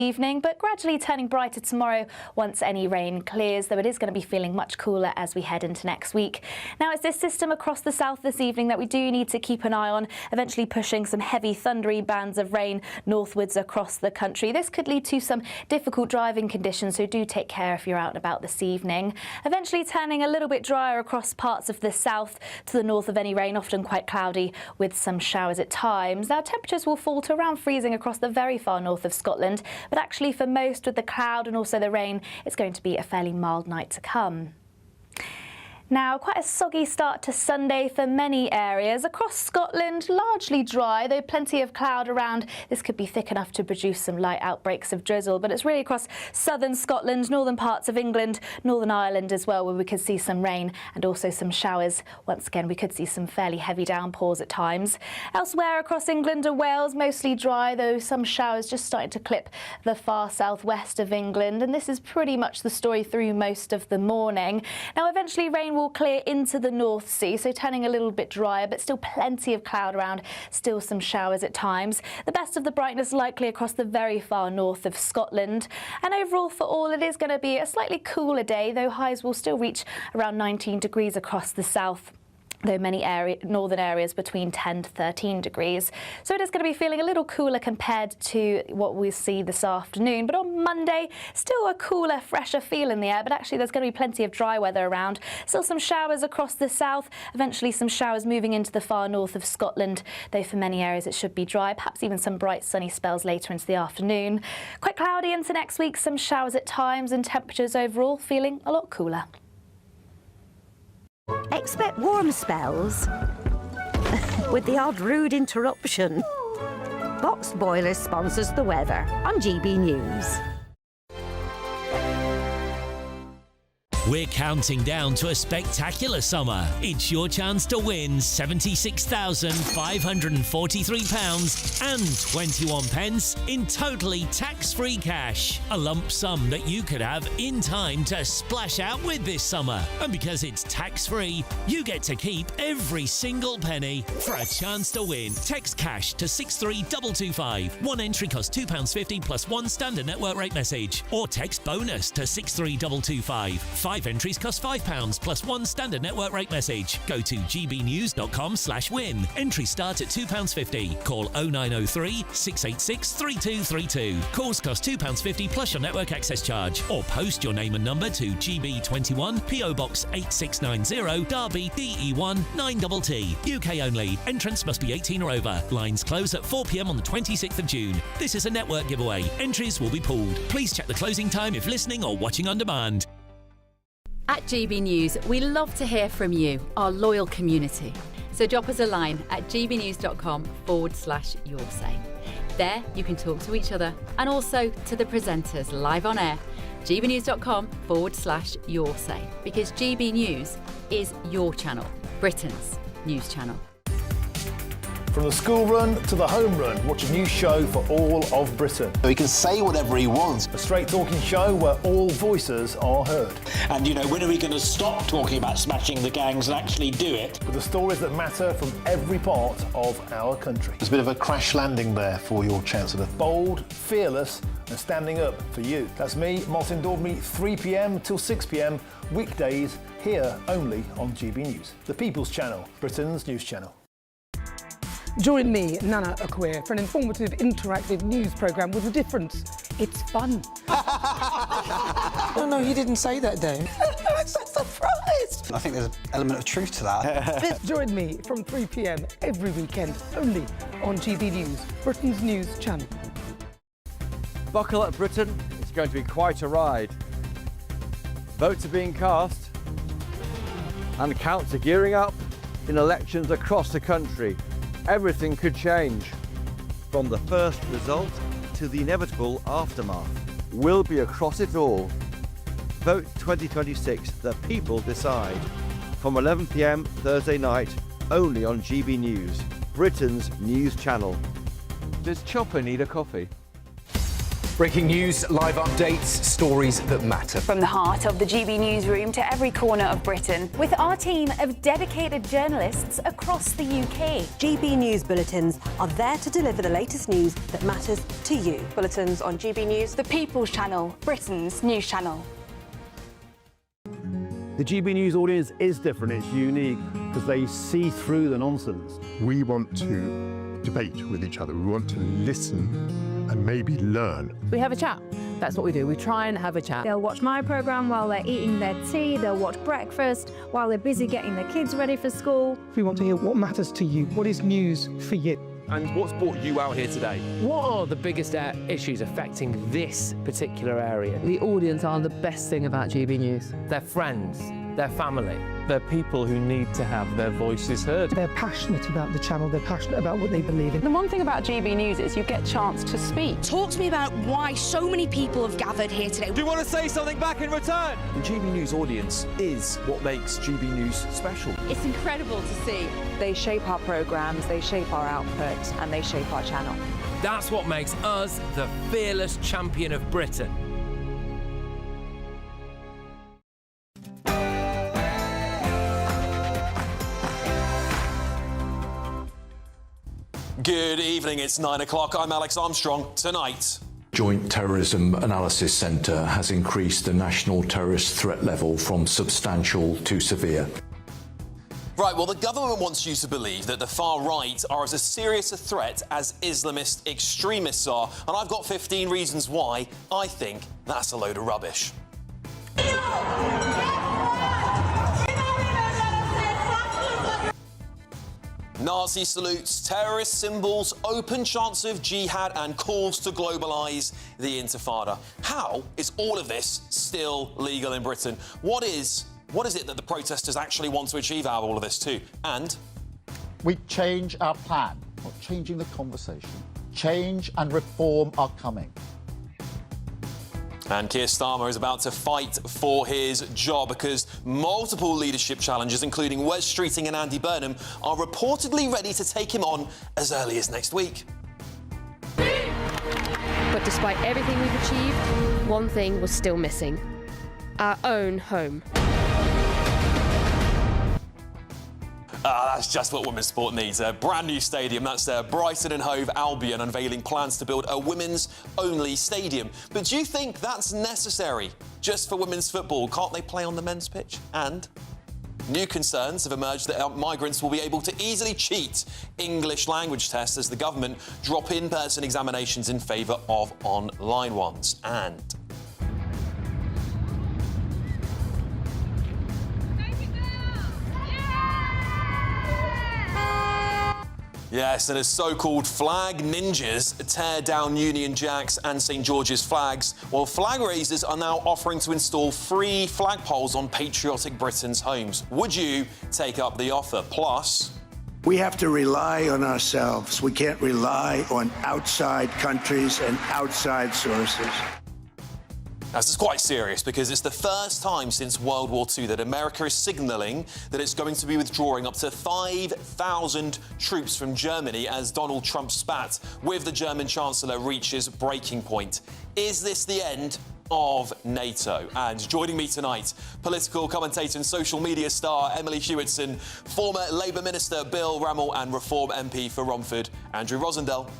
evening, but gradually turning brighter tomorrow once any rain clears, though it is going to be feeling much cooler as we head into next week. Now, it's this system across the south this evening that we do need to keep an eye on, eventually pushing some heavy thundery bands of rain northwards across the country. This could lead to some difficult driving conditions, so do take care if you're out and about this evening. Eventually turning a little bit drier across parts of the south to the north of any rain, often quite cloudy with some showers at times. Now, temperatures will fall to around freezing across the very far north of Scotland, but actually for most with the cloud and also the rain, it's going to be a fairly mild night to come. Now, quite a soggy start to Sunday for many areas. Across Scotland, largely dry, though plenty of cloud around. This could be thick enough to produce some light outbreaks of drizzle, but it's really across southern Scotland, northern parts of England, Northern Ireland as well, where we could see some rain and also some showers. Once again, we could see some fairly heavy downpours at times. Elsewhere across England and Wales, mostly dry, though some showers just starting to clip the far southwest of England. And this is pretty much the story through most of the morning. Now, eventually rain will clear into the North Sea, so turning a little bit drier, but still plenty of cloud around, still some showers at times. The best of the brightness likely across the very far north of Scotland. And overall for all, it is going to be a slightly cooler day, though highs will still reach around 19 degrees across the south, though many northern areas between 10 to 13 degrees. So it is going to be feeling a little cooler compared to what we see this afternoon. But on Monday, still a cooler, fresher feel in the air, but actually there's going to be plenty of dry weather around. Still some showers across the south, eventually some showers moving into the far north of Scotland, though for many areas it should be dry, perhaps even some bright sunny spells later into the afternoon. Quite cloudy into next week, some showers at times, and temperatures overall feeling a lot cooler. Expect warm spells with the odd rude interruption. Boxed Boilers sponsors the weather on GB News. We're counting down to a spectacular summer. It's your chance to win £76,543 and 21 pence in totally tax-free cash. A lump sum that you could have in time to splash out with this summer. And because it's tax-free, you get to keep every single penny. For a chance to win, text cash to 63225. One entry costs £2.50 plus one standard network rate message. Or text bonus to 63225. 5 entries cost £5 plus one standard network rate message. Go to gbnews.com/win. Entries start at £2.50. Call 0903 686 3232. Calls cost £2.50 plus your network access charge. Or post your name and number to GB21 PO Box 8690 Derby DE1 9TT. UK only. Entrance must be 18 or over. Lines close at 4 p.m. on the 26th of June. This is a network giveaway. Entries will be pooled. Please check the closing time if listening or watching on demand. At GB News, we love to hear from you, our loyal community. So drop us a line at gbnews.com/yoursay. There you can talk to each other and also to the presenters live on air. gbnews.com/yoursay, because GB News is your channel, Britain's news channel. From the school run to the home run, watch a new show for all of Britain. He can say whatever he wants. A straight-talking show where all voices are heard. And, you know, when are we going to stop talking about smashing the gangs and actually do it? With the stories that matter from every part of our country. There's a bit of a crash landing there for your Chancellor. Bold, fearless and standing up for you. That's me, Martin Daubney, 3 p.m. till 6 p.m, weekdays, here only on GB News. The People's Channel, Britain's news channel. Join me, Nana Akweer, for an informative, interactive news programme with a difference. It's fun. No, he didn't say that, Dave. I'm so surprised. I think there's an element of truth to that. Join me from 3 p.m. every weekend, only on GB News, Britain's news channel. Buckle up, Britain. It's going to be quite a ride. Votes are being cast and counts are gearing up in elections across the country. Everything could change. From the first result to the inevitable aftermath. We'll be across it all. Vote 2026, the people decide. From 11 p.m. Thursday night, only on GB News, Britain's news channel. Does Chopper need a coffee? Breaking news, live updates, stories that matter. From the heart of the GB newsroom to every corner of Britain, with our team of dedicated journalists across the UK. GB News bulletins are there to deliver the latest news that matters to you. Bulletins on GB News, the People's Channel, Britain's news channel. The GB News audience is different, it's unique, because they see through the nonsense. We want to debate with each other, we want to listen and maybe learn. We have a chat. That's what we do. We try and have a chat. They'll watch my programme while they're eating their tea, they'll watch breakfast while they're busy getting their kids ready for school. We want to hear what matters to you, what is news for you. And what's brought you out here today? What are the biggest issues affecting this particular area? The audience are the best thing about GB News. Their friends, their family. They're people who need to have their voices heard. They're passionate about the channel, they're passionate about what they believe in. The one thing about GB News is you get a chance to speak. Talk to me about why so many people have gathered here today. Do you want to say something back in return? The GB News audience is what makes GB News special. It's incredible to see. They shape our programmes, they shape our output, and they shape our channel. That's what makes us the fearless champion of Britain. Good evening, it's 9 o'clock. I'm Alex Armstrong. Tonight, Joint Terrorism Analysis Centre has increased the national terrorist threat level from substantial to severe. Right, well, the government wants you to believe that the far right are as serious a threat as Islamist extremists are, and I've got 15 reasons why I think that's a load of rubbish. Nazi salutes, terrorist symbols, open chants of jihad and calls to globalise the Intifada. How is all of this still legal in Britain? What is it that the protesters actually want to achieve out of all of this too? And we change our plan, not changing the conversation. Change and reform are coming. And Keir Starmer is about to fight for his job because multiple leadership challenges, including Wes Streeting and Andy Burnham, are reportedly ready to take him on as early as next week. But despite everything we've achieved, one thing was still missing: our own home. That's just what women's sport needs. A brand new stadium. That's Brighton and Hove Albion unveiling plans to build a women's-only stadium. But do you think that's necessary just for women's football? Can't they play on the men's pitch? And new concerns have emerged that migrants will be able to easily cheat English language tests as the government drop in-person examinations in favour of online ones. And yes, and as so-called flag ninjas tear down Union Jacks and St George's flags, while flag raisers are now offering to install free flagpoles on patriotic Britain's homes. Would you take up the offer? Plus, we have to rely on ourselves. We can't rely on outside countries and outside sources. now, this is quite serious because it's the first time since World War II that America is signalling that it's going to be withdrawing up to 5,000 troops from Germany as Donald Trump's spat with the German Chancellor reaches breaking point. Is this the end of NATO? And joining me tonight, political commentator and social media star Emily Hewitson, former Labour Minister Bill Rammell and Reform MP for Romford, Andrew Rosendale.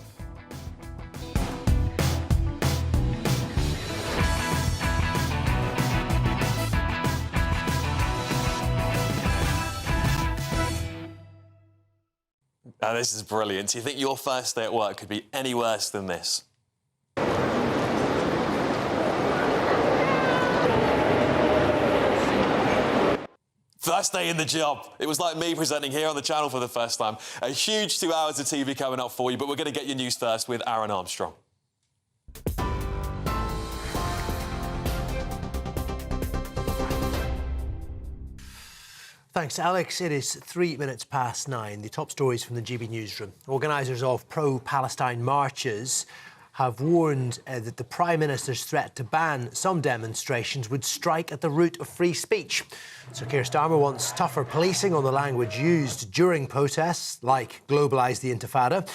Now, this is brilliant. Do you think your first day at work could be any worse than this? First day in the job. It was like me presenting here on the channel for the first time. A huge 2 hours of TV coming up for you, but we're going to get your news first with Aaron Armstrong. Thanks, Alex. It is 3 minutes past 9. The top stories from the GB newsroom. Organisers of pro-Palestine marches have warned that the Prime Minister's threat to ban some demonstrations would strike at the root of free speech. Sir Keir Starmer wants tougher policing on the language used during protests, like globalise the Intifada.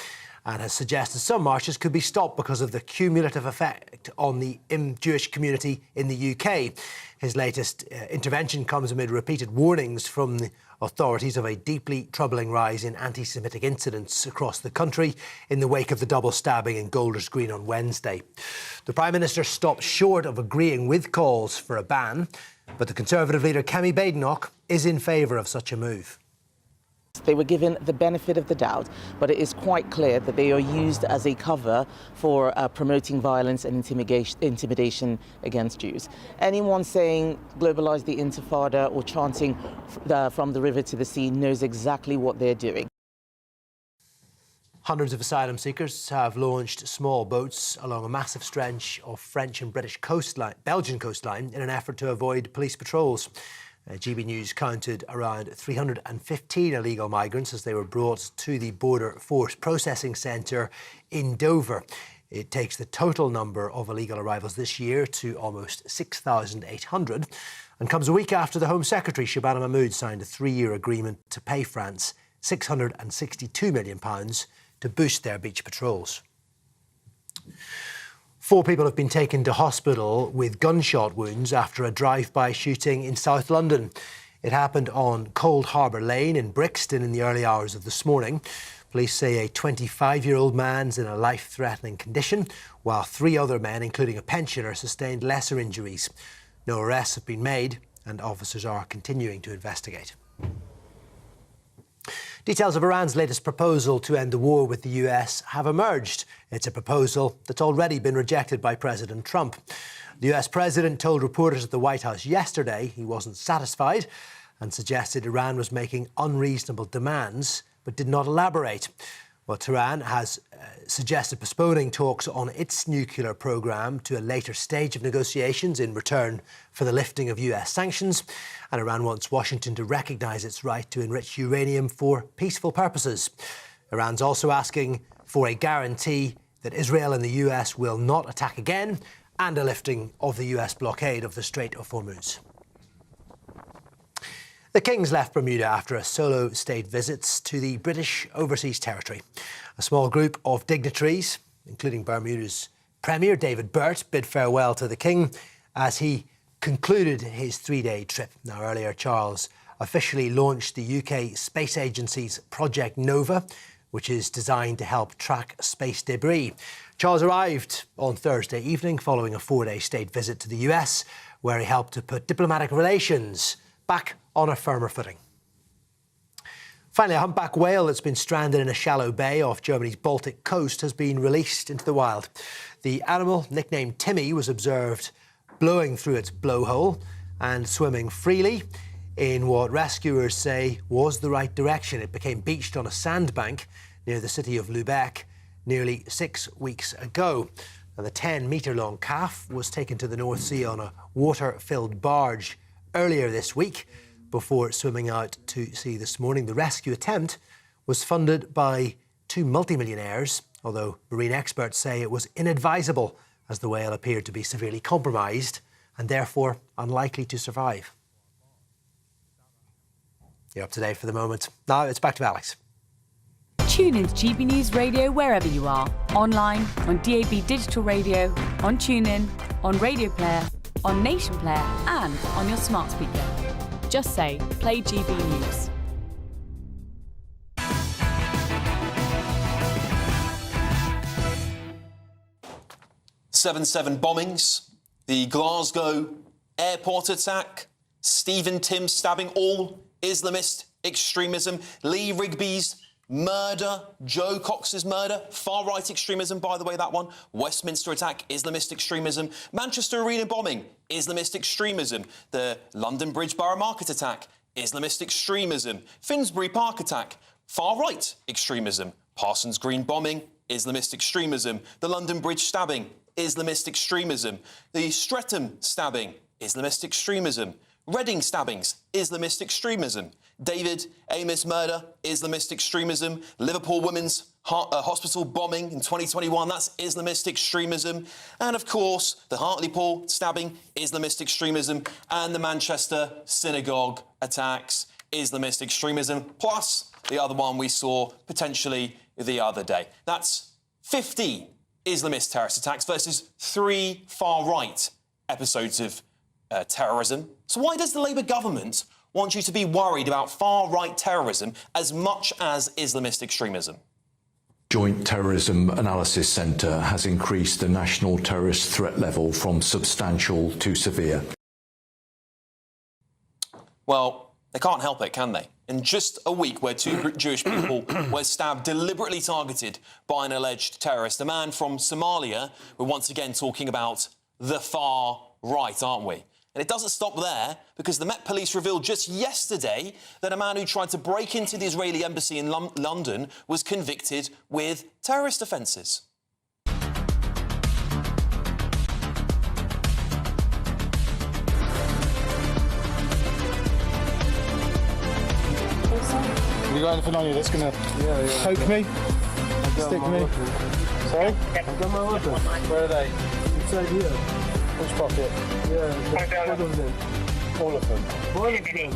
and has suggested some marches could be stopped because of the cumulative effect on the Jewish community in the UK. His latest intervention comes amid repeated warnings from the authorities of a deeply troubling rise in anti-Semitic incidents across the country in the wake of the double stabbing in Golders Green on Wednesday. The Prime Minister stopped short of agreeing with calls for a ban, but the Conservative leader Kemi Badenoch is in favour of such a move. They were given the benefit of the doubt, but it is quite clear that they are used as a cover for promoting violence and intimidation against Jews. Anyone saying globalise the Intifada or chanting from the river to the sea knows exactly what they're doing. Hundreds of asylum seekers have launched small boats along a massive stretch of French and Belgian coastline in an effort to avoid police patrols. GB News counted around 315 illegal migrants as they were brought to the Border Force Processing Centre in Dover. It takes the total number of illegal arrivals this year to almost 6,800 and comes a week after the Home Secretary, Shabana Mahmood, signed a 3-year agreement to pay France £662 million to boost their beach patrols. 4 people have been taken to hospital with gunshot wounds after a drive-by shooting in South London. It happened on Cold Harbour Lane in Brixton in the early hours of this morning. Police say a 25-year-old man's in a life-threatening condition, while 3 other men, including a pensioner, sustained lesser injuries. No arrests have been made, and officers are continuing to investigate. Details of Iran's latest proposal to end the war with the US have emerged. It's a proposal that's already been rejected by President Trump. The US president told reporters at the White House yesterday he wasn't satisfied and suggested Iran was making unreasonable demands, but did not elaborate. Well, Tehran has suggested postponing talks on its nuclear program to a later stage of negotiations in return for the lifting of US sanctions. And Iran wants Washington to recognise its right to enrich uranium for peaceful purposes. Iran's also asking for a guarantee that Israel and the US will not attack again and a lifting of the US blockade of the Strait of Hormuz. The Kings left Bermuda after a solo state visit to the British Overseas Territory. A small group of dignitaries, including Bermuda's Premier David Burt, bid farewell to the King as he concluded his 3-day trip. Now, earlier, Charles officially launched the UK Space Agency's Project Nova, which is designed to help track space debris. Charles arrived on Thursday evening following a 4-day state visit to the US, where he helped to put diplomatic relations back on a firmer footing. Finally, a humpback whale that's been stranded in a shallow bay off Germany's Baltic coast has been released into the wild. The animal, nicknamed Timmy, was observed blowing through its blowhole and swimming freely in what rescuers say was the right direction. It became beached on a sandbank near the city of Lübeck nearly 6 weeks ago. And the 10-metre-long calf was taken to the North Sea on a water-filled barge earlier this week before swimming out to sea this morning. The rescue attempt was funded by 2 multimillionaires, although marine experts say it was inadvisable as the whale appeared to be severely compromised and therefore unlikely to survive. You're up to date for the moment. Now it's back to Alex. Tune into GB News Radio wherever you are. Online, on DAB digital radio, on TuneIn, on Radio Player, on Nation Player and on your smart speaker. Just say, play GB News. 7/7 bombings, the Glasgow airport attack, Stephen Timms stabbing, all Islamist extremism, Lee Rigby's murder, Joe Cox's murder, far-right extremism, by the way, that one, Westminster attack, Islamist extremism, Manchester Arena bombing, Islamist extremism, the London Bridge Borough Market attack, Islamist extremism, Finsbury Park attack, far-right extremism, Parsons Green bombing, Islamist extremism, the London Bridge stabbing, Islamist extremism, the Streatham stabbing, Islamist extremism, Reading stabbings, Islamist extremism, David Amos murder, Islamist extremism, Liverpool Women's Hospital bombing in 2021, that's Islamist extremism, and of course the Hartlepool stabbing, Islamist extremism, and the Manchester synagogue attacks, Islamist extremism, plus the other one we saw potentially the other day. That's 50 Islamist terrorist attacks versus 3 far-right episodes of terrorism. So why does the Labour government want you to be worried about far-right terrorism as much as Islamist extremism? Joint Terrorism Analysis Centre has increased the national terrorist threat level from substantial to severe. Well, they can't help it, can they? In just a week where 2 Jewish people were stabbed, deliberately targeted by an alleged terrorist, a man from Somalia, we're once again talking about the far right, aren't we? And it doesn't stop there, because the Met Police revealed just yesterday that a man who tried to break into the Israeli embassy in London was convicted with terrorist offences. Have you got anything on you that's going to poke me? Stick me? Sorry? I've got my weapons. Where are they? Inside here. Which pocket? Yeah, all of them. All of them. All of them.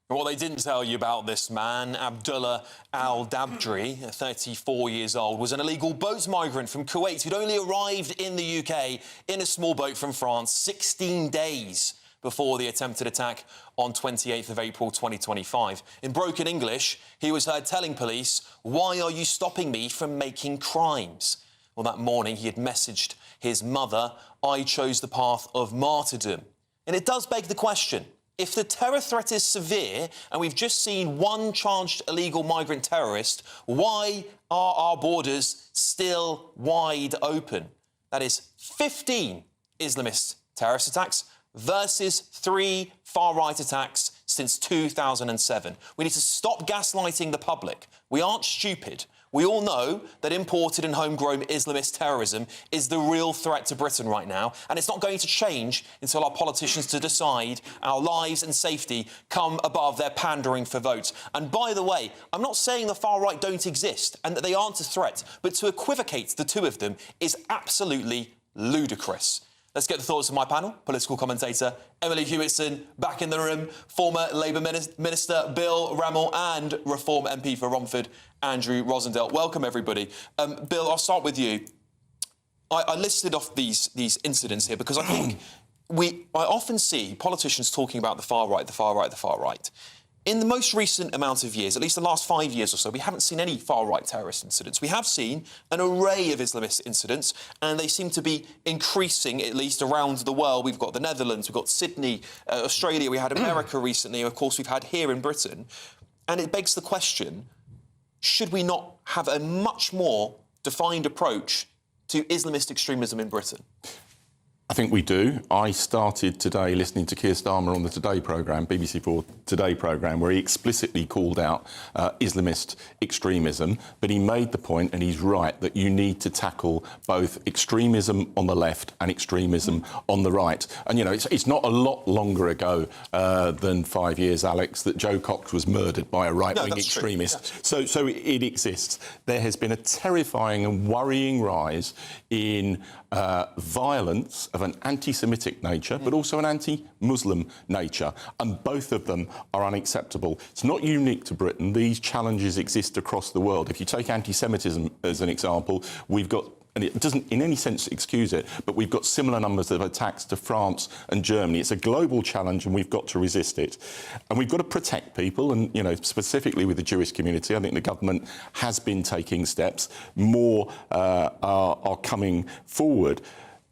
What they didn't tell you about this man, Abdullah al-Dabdri, 34 years old, was an illegal boat migrant from Kuwait who'd only arrived in the UK in a small boat from France 16 days before the attempted attack on 28th of April 2025. In broken English, he was heard telling police, "Why are you stopping me from making crimes?" Well, that morning he had messaged his mother, "I chose the path of martyrdom." And it does beg the question, if the terror threat is severe and we've just seen 1 charged illegal migrant terrorist, why are our borders still wide open? That is 15 Islamist terrorist attacks versus 3 far-right attacks since 2007. We need to stop gaslighting the public. We aren't stupid. We all know that imported and homegrown Islamist terrorism is the real threat to Britain right now, and it's not going to change until our politicians to decide our lives and safety come above their pandering for votes. And by the way, I'm not saying the far right don't exist and that they aren't a threat, but to equivocate the two of them is absolutely ludicrous. Let's get the thoughts of my panel. Political commentator Emily Hewitson, back in the room, former Labour Minister Bill Rammell and Reform MP for Romford, Andrew Rosendale. Welcome, everybody. Bill, I'll start with you. I listed off these incidents here because I think I often see politicians talking about the far right, the far right, the far right. In the most recent amount of years, at least the last 5 years or so, we haven't seen any far-right terrorist incidents. We have seen an array of Islamist incidents, and they seem to be increasing, at least around the world. We've got the Netherlands, we've got Sydney, Australia, we had America recently, and of course we've had here in Britain. And it begs the question, should we not have a much more defined approach to Islamist extremism in Britain? I think we do. I started today listening to Keir Starmer on the Today programme, BBC4 Today programme, where he explicitly called out Islamist extremism, but he made the point, and he's right, that you need to tackle both extremism on the left and extremism on the right. And, you know, it's not a lot longer ago than 5 years, Alex, that Joe Cox was murdered by a right-wing extremist. So it exists. There has been a terrifying and worrying rise in violence of an anti-Semitic nature, but also an anti-Muslim nature, and both of them are unacceptable. It's not unique to Britain. These challenges exist across the world. If you take anti-Semitism as an example, we've got, and it doesn't in any sense excuse it, but we've got similar numbers of attacks to France and Germany. It's a global challenge and we've got to resist it. And we've got to protect people, and, you know, specifically with the Jewish community, I think the government has been taking steps. More are coming forward.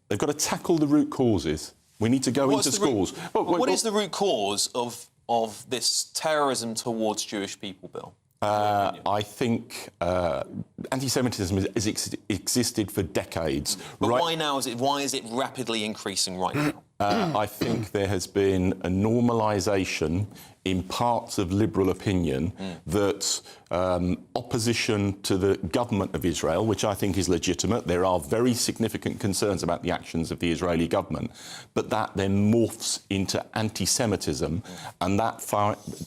They've got to tackle the root causes. We need to go into schools. What is the root cause of this terrorism towards Jewish people, Bill? I think anti-Semitism has existed for decades. But why now? Why is it rapidly increasing right now? I think there has been a normalisation in parts of liberal opinion that opposition to the government of Israel, which I think is legitimate, there are very significant concerns about the actions of the Israeli government, but that then morphs into anti-Semitism, and that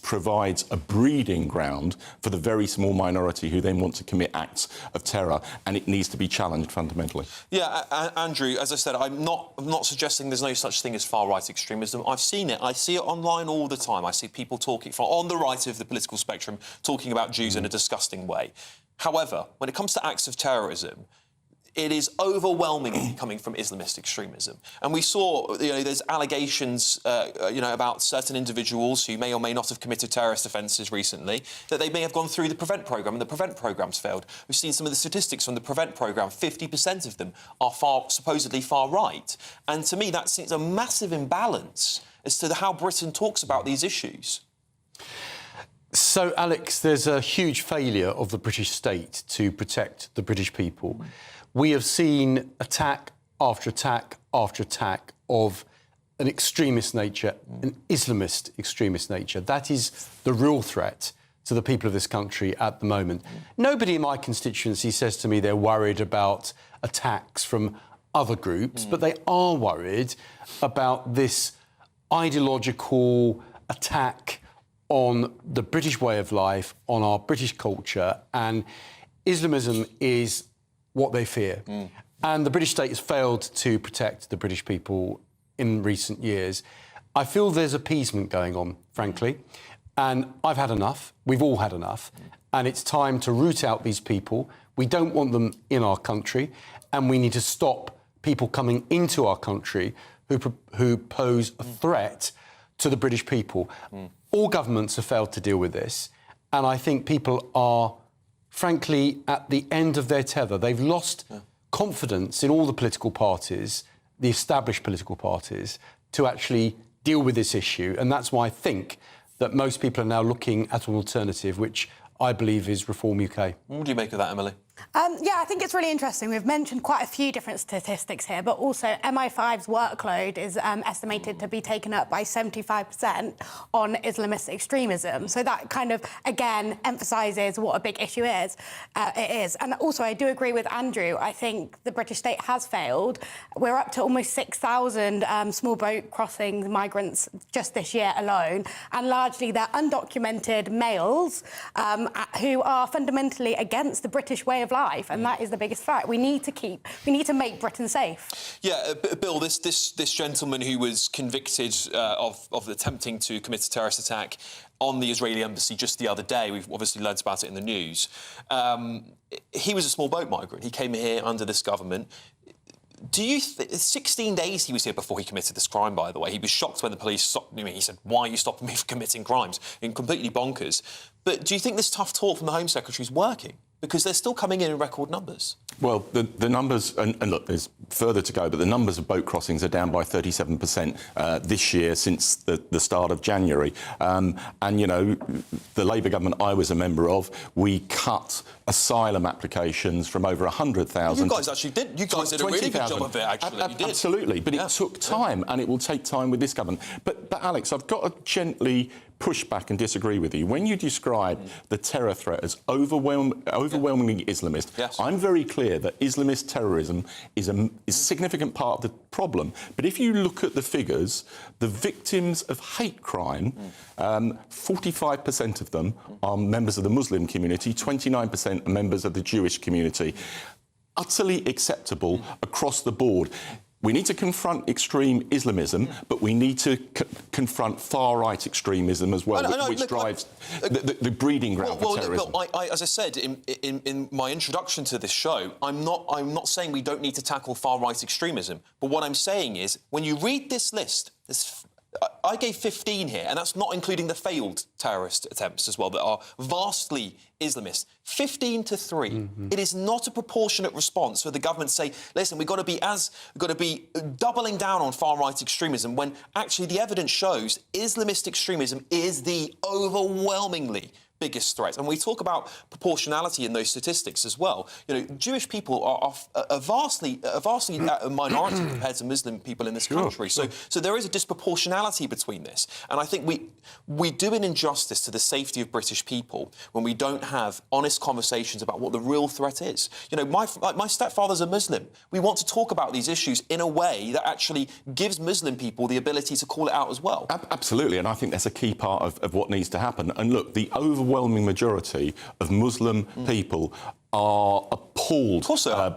provides a breeding ground for the very small minority who then want to commit acts of terror, and it needs to be challenged fundamentally. Yeah, Andrew, as I said, I'm not suggesting there's no such such thing as far-right extremism. I've seen it. I see it online all the time. I see people talking from on the right of the political spectrum talking about Jews in a disgusting way. However, when it comes to acts of terrorism, it is overwhelmingly coming from Islamist extremism. And we saw, there's allegations, about certain individuals who may or may not have committed terrorist offences recently, that they may have gone through the PREVENT programme, and the PREVENT programme's failed. We've seen some of the statistics from the PREVENT programme. 50% of them are supposedly far-right. And to me, that seems a massive imbalance as to how Britain talks about these issues. So, Alex, there's a huge failure of the British state to protect the British people. We have seen attack after attack after attack of an extremist nature, an Islamist extremist nature. That is the real threat to the people of this country at the moment. Nobody in my constituency says to me they're worried about attacks from other groups, but they are worried about this ideological attack on the British way of life, on our British culture, and Islamism is what they fear. And the British state has failed to protect the British people in recent years. I feel there's appeasement going on, frankly, and I've had enough. We've all had enough, and it's time to root out these people. We don't want them in our country, and we need to stop people coming into our country who pose a threat to the British people. All governments have failed to deal with this, and I think people are frankly, at the end of their tether. They've lost confidence in all the political parties, the established political parties, to actually deal with this issue. And that's why I think that most people are now looking at an alternative, which I believe is Reform UK. What do you make of that, Emily? Yeah, I think it's really interesting. We've mentioned quite a few different statistics here, but also MI5's workload is estimated to be taken up by 75% on Islamist extremism. So that kind of, again, emphasises what a big issue it is. And also, I do agree with Andrew. I think the British state has failed. We're up to almost 6,000 small boat crossing migrants just this year alone, and largely they're undocumented males who are fundamentally against the British way of life, and that is the biggest threat. We need to make Britain safe. Yeah, Bill, this gentleman who was convicted of attempting to commit a terrorist attack on the Israeli embassy just the other day, we've obviously learned about it in the news, he was a small boat migrant. He came here under this government. 16 days he was here before he committed this crime, by the way. He was shocked when the police stopped him. He said, "Why are you stopping me from committing crimes?" And completely bonkers. But do you think this tough talk from the Home Secretary is working? Because they're still coming in record numbers. Well, the numbers, and look, there's further to go, but the numbers of boat crossings are down by 37% this year since the start of January. And, the Labour government I was a member of, we cut asylum applications from over 100,000. You guys actually did. You guys did a really good job of it, actually. You did. Absolutely, but it took time, and it will take time with this government. But Alex, I've got to gently push back and disagree with you. When you describe the terror threat as overwhelmingly Islamist, I'm very clear that Islamist terrorism is a significant part of the problem. But if you look at the figures, the victims of hate crime, 45% of them are members of the Muslim community, 29% are members of the Jewish community. Utterly acceptable across the board. We need to confront extreme Islamism, but we need to confront far-right extremism as well, which drives the breeding ground for terrorism. Look, as I said in my introduction to this show, I'm not saying we don't need to tackle far-right extremism, but what I'm saying is, when you read this list, I gave 15 here, and that's not including the failed terrorist attempts as well that are vastly Islamist. 15 to 3. It is not a proportionate response for the government to say, listen, we've got to be doubling down on far-right extremism, when actually the evidence shows Islamist extremism is the overwhelmingly biggest threat. And we talk about proportionality in those statistics as well. Jewish people are a vastly minority compared to Muslim people in this country. So there is a disproportionality between this. And I think we do an injustice to the safety of British people when we don't have honest conversations about what the real threat is. My stepfather's a Muslim. We want to talk about these issues in a way that actually gives Muslim people the ability to call it out as well. Absolutely, and I think that's a key part of what needs to happen. And look, the overwhelming majority of Muslim people are appalled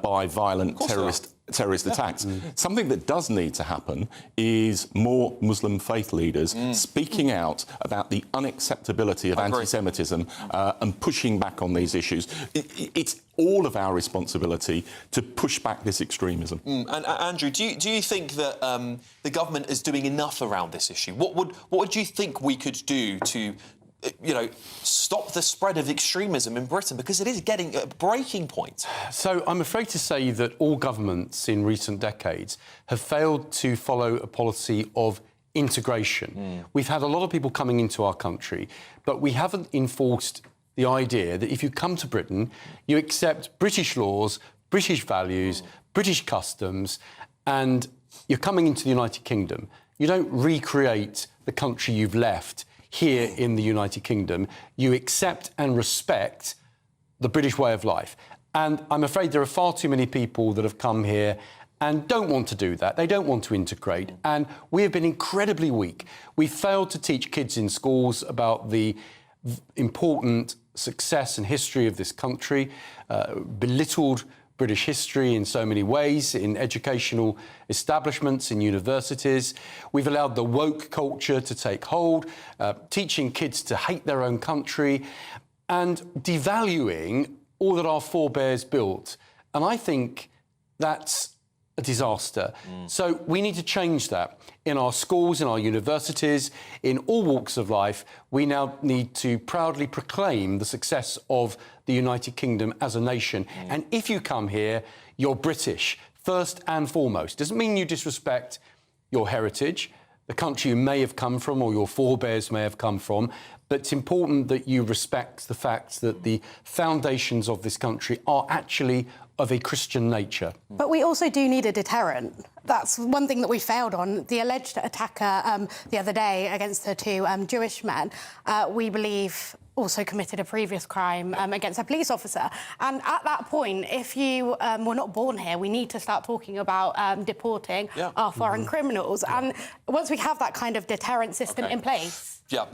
by violent terrorist terrorist attacks. Something that does need to happen is more Muslim faith leaders speaking out about the unacceptability of anti-Semitism and pushing back on these issues. It's all of our responsibility to push back this extremism. And Andrew, do you think that the government is doing enough around this issue? What would you think we could do to stop the spread of extremism in Britain? Because it is getting a breaking point. So I'm afraid to say that all governments in recent decades have failed to follow a policy of integration. We've had a lot of people coming into our country, but we haven't enforced the idea that if you come to Britain, you accept British laws, British values, British customs, and you're coming into the United Kingdom. You don't recreate the country you've left here in the United Kingdom. You accept and respect the British way of life. And I'm afraid there are far too many people that have come here and don't want to do that. They don't want to integrate. And we have been incredibly weak. We failed to teach kids in schools about the important success and history of this country, belittled British history in so many ways, in educational establishments, in universities. We've allowed the woke culture to take hold, teaching kids to hate their own country and devaluing all that our forebears built. And I think that's a disaster. So we need to change that. In our schools, in our universities, in all walks of life, we now need to proudly proclaim the success of the United Kingdom as a nation. And if you come here, you're British, first and foremost. Doesn't mean you disrespect your heritage, the country you may have come from or your forebears may have come from, but it's important that you respect the fact that the foundations of this country are actually of a Christian nature. But we also do need a deterrent. That's one thing that we failed on. The alleged attacker the other day against the two Jewish men, we believe also committed a previous crime against a police officer. And at that point, if you were not born here, we need to start talking about deporting our foreign criminals. And once we have that kind of deterrent system in place... Yeah,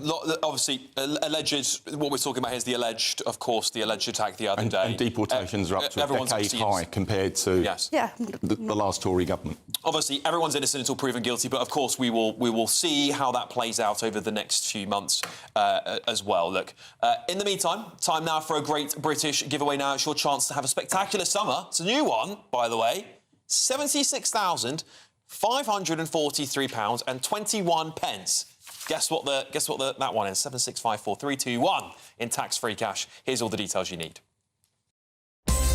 obviously, alleged... What we're talking about here is the alleged attack the other day. And deportations are up to a decade high compared to the last Tory government. Obviously, everyone's innocent until proven guilty, but of course we will see how that plays out over the next few months as well. Look, in the meantime, time now for a great British giveaway now. It's your chance to have a spectacular summer. It's a new one, by the way. £76,543.21. Guess what that one is? 7654321 in tax-free cash. Here's all the details you need.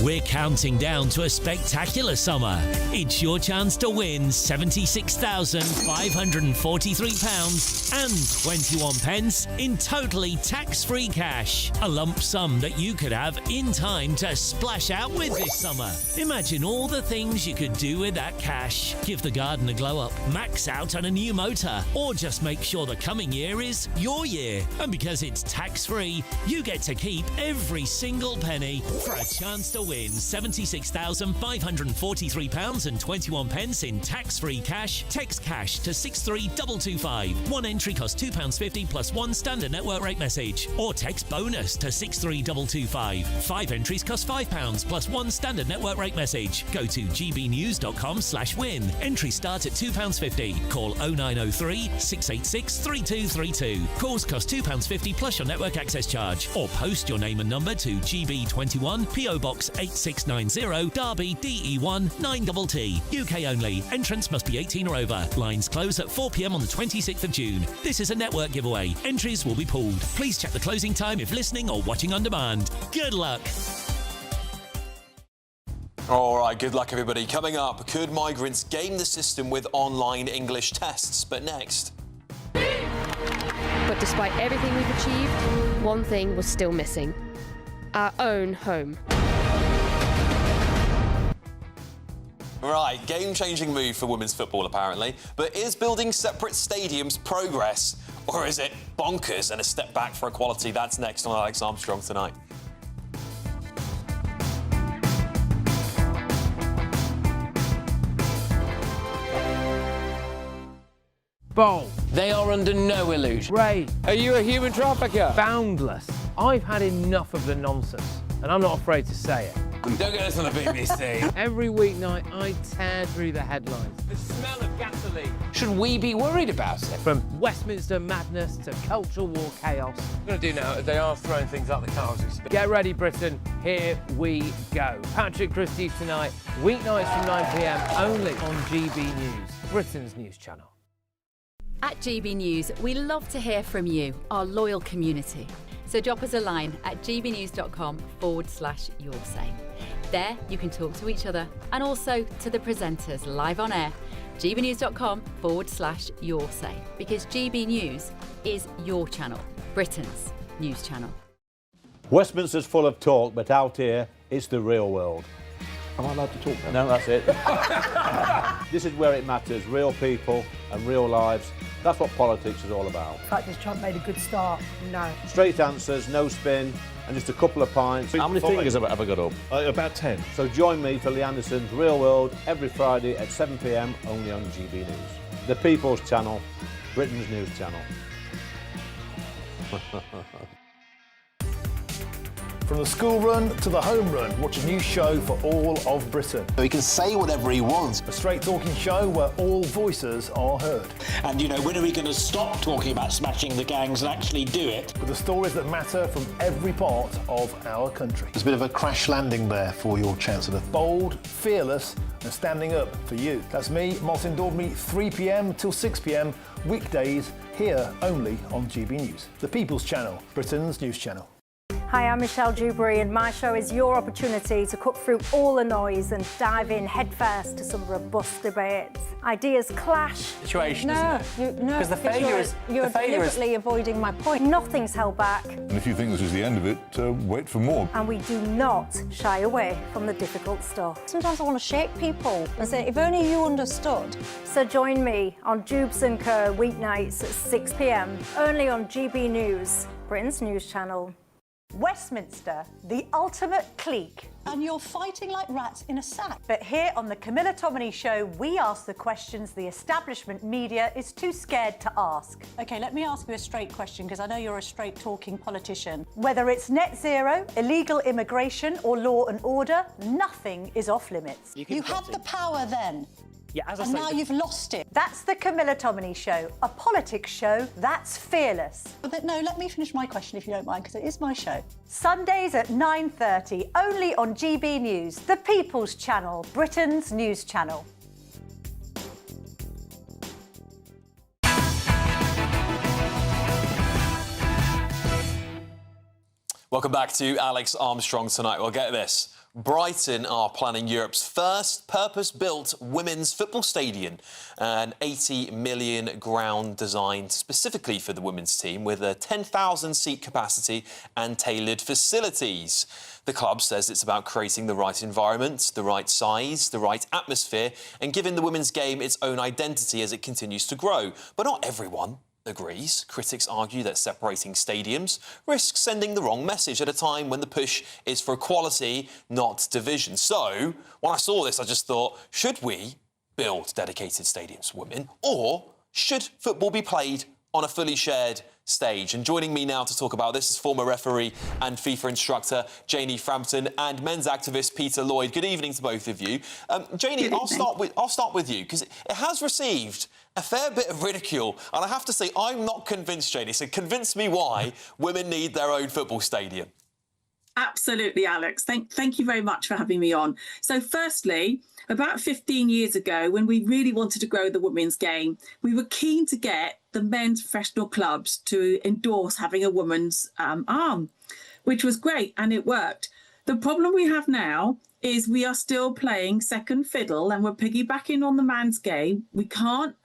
We're counting down to a spectacular summer. It's your chance to win £76,543 and 21 pence in totally tax-free cash. A lump sum that you could have in time to splash out with this summer. Imagine all the things you could do with that cash. Give the garden a glow up, max out on a new motor, or just make sure the coming year is your year. And because it's tax-free, you get to keep every single penny for a chance to win £76,543 and 21 pence in tax-free cash. Text cash to 63225. One entry costs £2.50 plus one standard network rate message. Or text bonus to 63225. 5 entries cost £5 plus one standard network rate message. Go to gbnews.com/win. Entries start at £2.50. Call 0903 686 3232. Calls cost £2.50 plus your network access charge. Or post your name and number to GB21 PO Box 8690 Derby DE1 9TT. UK only. Entrance must be 18 or over. Lines close at 4 p.m. on the 26th of June. This is a network giveaway. Entries will be pulled. Please check the closing time if listening or watching on demand. Good luck. All right, good luck, everybody. Coming up, could migrants game the system with online English tests? But next... But despite everything we've achieved, one thing was still missing. Our own home. Right, game-changing move for women's football, apparently. But is building separate stadiums progress, or is it bonkers and a step back for equality? That's next on Alex Armstrong tonight. Bold. They are under no illusion. Ray. Are you a human trafficker? Boundless. I've had enough of the nonsense, and I'm not afraid to say it. Don't get this on the BBC. Every weeknight, I tear through the headlines. The smell of gasoline. Should we be worried about it? From Westminster madness to cultural war chaos. What I'm going to do now is they are throwing things out the car as we speak. Get ready, Britain. Here we go. Patrick Christie's tonight, weeknights from 9 p.m. only on GB News, Britain's news channel. At GB News, we love to hear from you, our loyal community. So drop us a line at gbnews.com/yoursay. There you can talk to each other and also to the presenters live on air. gbnews.com/yoursay, because GB News is your channel, Britain's news channel. Westminster's full of talk, but out here, it's the real world. Am I allowed to talk now? No, that's it. This is where it matters, real people and real lives. That's what politics is all about. In fact, has Trump made a good start? No. Straight answers, no spin, and just a couple of pints. How many fingers have I got up? About 10. So join me for Lee Anderson's Real World every Friday at 7 p.m. only on GB News. The People's Channel, Britain's news channel. From the school run to the home run, watch a new show for all of Britain. He can say whatever he wants. A straight talking show where all voices are heard. And, you know, when are we going to stop talking about smashing the gangs and actually do it? With the stories that matter from every part of our country. There's a bit of a crash landing there for your Chancellor. Bold, fearless and standing up for you. That's me, Martin Daubney, 3 p.m. till 6 p.m, weekdays, here only on GB News. The People's Channel, Britain's news channel. Hi, I'm Michelle Dewberry and my show is your opportunity to cut through all the noise and dive in headfirst to some robust debates. Ideas clash. Situation, no, isn't it? No, because the failure is you're deliberately avoiding my point. Nothing's held back. And if you think this is the end of it, wait for more. And we do not shy away from the difficult stuff. Sometimes I want to shake people and say, if only you understood. So join me on Jubes & Co weeknights at 6 p.m, only on GB News, Britain's news channel. Westminster, the ultimate clique. And you're fighting like rats in a sack. But here on the Camilla Tominey Show, we ask the questions the establishment media is too scared to ask. OK, let me ask you a straight question, because I know you're a straight-talking politician. Whether it's net zero, illegal immigration or law and order, nothing is off limits. You had the power then. Yeah, as I and say, now you've lost it. That's the Camilla Tominey Show, a politics show that's fearless. But no, let me finish my question if you don't mind, because it is my show. Sundays at 9:30, only on GB News, the People's Channel, Britain's news channel. Welcome back to Alex Armstrong tonight. Well, get this. Brighton are planning Europe's first purpose-built women's football stadium, an 80 million ground designed specifically for the women's team with a 10,000-seat capacity and tailored facilities. The club says it's about creating the right environment, the right size, the right atmosphere and giving the women's game its own identity as it continues to grow. But not everyone agrees. Critics argue that separating stadiums risks sending the wrong message at a time when the push is for equality, not division. So, when I saw this, I just thought, should we build dedicated stadiums for women, or should football be played on a fully shared stage? And joining me now to talk about this is former referee and FIFA instructor Janie Frampton and men's activist Peter Lloyd. Good evening to both of you. Janie, I'll start with you, because it has received a fair bit of ridicule, and I have to say I'm not convinced, Janie, so convince me why women need their own football stadium. Absolutely, Alex. Thank you very much for having me on. So firstly, about 15 years ago, when we really wanted to grow the women's game, we were keen to get the men's professional clubs to endorse having a woman's arm, which was great, and it worked. The problem we have now is we are still playing second fiddle and we're piggybacking on the man's game. We can't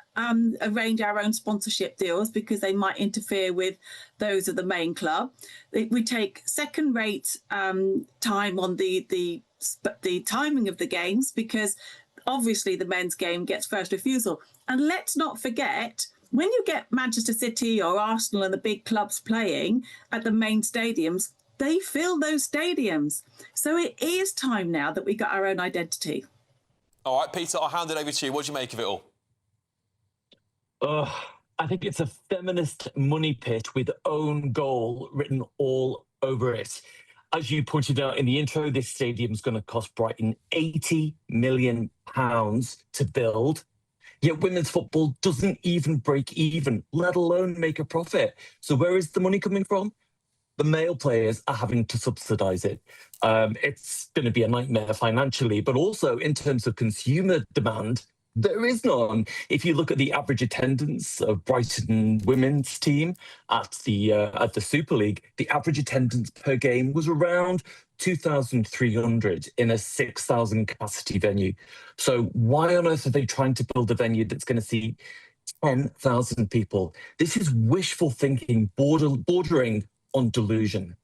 arrange our own sponsorship deals because they might interfere with those of the main club. We take second-rate time on the timing of the games because obviously the men's game gets first refusal. And let's not forget, when you get Manchester City or Arsenal and the big clubs playing at the main stadiums, they fill those stadiums. So it is time now that we got our own identity. All right, Peter, I'll hand it over to you. What do you make of it all? I think it's a feminist money pit with own goal written all over it. As you pointed out in the intro, this stadium's going to cost Brighton £80 million to build. Yet women's football doesn't even break even, let alone make a profit. So where is the money coming from? The male players are having to subsidise it. It's going to be a nightmare financially, but also in terms of consumer demand, there is none. If you look at the average attendance of Brighton women's team at the Super League, the average attendance per game was around 2,300 in a 6,000 capacity venue. So why on earth are they trying to build a venue that's going to see 10,000 people? This is wishful thinking, bordering on delusion.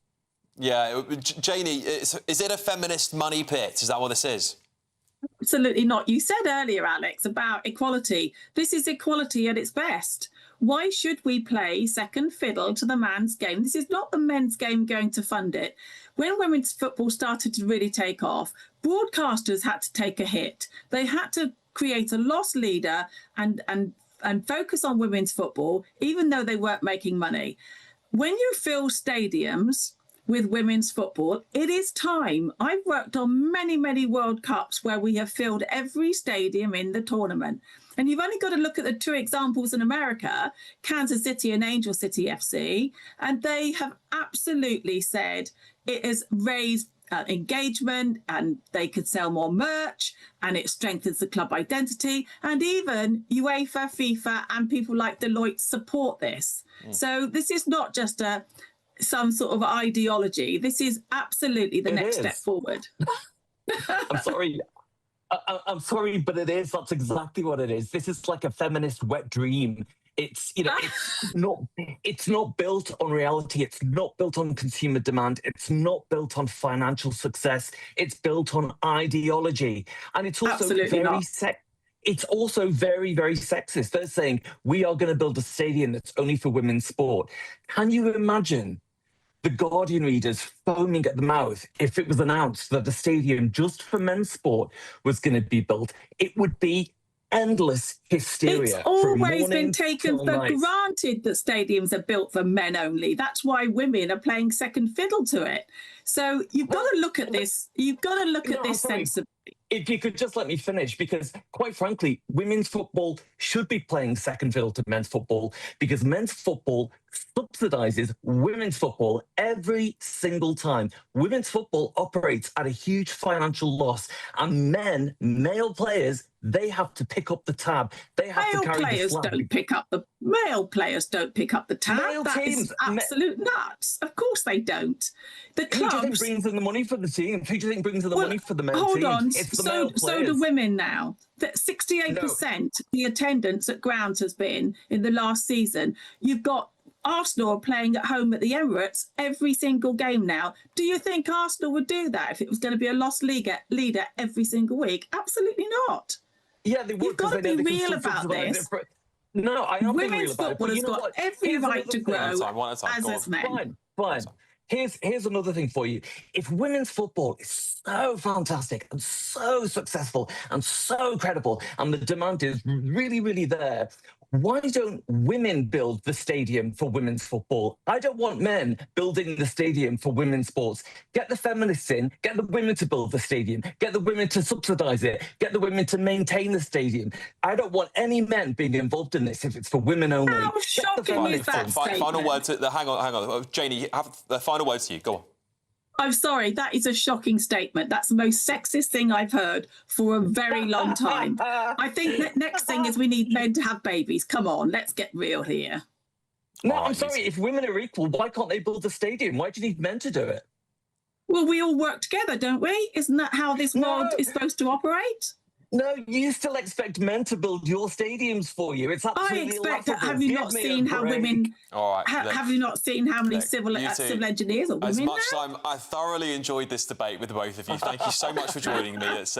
Yeah, Janie, is it a feminist money pit? Is that what this is? Absolutely not. You said earlier, Alex, about equality. This is equality at its best. Why should we play second fiddle to the man's game? This is not the men's game going to fund it. When women's football started to really take off, broadcasters had to take a hit. They had to create a loss leader and focus on women's football, even though they weren't making money. When you fill stadiums with women's football, it is time. I've worked on many, many World Cups where we have filled every stadium in the tournament. And you've only got to look at the two examples in America, Kansas City and Angel City FC, and they have absolutely said it has raised engagement and they could sell more merch and it strengthens the club identity. And even UEFA, FIFA and people like Deloitte support this. So this is not just some sort of ideology. This is absolutely the next step forward. I'm sorry. I'm sorry, but it is. That's exactly what it is. This is like a feminist wet dream. It's, you know, it's not built on reality. It's not built on consumer demand. It's not built on financial success. It's built on ideology. And it's also it's also very, very sexist. They're saying, we are going to build a stadium that's only for women's sport. Can you imagine the Guardian readers foaming at the mouth if it was announced that the stadium just for men's sport was going to be built? It would be endless hysteria. It's always been taken for granted that stadiums are built for men only. That's why women are playing second fiddle to it. So you've got to look at this. You've got to look at this sensibly. If you could just let me finish, because quite frankly, women's football should be playing second fiddle to men's football, because men's football subsidises women's football every single time. Women's football operates at a huge financial loss, and male players, they have to pick up the tab. They have to carry the flag. Male players don't pick up the tab. That is absolute nuts. Of course they don't. The clubs. Who do you think brings in the money for the team? Who do you think brings in the money for the men's team? Hold on. It's the so male players. do women now. That 68% the attendance at grounds has been in the last season. You've got Arsenal playing at home at the Emirates every single game now. Do you think Arsenal would do that if it was going to be a lost leader every single week? Absolutely not. Yeah, they would. You've got to be real about this. No, I am being real Women's about it. football has got every right to grow as has men. Fine. Here's another thing for you. If women's football is so fantastic and so successful and so credible and the demand is really, really there, why don't women build the stadium for women's football? I don't want men building the stadium for women's sports. Get the feminists in, get the women to build the stadium, get the women to subsidise it, get the women to maintain the stadium. I don't want any men being involved in this if it's for women only. How shocking is that statement? Final word to hang on. Janie, have the final word to you. Go on. I'm sorry, that is a shocking statement. That's the most sexist thing I've heard for a very long time. I think the next thing is we need men to have babies. Come on, let's get real here. No, I'm sorry, if women are equal, why can't they build a stadium? Why do you need men to do it? Well, we all work together, don't we? Isn't that how this world is supposed to operate? No, you still expect men to build your stadiums for you. It's absolutely I expect that. laughable. Have you not seen how women? All right. Have you not seen how many civil engineers are women? As much now? time, I thoroughly enjoyed this debate with the both of you. Thank you so much for joining me. It's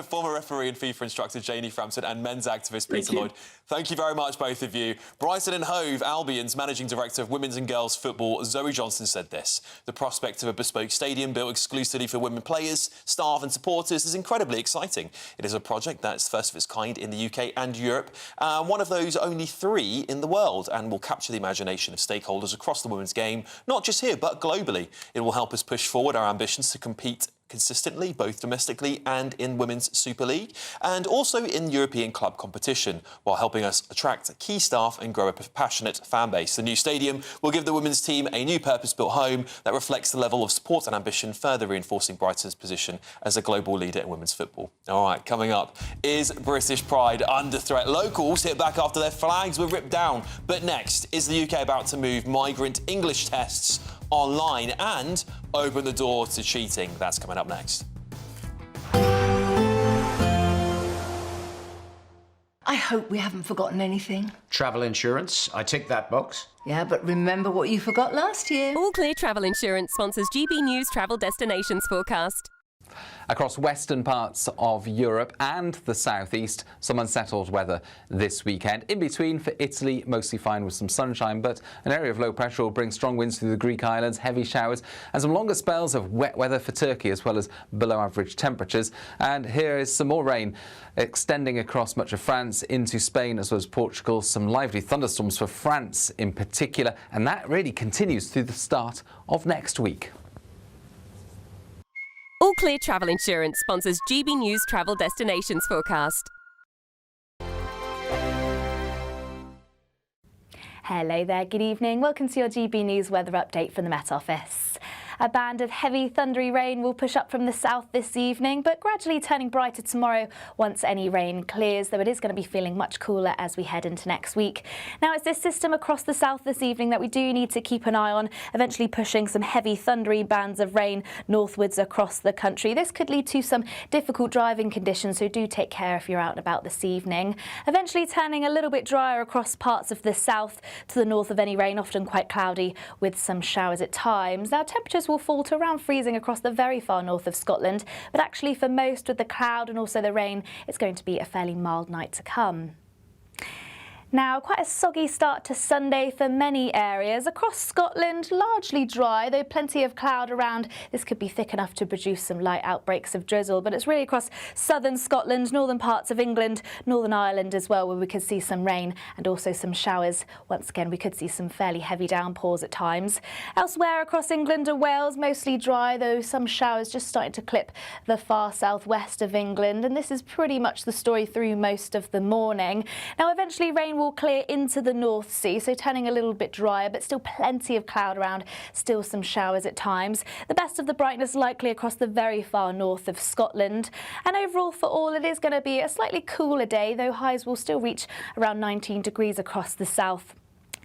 former referee and FIFA instructor Janie Frampton and men's activist Peter Lloyd. Thank you very much, both of you. Brighton and Hove Albion's managing director of women's and girls football, Zoe Johnson, said this: "The prospect of a bespoke stadium built exclusively for women players, staff and supporters is incredibly exciting. It is a project that's first of its kind in the UK and Europe, one of those only 3 in the world, and will capture the imagination of stakeholders across the women's game, not just here, but globally. It will help us push forward our ambitions to compete consistently, both domestically and in Women's Super League, and also in European club competition, while helping us attract key staff and grow a passionate fan base. The new stadium will give the women's team a new purpose-built home that reflects the level of support and ambition, further reinforcing Brighton's position as a global leader in women's football. All right, coming up, is British pride under threat? Locals hit back after their flags were ripped down. But next, is the UK about to move migrant English tests online and open the door to cheating? That's coming up next. I hope we haven't forgotten anything. Travel insurance, I tick that box. Yeah, but remember what you forgot last year. All Clear Travel Insurance sponsors GB News Travel Destinations Forecast. Across western parts of Europe and the southeast, some unsettled weather this weekend. In between for Italy, mostly fine with some sunshine, but an area of low pressure will bring strong winds through the Greek islands, heavy showers and some longer spells of wet weather for Turkey, as well as below average temperatures. And here is some more rain extending across much of France into Spain as well as Portugal. Some lively thunderstorms for France in particular, and that really continues through the start of next week. All Clear Travel Insurance sponsors GB News Travel Destinations Forecast. Hello there, good evening. Welcome to your GB News weather update from the Met Office. A band of heavy thundery rain will push up from the south this evening, but gradually turning brighter tomorrow once any rain clears, though it is going to be feeling much cooler as we head into next week. Now, it's this system across the south this evening that we do need to keep an eye on, eventually pushing some heavy thundery bands of rain northwards across the country. This could lead to some difficult driving conditions, so do take care if you're out and about this evening. Eventually turning a little bit drier across parts of the south to the north of any rain, often quite cloudy with some showers at times. Now, temperatures will fall to around freezing across the very far north of Scotland, but actually for most with the cloud and also the rain, it's going to be a fairly mild night to come. Now, quite a soggy start to Sunday for many areas. Across Scotland, largely dry, though plenty of cloud around. This could be thick enough to produce some light outbreaks of drizzle, but it's really across southern Scotland, northern parts of England, Northern Ireland as well, where we could see some rain and also some showers. Once again, we could see some fairly heavy downpours at times. Elsewhere across England and Wales, mostly dry, though some showers just starting to clip the far southwest of England, and this is pretty much the story through most of the morning. Now, eventually rain will clear into the North Sea, so turning a little bit drier, but still plenty of cloud around, still some showers at times. The best of the brightness likely across the very far north of Scotland. And overall for all, it is going to be a slightly cooler day, though highs will still reach around 19 degrees across the south,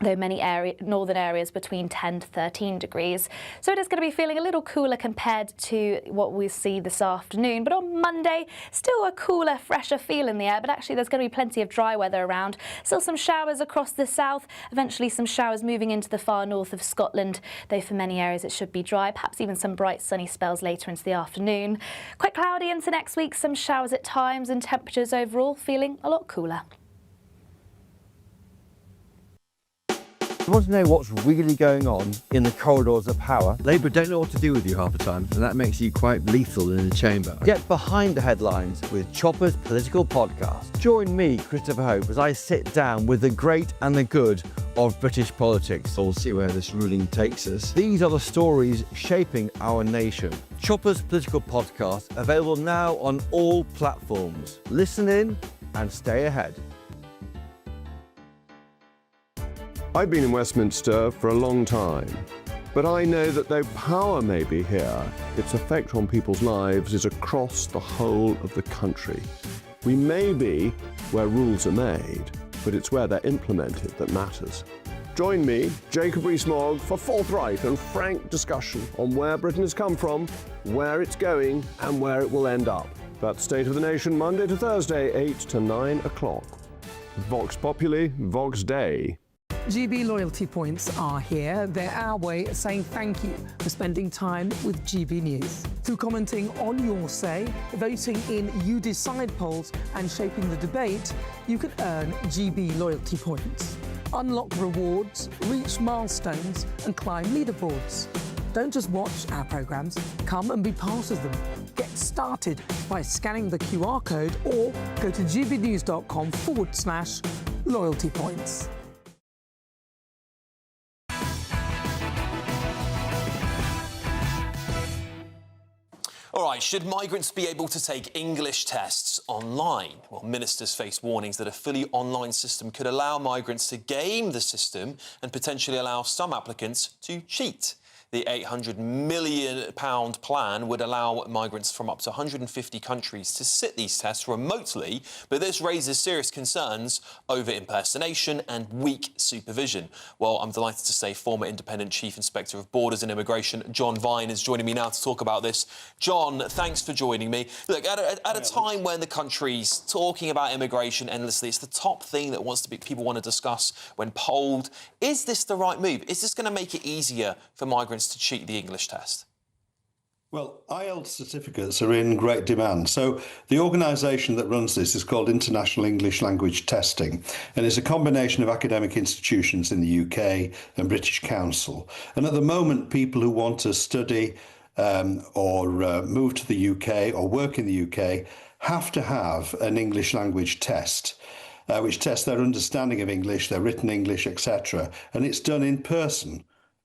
though many northern areas between 10 to 13 degrees. So it is going to be feeling a little cooler compared to what we see this afternoon. But on Monday, still a cooler, fresher feel in the air, but actually there's going to be plenty of dry weather around. Still some showers across the south, eventually some showers moving into the far north of Scotland, though for many areas it should be dry, perhaps even some bright sunny spells later into the afternoon. Quite cloudy into next week, some showers at times, and temperatures overall feeling a lot cooler. You want to know what's really going on in the corridors of power? Labour don't know what to do with you half the time, and that makes you quite lethal in the chamber. Get behind the headlines with Chopper's Political Podcast. Join me, Christopher Hope, as I sit down with the great and the good of British politics. We'll see where this ruling takes us. These are the stories shaping our nation. Chopper's Political Podcast, available now on all platforms. Listen in and stay ahead. I've been in Westminster for a long time, but I know that though power may be here, its effect on people's lives is across the whole of the country. We may be where rules are made, but it's where they're implemented that matters. Join me, Jacob Rees-Mogg, for forthright and frank discussion on where Britain has come from, where it's going, and where it will end up. That's State of the Nation, Monday to Thursday, 8 to 9 o'clock. Vox Populi, Vox Dei. GB loyalty points are here. They're our way of saying thank you for spending time with GB News. Through commenting on your say, voting in You Decide polls and shaping the debate, you can earn GB loyalty points. Unlock rewards, reach milestones and climb leaderboards. Don't just watch our programmes, come and be part of them. Get started by scanning the QR code or go to gbnews.com/loyalty points. All right, should migrants be able to take English tests online? Well, ministers face warnings that a fully online system could allow migrants to game the system and potentially allow some applicants to cheat. The £800 million plan would allow migrants from up to 150 countries to sit these tests remotely, but this raises serious concerns over impersonation and weak supervision. Well, I'm delighted to say former Independent Chief Inspector of Borders and Immigration, John Vine, is joining me now to talk about this. John, thanks for joining me. Look, at a time when the country's talking about immigration endlessly, it's the top thing that people want to discuss when polled. Is this the right move? Is this going to make it easier for migrants to cheat the English test? Well, IELTS certificates are in great demand. So the organisation that runs this is called International English Language Testing, and it's a combination of academic institutions in the UK and British Council. And at the moment, people who want to study or move to the UK or work in the UK have to have an English language test, which tests their understanding of English, their written English, etc. And it's done in person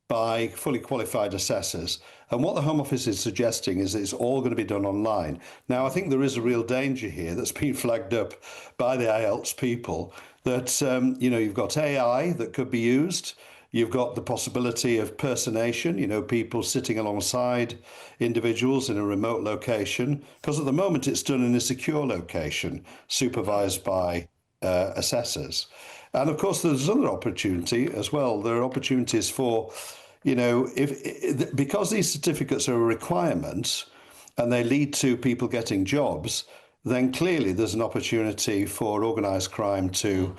by fully qualified assessors. And what the Home Office is suggesting is that it's all going to be done online. Now, I think there is a real danger here that's been flagged up by the IELTS people that, you've got AI that could be used. You've got the possibility of personation, people sitting alongside individuals in a remote location, because at the moment it's done in a secure location, supervised by assessors. And of course, there's another opportunity as well. There are opportunities for, because these certificates are a requirement and they lead to people getting jobs, then clearly there's an opportunity for organised crime to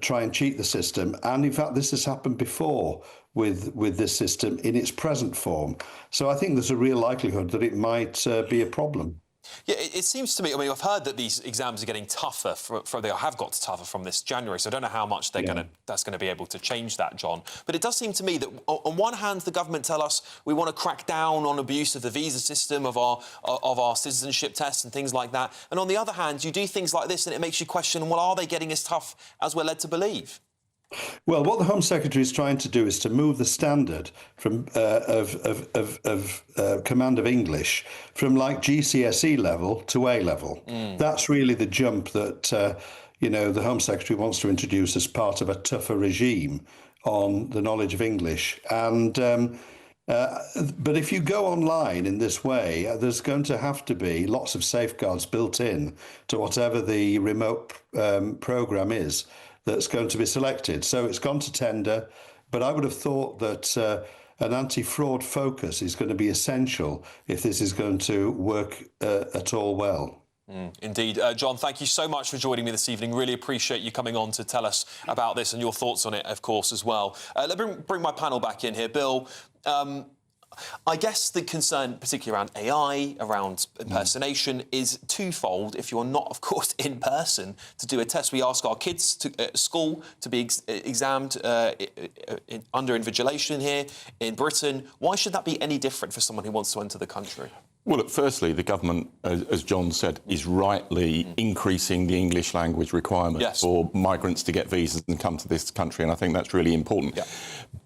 try and cheat the system. And in fact, this has happened before with this system in its present form. So I think there's a real likelihood that it might be a problem. Yeah, it seems to me, I've heard that these exams are getting tougher, they have got tougher from this January, so I don't know how much that's going to be able to change that, John. But it does seem to me that, on one hand, the government tell us we want to crack down on abuse of the visa system, of our citizenship tests and things like that. And on the other hand, you do things like this and it makes you question, well, are they getting as tough as we're led to believe? Well, what the Home Secretary is trying to do is to move the standard from command of English from like GCSE level to A level. That's really the jump that the Home Secretary wants to introduce as part of a tougher regime on the knowledge of English. And but if you go online in this way, there's going to have to be lots of safeguards built in to whatever the remote programme is that's going to be selected. So it's gone to tender, but I would have thought that an anti-fraud focus is going to be essential if this is going to work at all well. Indeed. John, thank you so much for joining me this evening. Really appreciate you coming on to tell us about this and your thoughts on it, of course, as well. Let me bring my panel back in here. Bill, I guess the concern, particularly around AI, around impersonation, is twofold. If you're not, of course, in person to do a test, we ask our kids at school to be examined under invigilation here in Britain. Why should that be any different for someone who wants to enter the country? Well, look, firstly, the government, as John said, is rightly increasing the English language requirement for migrants to get visas and come to this country, and I think that's really important. Yeah.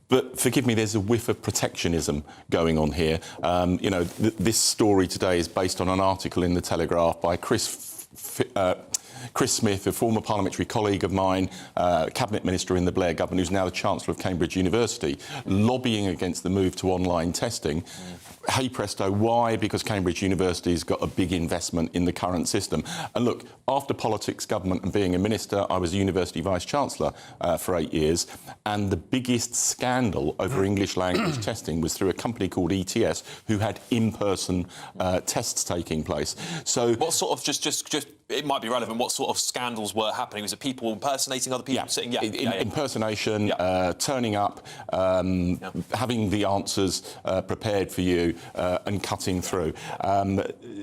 But forgive me, there's a whiff of protectionism going on here. This story today is based on an article in The Telegraph by Chris Smith, a former parliamentary colleague of mine, cabinet minister in the Blair government, who's now the Chancellor of Cambridge University, lobbying against the move to online testing. Hey presto, why? Because Cambridge University's got a big investment in the current system. And look, after politics, government and being a minister, I was a university vice-chancellor for 8 years, and the biggest scandal over English language testing was through a company called ETS, who had in-person tests taking place. So what sort of, just it might be relevant, what sort of scandals were happening? Was it people impersonating other people sitting? Impersonation, turning up, having the answers prepared for you and cutting through.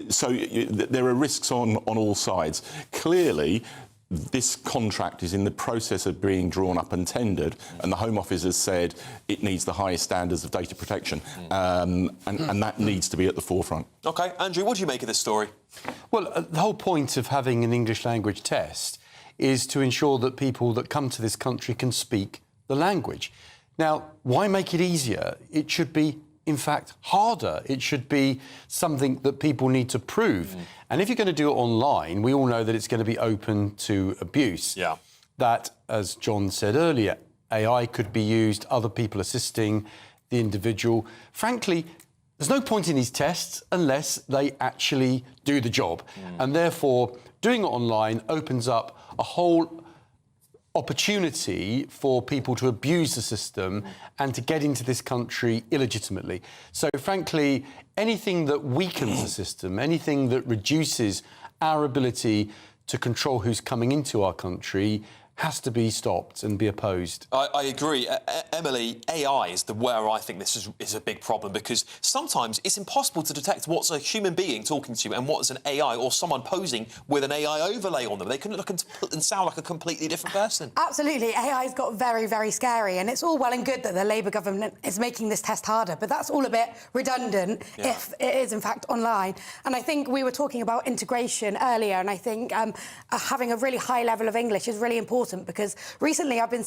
So there are risks on all sides. Clearly, this contract is in the process of being drawn up and tendered, and the Home Office has said it needs the highest standards of data protection, and that needs to be at the forefront. OK, Andrew, what do you make of this story? Well, the whole point of having an English language test is to ensure that people that come to this country can speak the language. Now, why make it easier? It should be, in fact, harder. It should be something that people need to prove. And if you're going to do it online, we all know that it's going to be open to abuse. Yeah. That, as John said earlier, AI could be used, other people assisting the individual. Frankly, there's no point in these tests unless they actually do the job. And therefore, doing it online opens up a whole opportunity for people to abuse the system and to get into this country illegitimately. So, frankly, anything that weakens the system, anything that reduces our ability to control who's coming into our country has to be stopped and be opposed. I agree. Emily, AI is where I think this is a big problem, because sometimes it's impossible to detect what's a human being talking to you and what's an AI or someone posing with an AI overlay on them. They can look and sound like a completely different person. Absolutely. AI's got very, very scary, and it's all well and good that the Labour government is making this test harder, but that's all a bit redundant if it is, in fact, online. And I think we were talking about integration earlier, and I think having a really high level of English is really important, because recently I've been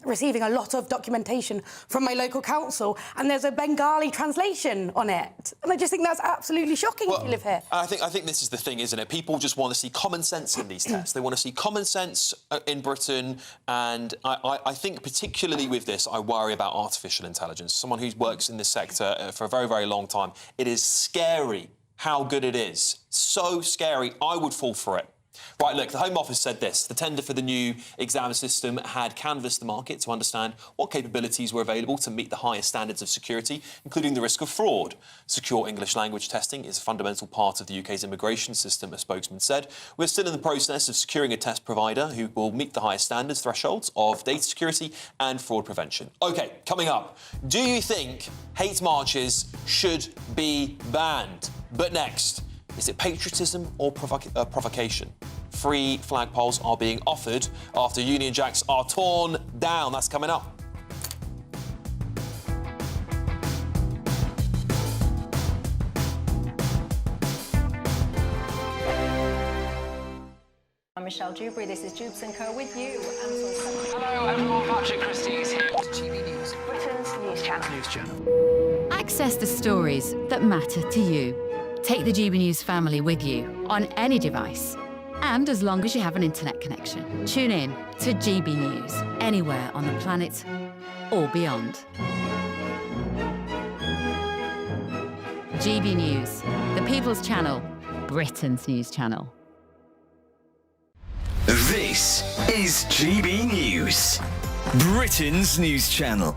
receiving a lot of documentation from my local council, and there's a Bengali translation on it. And I just think that's absolutely shocking if you live here. I think this is the thing, isn't it? People just want to see common sense in these tests. They want to see common sense in Britain, and I think particularly with this, I worry about artificial intelligence. Someone who works in this sector for a very, very long time, it is scary how good it is. So scary, I would fall for it. Right, look, the Home Office said this. The tender for the new exam system had canvassed the market to understand what capabilities were available to meet the highest standards of security, including the risk of fraud. Secure English language testing is a fundamental part of the UK's immigration system, a spokesman said. We're still in the process of securing a test provider who will meet the highest standards thresholds of data security and fraud prevention. OK, coming up, do you think hate marches should be banned? But next, is it patriotism or provocation? Free flagpoles are being offered after Union Jacks are torn down. That's coming up. I'm Michelle Dewberry. This is Jubes & Co. with you. Hello everyone, Patrick Christie is here. GB News, Britain's news channel. Access the stories that matter to you. Take the GB News family with you on any device, and as long as you have an internet connection. Tune in to GB News, anywhere on the planet or beyond. GB News, the People's Channel, Britain's news channel. This is GB News, Britain's news channel.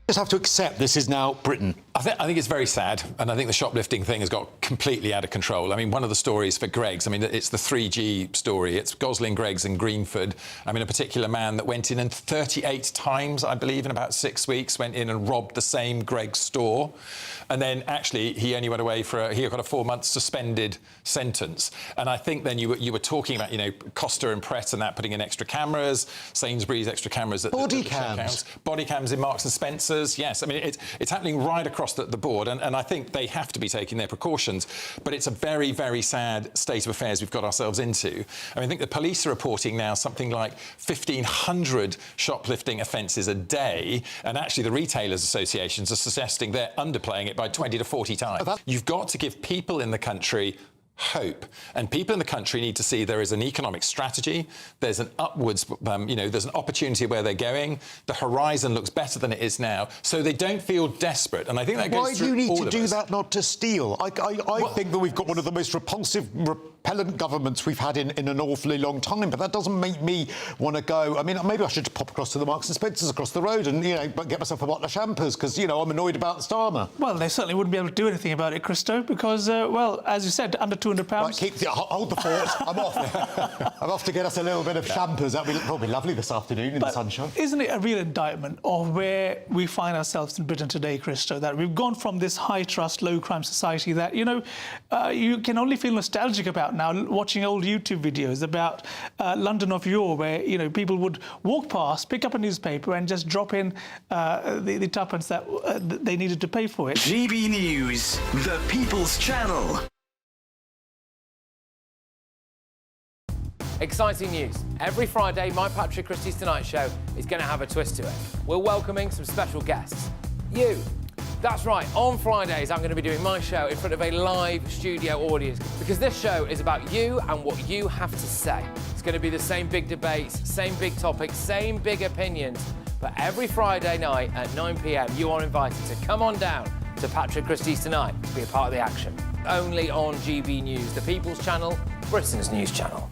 Just have to accept this is now Britain. I think it's very sad, and I think the shoplifting thing has got completely out of control. I mean, one of the stories for Greggs, I mean, it's the 3G story. It's Gosling, Greggs and Greenford. I mean, a particular man that went in and 38 times, I believe, in about 6 weeks, went in and robbed the same Greggs store. And then, actually, he only went away for he got a 4-month suspended sentence. And I think then you were talking about, you know, Costa and Pret and that, putting in extra cameras, Sainsbury's extra cameras. Body cams. Body cams in Marks and Spencer's, yes. I mean, it's happening right across the board, and I think they have to be taking their precautions. But it's a very, very sad state of affairs we've got ourselves into. I mean, I think the police are reporting now something like 1,500 shoplifting offences a day, and actually the retailers' associations are suggesting they're underplaying it by 20 to 40 times. You've got to give people in the country hope, and people in the country need to see there is an economic strategy, there's an upwards, there's an opportunity where they're going, the horizon looks better than it is now, so they don't feel desperate. And I think that goes through all of us. Why do you need to do that, not to steal? I think that we've got one of the most repulsive, repellent governments we've had in an awfully long time, but that doesn't make me want to go. I mean, maybe I should pop across to the Marks and Spencer's across the road and, get myself a bottle of champers, because, I'm annoyed about the Starmer. Well, they certainly wouldn't be able to do anything about it, Christo, because, as you said, under £200. Right, hold the fort. I'm off. I'm off to get us a little bit of champers. That'll be lovely this afternoon in the sunshine. Isn't it a real indictment of where we find ourselves in Britain today, Christo, that we've gone from this high-trust, low-crime society that, you can only feel nostalgic about out now, watching old YouTube videos about London of yore, where, you know, people would walk past, pick up a newspaper and just drop in the tuppence that they needed to pay for it. GB News, the People's Channel. Exciting news. Every Friday, my Patrick Christie's Tonight Show is going to have a twist to it. We're welcoming some special guests. You. That's right, on Fridays I'm going to be doing my show in front of a live studio audience, because this show is about you and what you have to say. It's going to be the same big debates, same big topics, same big opinions, but every Friday night at 9 p.m. you are invited to come on down to Patrick Christie's Tonight to be a part of the action. Only on GB News, the People's Channel, Britain's news channel.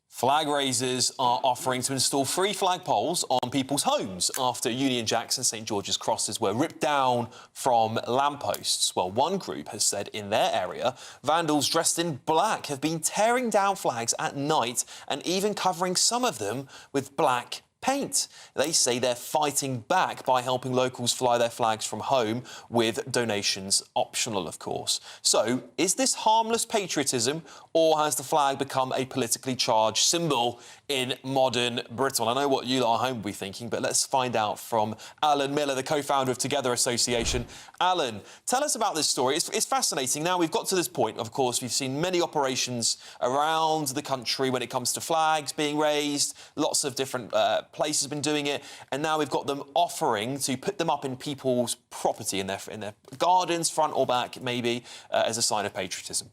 Flag raisers are offering to install free flagpoles on people's homes after Union Jacks and St George's crosses were ripped down from lampposts. Well, one group has said in their area, vandals dressed in black have been tearing down flags at night and even covering some of them with black paint. They say they're fighting back by helping locals fly their flags from home, with donations optional, of course. So, is this harmless patriotism, or has the flag become a politically charged symbol in modern Britain? Well, I know what you lot at home will be thinking, but let's find out from Alan Miller, the co-founder of Together Association. Alan, tell us about this story. It's fascinating. Now, we've got to this point, of course, we've seen many operations around the country when it comes to flags being raised. Lots of different places have been doing it, and now we've got them offering to put them up in people's property, in their gardens, front or back, maybe, as a sign of patriotism.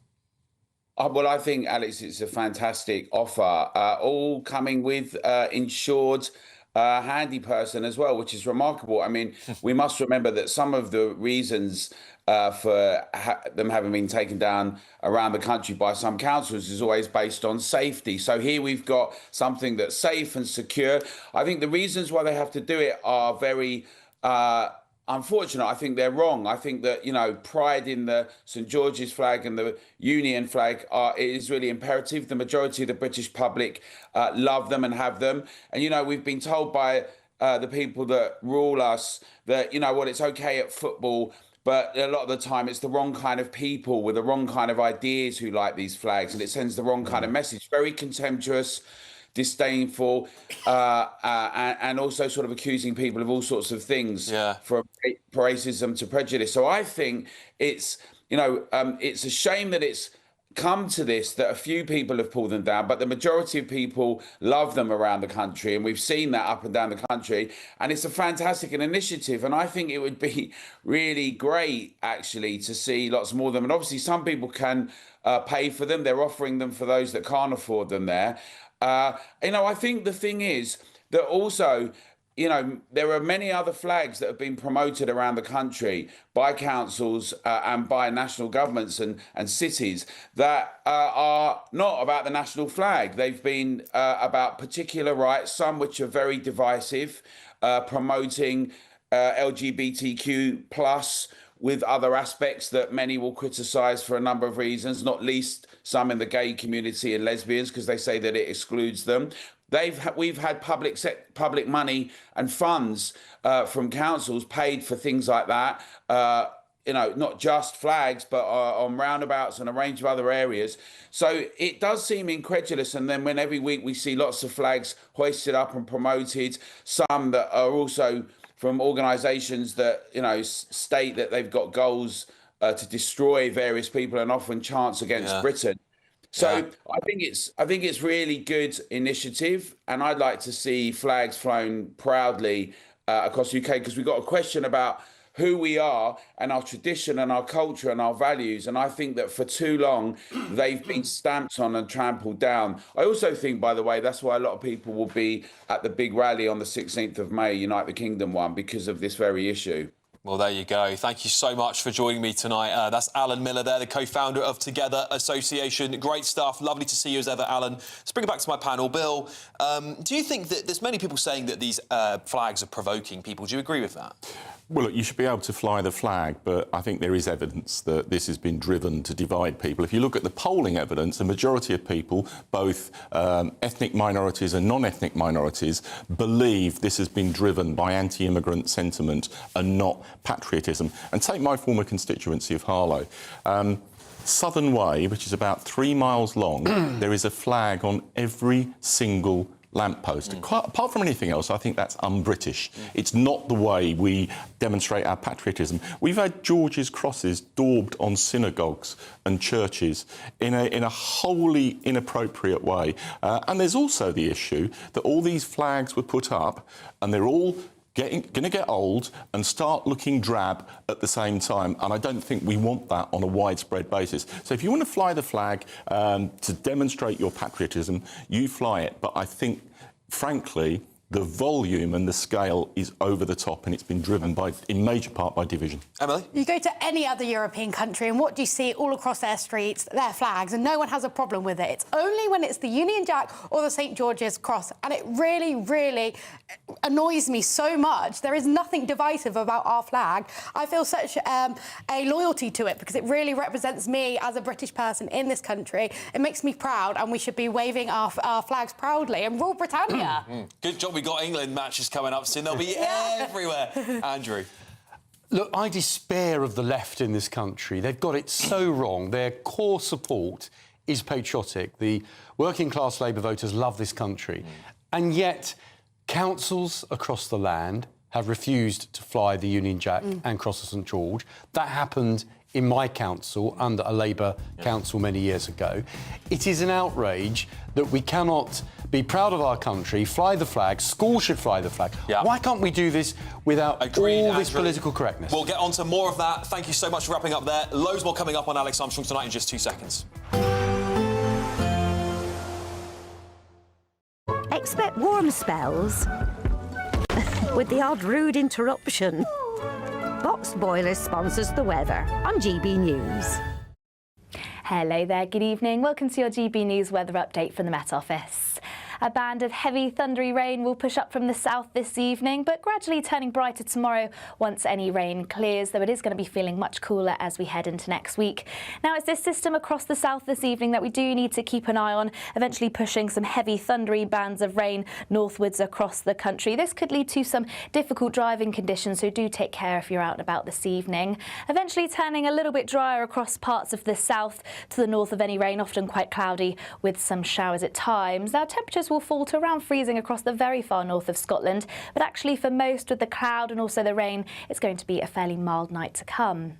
Well, I think, Alex, it's a fantastic offer, all coming with insured handy person as well, which is remarkable. I mean, we must remember that some of the reasons for them having been taken down around the country by some councils is always based on safety. So here we've got something that's safe and secure. I think the reasons why they have to do it are very unfortunate. I think they're wrong. I think that, you know, pride in the St George's flag and the Union flag is really imperative. The majority of the British public love them and have them. And, you know, we've been told by the people that rule us that, you know what, it's okay at football, but a lot of the time it's the wrong kind of people with the wrong kind of ideas who like these flags, and it sends the wrong kind of message. Very contemptuous, disdainful, and also sort of accusing people of all sorts of things, from racism to prejudice. So I think it's, you know, it's a shame that it's come to this, that a few people have pulled them down, but the majority of people love them around the country, and we've seen that up and down the country, and it's a fantastic initiative. And I think it would be really great, actually, to see lots more of them. And obviously some people can pay for them. They're offering them for those that can't afford them there. You know, I think the thing is that also, you know, there are many other flags that have been promoted around the country by councils and by national governments and cities that are not about the national flag. They've been about particular rights, some which are very divisive, promoting LGBTQ plus with other aspects that many will criticise for a number of reasons, not least some in the gay community and lesbians, because they say that it excludes them. We've had public money and funds from councils paid for things like that. You know, not just flags, but on roundabouts and a range of other areas. So it does seem incredulous. And then when every week we see lots of flags hoisted up and promoted, some that are also from organisations that, you know, state that they've got goals to destroy various people and often chants against Britain. So I think it's really good initiative, and I'd like to see flags flown proudly across the UK, because we've got a question about who we are and our tradition and our culture and our values. And I think that for too long, they've been stamped on and trampled down. I also think, by the way, that's why a lot of people will be at the big rally on the 16th of May, Unite the Kingdom one, because of this very issue. Well, there you go. Thank you so much for joining me tonight. That's Alan Miller there, the co-founder of Together Association. Great stuff. Lovely to see you as ever, Alan. Let's bring it back to my panel. Bill, do you think that there's many people saying that these flags are provoking people? Do you agree with that? Well, look, you should be able to fly the flag, but I think there is evidence that this has been driven to divide people. If you look at the polling evidence, the majority of people, both ethnic minorities and non-ethnic minorities, believe this has been driven by anti-immigrant sentiment and not patriotism. And take my former constituency of Harlow. Southern Way, which is about 3 miles long, there is a flag on every single lamppost. Apart from anything else, I think that's un-British. It's not the way we demonstrate our patriotism. We've had George's crosses daubed on synagogues and churches in a wholly inappropriate way. And there's also the issue that all these flags were put up and they're all going to get old and start looking drab at the same time, and I don't think we want that on a widespread basis. So if you want to fly the flag to demonstrate your patriotism, you fly it. But I think, frankly, the volume and the scale is over the top, and it's been driven in major part by division. Emily? You go to any other European country and what do you see all across their streets? Their flags, and no one has a problem with it. It's only when it's the Union Jack or the St George's Cross, and it really, really annoys me so much. There is nothing divisive about our flag. I feel such a loyalty to it because it really represents me as a British person in this country. It makes me proud, and we should be waving our flags proudly and rule Britannia. Good job we got England matches coming up soon. They'll be everywhere. Andrew? Look, I despair of the left in this country. They've got it so wrong. Their core support is patriotic. The working-class Labour voters love this country. And yet, councils across the land have refused to fly the Union Jack and Cross of St George. That happened in my council under a Labour council many years ago. It is an outrage that we cannot be proud of our country, fly the flag, schools should fly the flag. Why can't we do this without all this political correctness? We'll get on to more of that. Thank you so much for wrapping up there. Loads more coming up on Alex Armstrong Tonight in just 2 seconds. Expect warm spells with the odd rude interruption. Box Boiler sponsors the weather on GB News. Hello there, good evening. Welcome to your GB News weather update from the Met Office. A band of heavy thundery rain will push up from the south this evening, but gradually turning brighter tomorrow once any rain clears, though it is going to be feeling much cooler as we head into next week. Now, it's this system across the south this evening that we do need to keep an eye on, eventually pushing some heavy thundery bands of rain northwards across the country. This could lead to some difficult driving conditions, so do take care if you're out and about this evening. Eventually turning a little bit drier across parts of the south to the north of any rain, often quite cloudy with some showers at times. Now, temperatures will fall to around freezing across the very far north of Scotland, but actually for most with the cloud and also the rain, it's going to be a fairly mild night to come.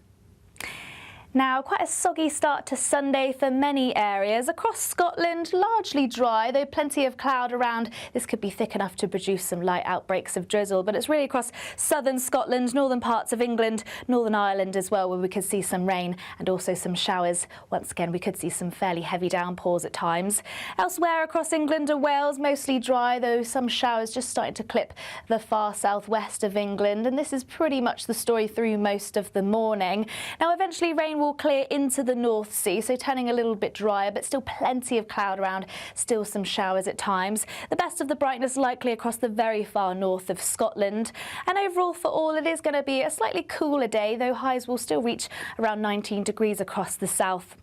Now, quite a soggy start to Sunday for many areas. Across Scotland, largely dry, though plenty of cloud around. This could be thick enough to produce some light outbreaks of drizzle, but it's really across southern Scotland, northern parts of England, Northern Ireland as well, where we could see some rain and also some showers. Once again, we could see some fairly heavy downpours at times. Elsewhere across England and Wales, mostly dry, though some showers just starting to clip the far southwest of England, and this is pretty much the story through most of the morning. Now, eventually rain will clear into the North Sea, so turning a little bit drier, but still plenty of cloud around, still some showers at times. The best of the brightness likely across the very far north of Scotland. And overall for all, it is going to be a slightly cooler day, though highs will still reach around 19 degrees across the south,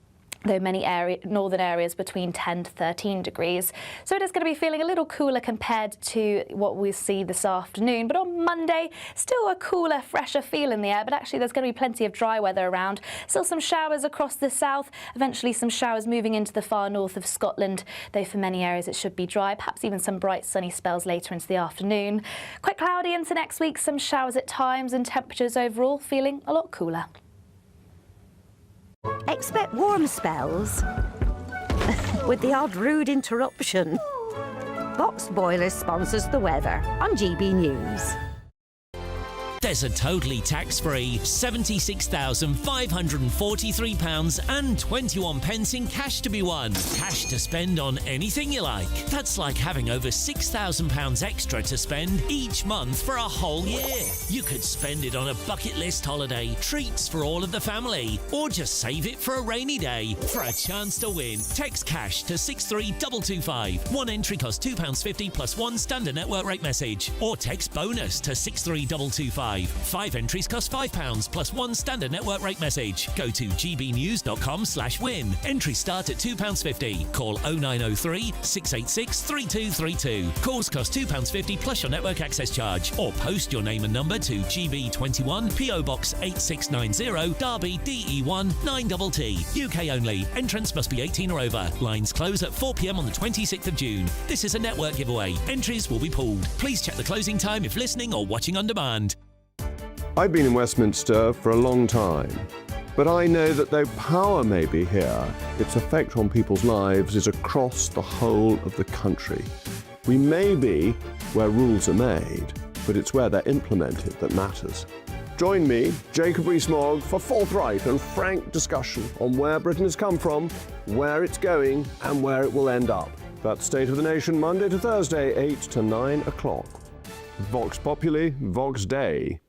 though many northern areas between 10 to 13 degrees. So it is going to be feeling a little cooler compared to what we see this afternoon. But on Monday, still a cooler, fresher feel in the air, but actually there's going to be plenty of dry weather around. Still some showers across the south, eventually some showers moving into the far north of Scotland, though for many areas it should be dry, perhaps even some bright sunny spells later into the afternoon. Quite cloudy into next week, some showers at times, and temperatures overall feeling a lot cooler. Expect warm spells with the odd rude interruption. Box Boiler sponsors the weather on GB News. There's a totally tax-free £76,543.21 in cash to be won. Cash to spend on anything you like. That's like having over £6,000 extra to spend each month for a whole year. You could spend it on a bucket list holiday, treats for all of the family, or just save it for a rainy day. For a chance to win, text cash to 63225. One entry costs £2.50 plus one standard network rate message, or text bonus to 63225. live. 5 entries cost £5 plus 1 standard network rate message. Go to gbnews.com/win. Entries start at £2.50. Call 0903 686 3232. Calls cost £2.50 plus your network access charge. Or post your name and number to GB21 PO Box 8690 Derby DE1 9TT. UK only. Entrance must be 18 or over. Lines close at 4 p.m. on the 26th of June. This is a network giveaway. Entries will be pulled. Please check the closing time if listening or watching on demand. I've been in Westminster for a long time, but I know that though power may be here, its effect on people's lives is across the whole of the country. We may be where rules are made, but it's where they're implemented that matters. Join me, Jacob Rees-Mogg, for forthright and frank discussion on where Britain has come from, where it's going, and where it will end up. That's State of the Nation, Monday to Thursday, 8 to 9 o'clock. Vox Populi, Vox Dei.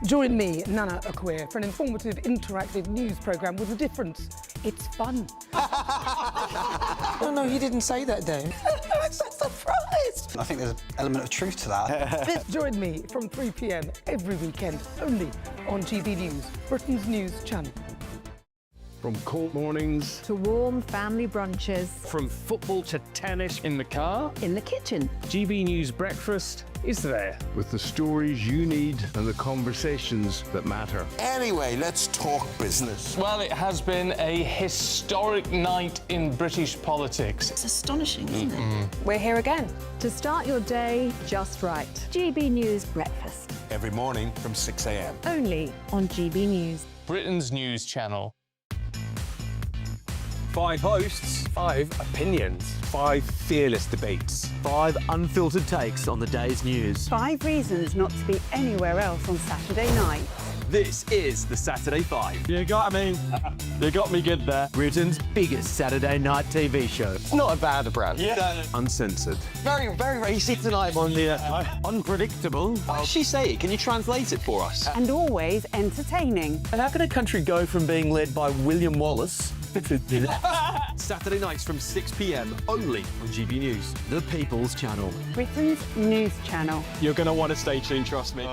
Join me, Nana Akwe, for an informative, interactive news programme with a difference. It's fun. No, he didn't say that, Dave. I'm so surprised. I think there's an element of truth to that. Join me from 3 p.m. every weekend, only on GB News, Britain's news channel. From court mornings to warm family brunches, from football to tennis in the car, in the kitchen. GB News Breakfast is there with the stories you need and the conversations that matter. Anyway, let's talk business. Well, it has been a historic night in British politics. It's astonishing, isn't it? We're here again to start your day just right. GB News Breakfast. Every morning from 6 a.m. Only on GB News. Britain's news channel. 5 hosts, 5 opinions, 5 fearless debates, 5 unfiltered takes on the day's news. 5 reasons not to be anywhere else on Saturday night. This is the Saturday 5. You got me good there. Britain's biggest Saturday night TV show. It's not a bad brand. Yeah. Uncensored. Very, very racy tonight on the unpredictable. What did she say? Can you translate it for us? And always entertaining. And how can a country go from being led by William Wallace Saturday nights from 6 p.m. only on GB News, the People's Channel. Britain's news channel. You're going to want to stay tuned, trust me.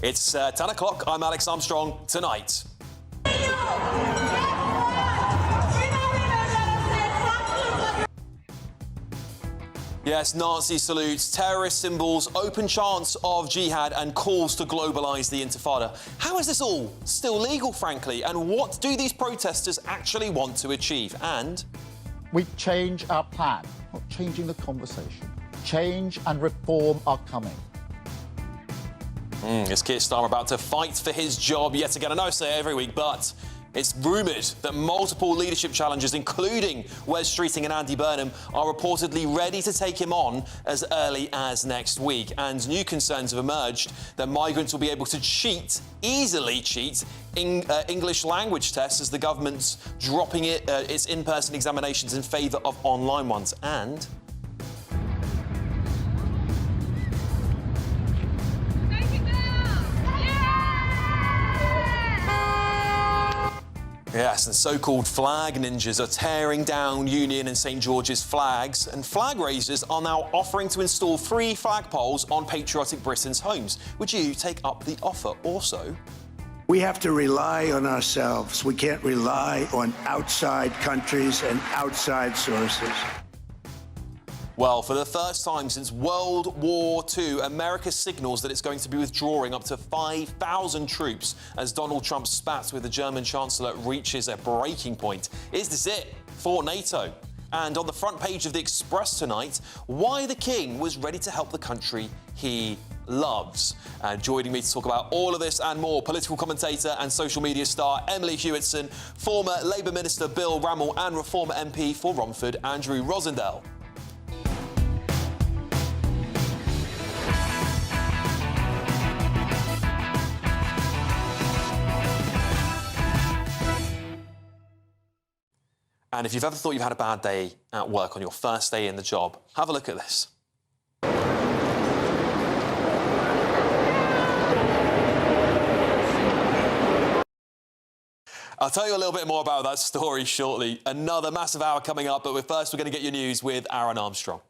It's 10 o'clock. I'm Alex Armstrong. Tonight. Yes, Nazi salutes, terrorist symbols, open chants of jihad and calls to globalise the Intifada. How is this all still legal, frankly? And what do these protesters actually want to achieve? And we change our plan, not changing the conversation. Change and reform are coming. Is Keir Starmer about to fight for his job yet again? I know I say it every week, but it's rumoured that multiple leadership challengers, including Wes Streeting and Andy Burnham, are reportedly ready to take him on as early as next week. And new concerns have emerged that migrants will be able to easily cheat English language tests as the government's dropping its in-person examinations in favour of online ones. And yes, and so-called flag ninjas are tearing down Union and St George's flags, and flag raisers are now offering to install free flagpoles on patriotic Britain's homes. Would you take up the offer also? We have to rely on ourselves. We can't rely on outside countries and outside sources. Well, for the first time since World War II, America signals that it's going to be withdrawing up to 5,000 troops as Donald Trump's spat with the German Chancellor reaches a breaking point. Is this it for NATO? And on the front page of The Express tonight, why the King was ready to help the country he loves. And joining me to talk about all of this and more, political commentator and social media star Emily Hewitson, former Labour Minister Bill Rammell and Reform MP for Romford, Andrew Rosendale. And if you've ever thought you've had a bad day at work on your first day in the job, have a look at this. I'll tell you a little bit more about that story shortly. Another massive hour coming up, but first we're going to get your news with Aaron Armstrong.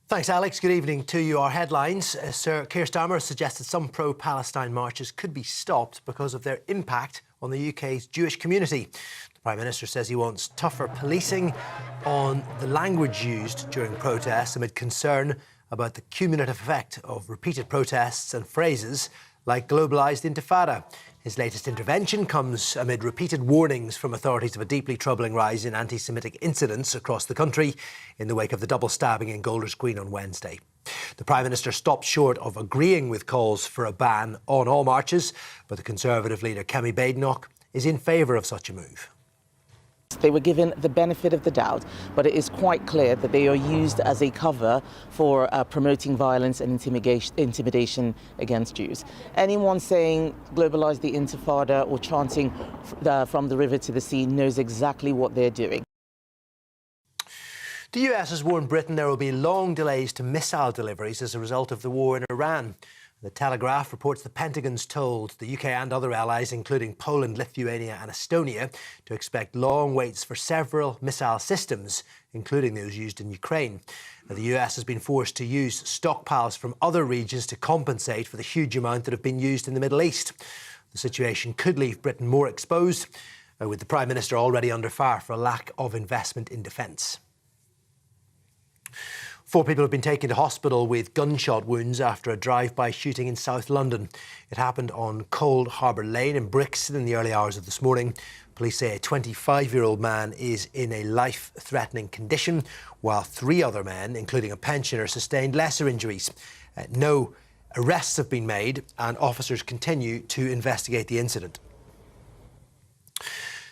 Thanks, Alex. Good evening to you. Our headlines. Sir Keir Starmer has suggested some pro-Palestine marches could be stopped because of their impact on the UK's Jewish community. The Prime Minister says he wants tougher policing on the language used during protests amid concern about the cumulative effect of repeated protests and phrases like globalised intifada. His latest intervention comes amid repeated warnings from authorities of a deeply troubling rise in anti-Semitic incidents across the country in the wake of the double stabbing in Golders Green on Wednesday. The Prime Minister stopped short of agreeing with calls for a ban on all marches, but the Conservative leader Kemi Badenoch is in favour of such a move. They were given the benefit of the doubt, but it is quite clear that they are used as a cover for promoting violence and intimidation against Jews. Anyone saying globalise the intifada or chanting from the river to the sea knows exactly what they're doing. The US has warned Britain there will be long delays to missile deliveries as a result of the war in Iran. The Telegraph reports the Pentagon's told the UK and other allies, including Poland, Lithuania and Estonia, to expect long waits for several missile systems, including those used in Ukraine. Now, the US has been forced to use stockpiles from other regions to compensate for the huge amount that have been used in the Middle East. The situation could leave Britain more exposed, with the Prime Minister already under fire for a lack of investment in defence. 4 people have been taken to hospital with gunshot wounds after a drive-by shooting in South London. It happened on Cold Harbour Lane in Brixton in the early hours of this morning. Police say a 25-year-old man is in a life-threatening condition, while 3 other men, including a pensioner, sustained lesser injuries. No arrests have been made, and officers continue to investigate the incident.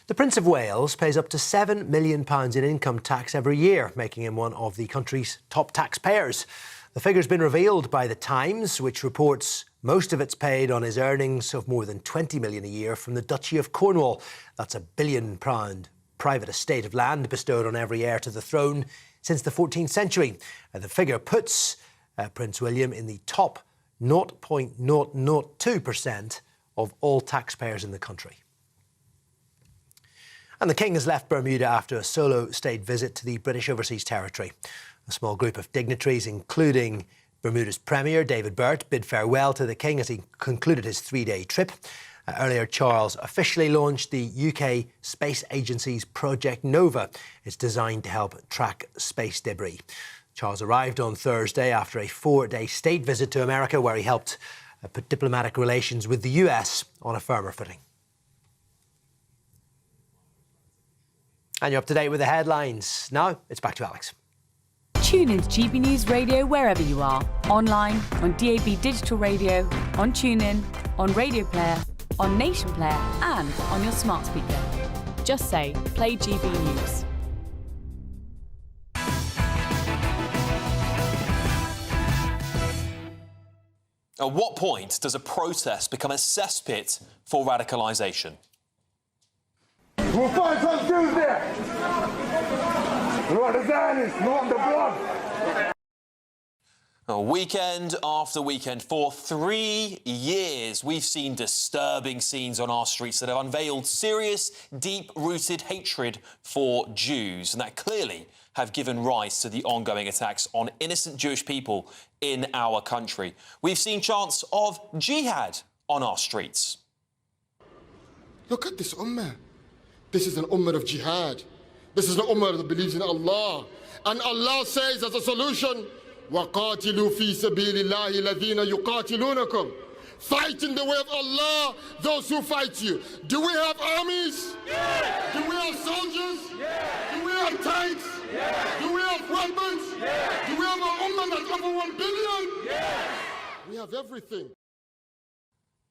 The Prince of Wales pays up to £7 million in income tax every year, making him one of the country's top taxpayers. The figure's been revealed by The Times, which reports most of it's paid on his earnings of more than £20 million a year from the Duchy of Cornwall. That's £1 billion private estate of land bestowed on every heir to the throne since the 14th century. The figure puts Prince William in the top 0.002% of all taxpayers in the country. And the King has left Bermuda after a solo state visit to the British Overseas Territory. A small group of dignitaries, including Bermuda's Premier, David Burt, bid farewell to the King as he concluded his 3-day trip. Earlier, Charles officially launched the UK Space Agency's Project Nova. It's designed to help track space debris. Charles arrived on Thursday after a 4-day state visit to America, where he helped put diplomatic relations with the US on a firmer footing. And you're up to date with the headlines. Now, it's back to Alex. Tune into GB News Radio wherever you are. Online, on DAB Digital Radio, on TuneIn, on Radio Player, on Nation Player and on your smart speaker. Just say, play GB News. At what point does a protest become a cesspit for radicalisation? We'll find some Jews there. We want the Zionists, we want the blood. Weekend after weekend, for 3 years, we've seen disturbing scenes on our streets that have unveiled serious, deep-rooted hatred for Jews, and that clearly have given rise to the ongoing attacks on innocent Jewish people in our country. We've seen chants of jihad on our streets. Look at this ummah. This is an ummah of jihad. This is an ummah that believes in Allah. And Allah says as a solution, وَقَاتِلُوا فِي سَبِيلِ اللَّهِ الَّذِينَ يُقَاتِلُونَكُمْ. Fight in the way of Allah, those who fight you. Do we have armies? Yeah. Do we have soldiers? Yeah. Do we have tanks? Yeah. Do we have weapons? Yeah. Do we have an ummah that's over 1 billion? Yeah. We have everything.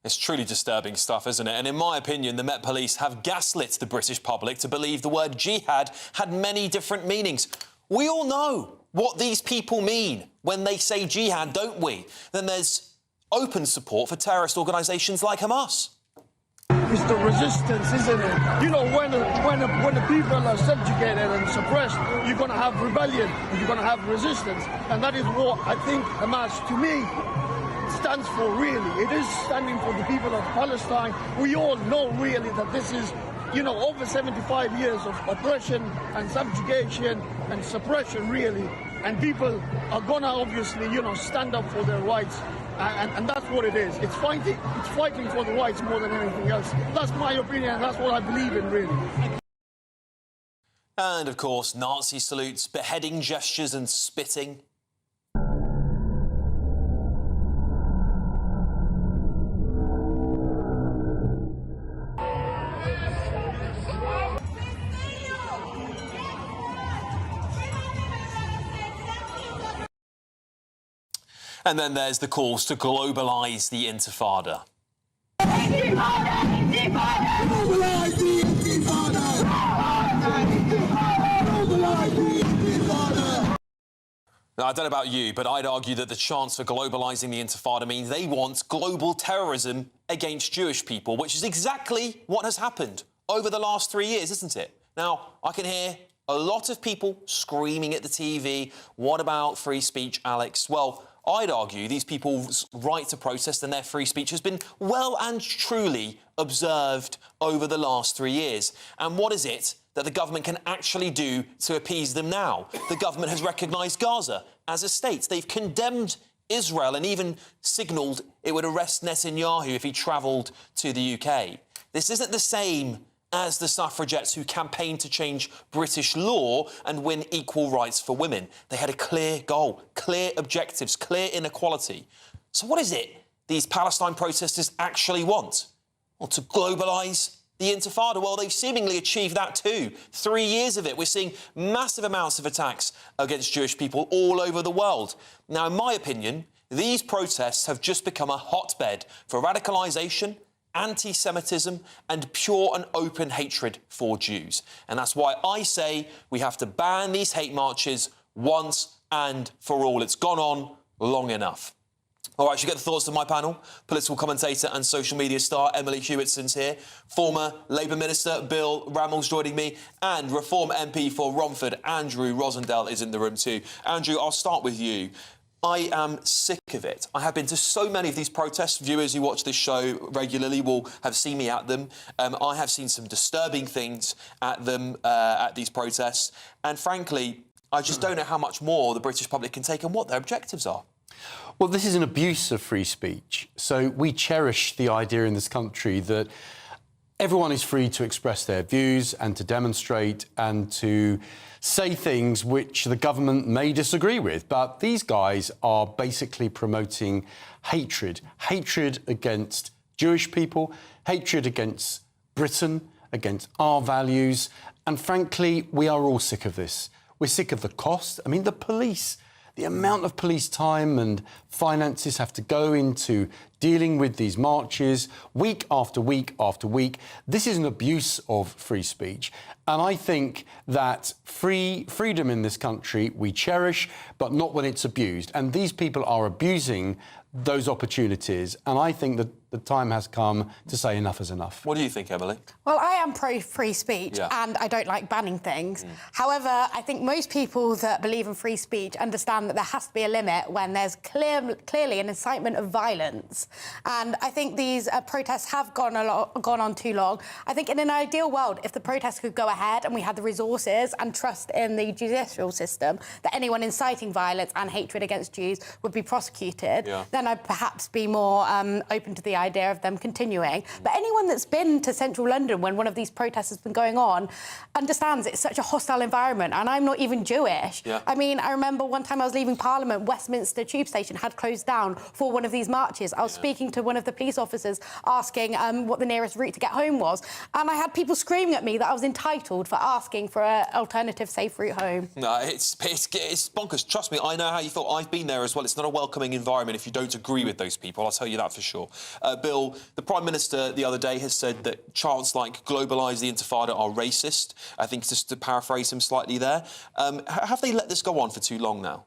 It's truly disturbing stuff, isn't it? And in my opinion, the Met Police have gaslit the British public to believe the word jihad had many different meanings. We all know what these people mean when they say jihad, don't we? Then there's open support for terrorist organisations like Hamas. It's the resistance, isn't it? You know, when the people are subjugated and suppressed, you're going to have rebellion, and you're going to have resistance. And that is what I think Hamas, to me, stands for, really. It is standing for the people of Palestine. We all know, really, that this is, you know, over 75 years of oppression and subjugation and suppression, really. And people are going to obviously, you know, stand up for their rights. And that's what it is. It's fighting for the rights more than anything else. That's my opinion, and that's what I believe in, really. And, of course, Nazi salutes, beheading gestures and spitting. And then there's the calls to globalise the Intifada. Now, I don't know about you, but I'd argue that the chance for globalising the Intifada means they want global terrorism against Jewish people, which is exactly what has happened over the last 3 years, isn't it? Now, I can hear a lot of people screaming at the TV, what about free speech, Alex? Well, I'd argue these people's right to protest and their free speech has been well and truly observed over the last 3 years. And what is it that the government can actually do to appease them now? The government has recognised Gaza as a state. They've condemned Israel and even signalled it would arrest Netanyahu if he travelled to the UK. This isn't the same as the suffragettes who campaigned to change British law and win equal rights for women. They had a clear goal, clear objectives, clear inequality. So what is it these Palestine protesters actually want? Well, to globalise the Intifada. Well, they've seemingly achieved that too. 3 years of it. We're seeing massive amounts of attacks against Jewish people all over the world. Now, in my opinion, these protests have just become a hotbed for radicalisation, anti-Semitism and pure and open hatred for Jews. And that's why I say we have to ban these hate marches once and for all. It's gone on long enough. All right, you get the thoughts of my panel. Political commentator and social media star Emily Hewitson's here. Former Labour Minister Bill Ramell's joining me. And Reform MP for Romford, Andrew Rosendale, is in the room too. Andrew, I'll start with you. I am sick of it. I have been to so many of these protests. Viewers who watch this show regularly will have seen me at them. I have seen some disturbing things at them, at these protests. And frankly, I just don't know how much more the British public can take and what their objectives are. Well, this is an abuse of free speech. So we cherish the idea in this country that everyone is free to express their views and to demonstrate and to say things which the government may disagree with. But these guys are basically promoting hatred. Hatred against Jewish people, hatred against Britain, against our values. And frankly, we are all sick of this. We're sick of the cost. I mean, the police, the amount of police time and finances have to go into dealing with these marches week after week after week. This is an abuse of free speech. And I think that freedom in this country we cherish, but not when it's abused. And these people are abusing those opportunities. And I think that the time has come to say enough is enough. What do you think, Emily? Well, I am pro-free speech and I don't like banning things. However, I think most people that believe in free speech understand that there has to be a limit when there's clearly an incitement of violence. And I think these protests have gone on too long. I think in an ideal world, if the protests could go ahead and we had the resources and trust in the judicial system, that anyone inciting violence and hatred against Jews would be prosecuted, then I'd perhaps be more open to the idea of them continuing. But anyone that's been to central London when one of these protests has been going on understands it's such a hostile environment, and I'm not even Jewish. I mean, I remember one time I was leaving Parliament, Westminster tube station had closed down for one of these marches. I was speaking to one of the police officers asking what the nearest route to get home was, and I had people screaming at me that I was entitled for asking for an alternative safe route home. No, it's bonkers. Trust me, I know how you feel. I've been there as well. It's not a welcoming environment if you don't agree with those people, I'll tell you that for sure. Bill, the Prime Minister the other day has said that chants like globalise the Intifada are racist. I think just to paraphrase him slightly there. Have they let this go on for too long now?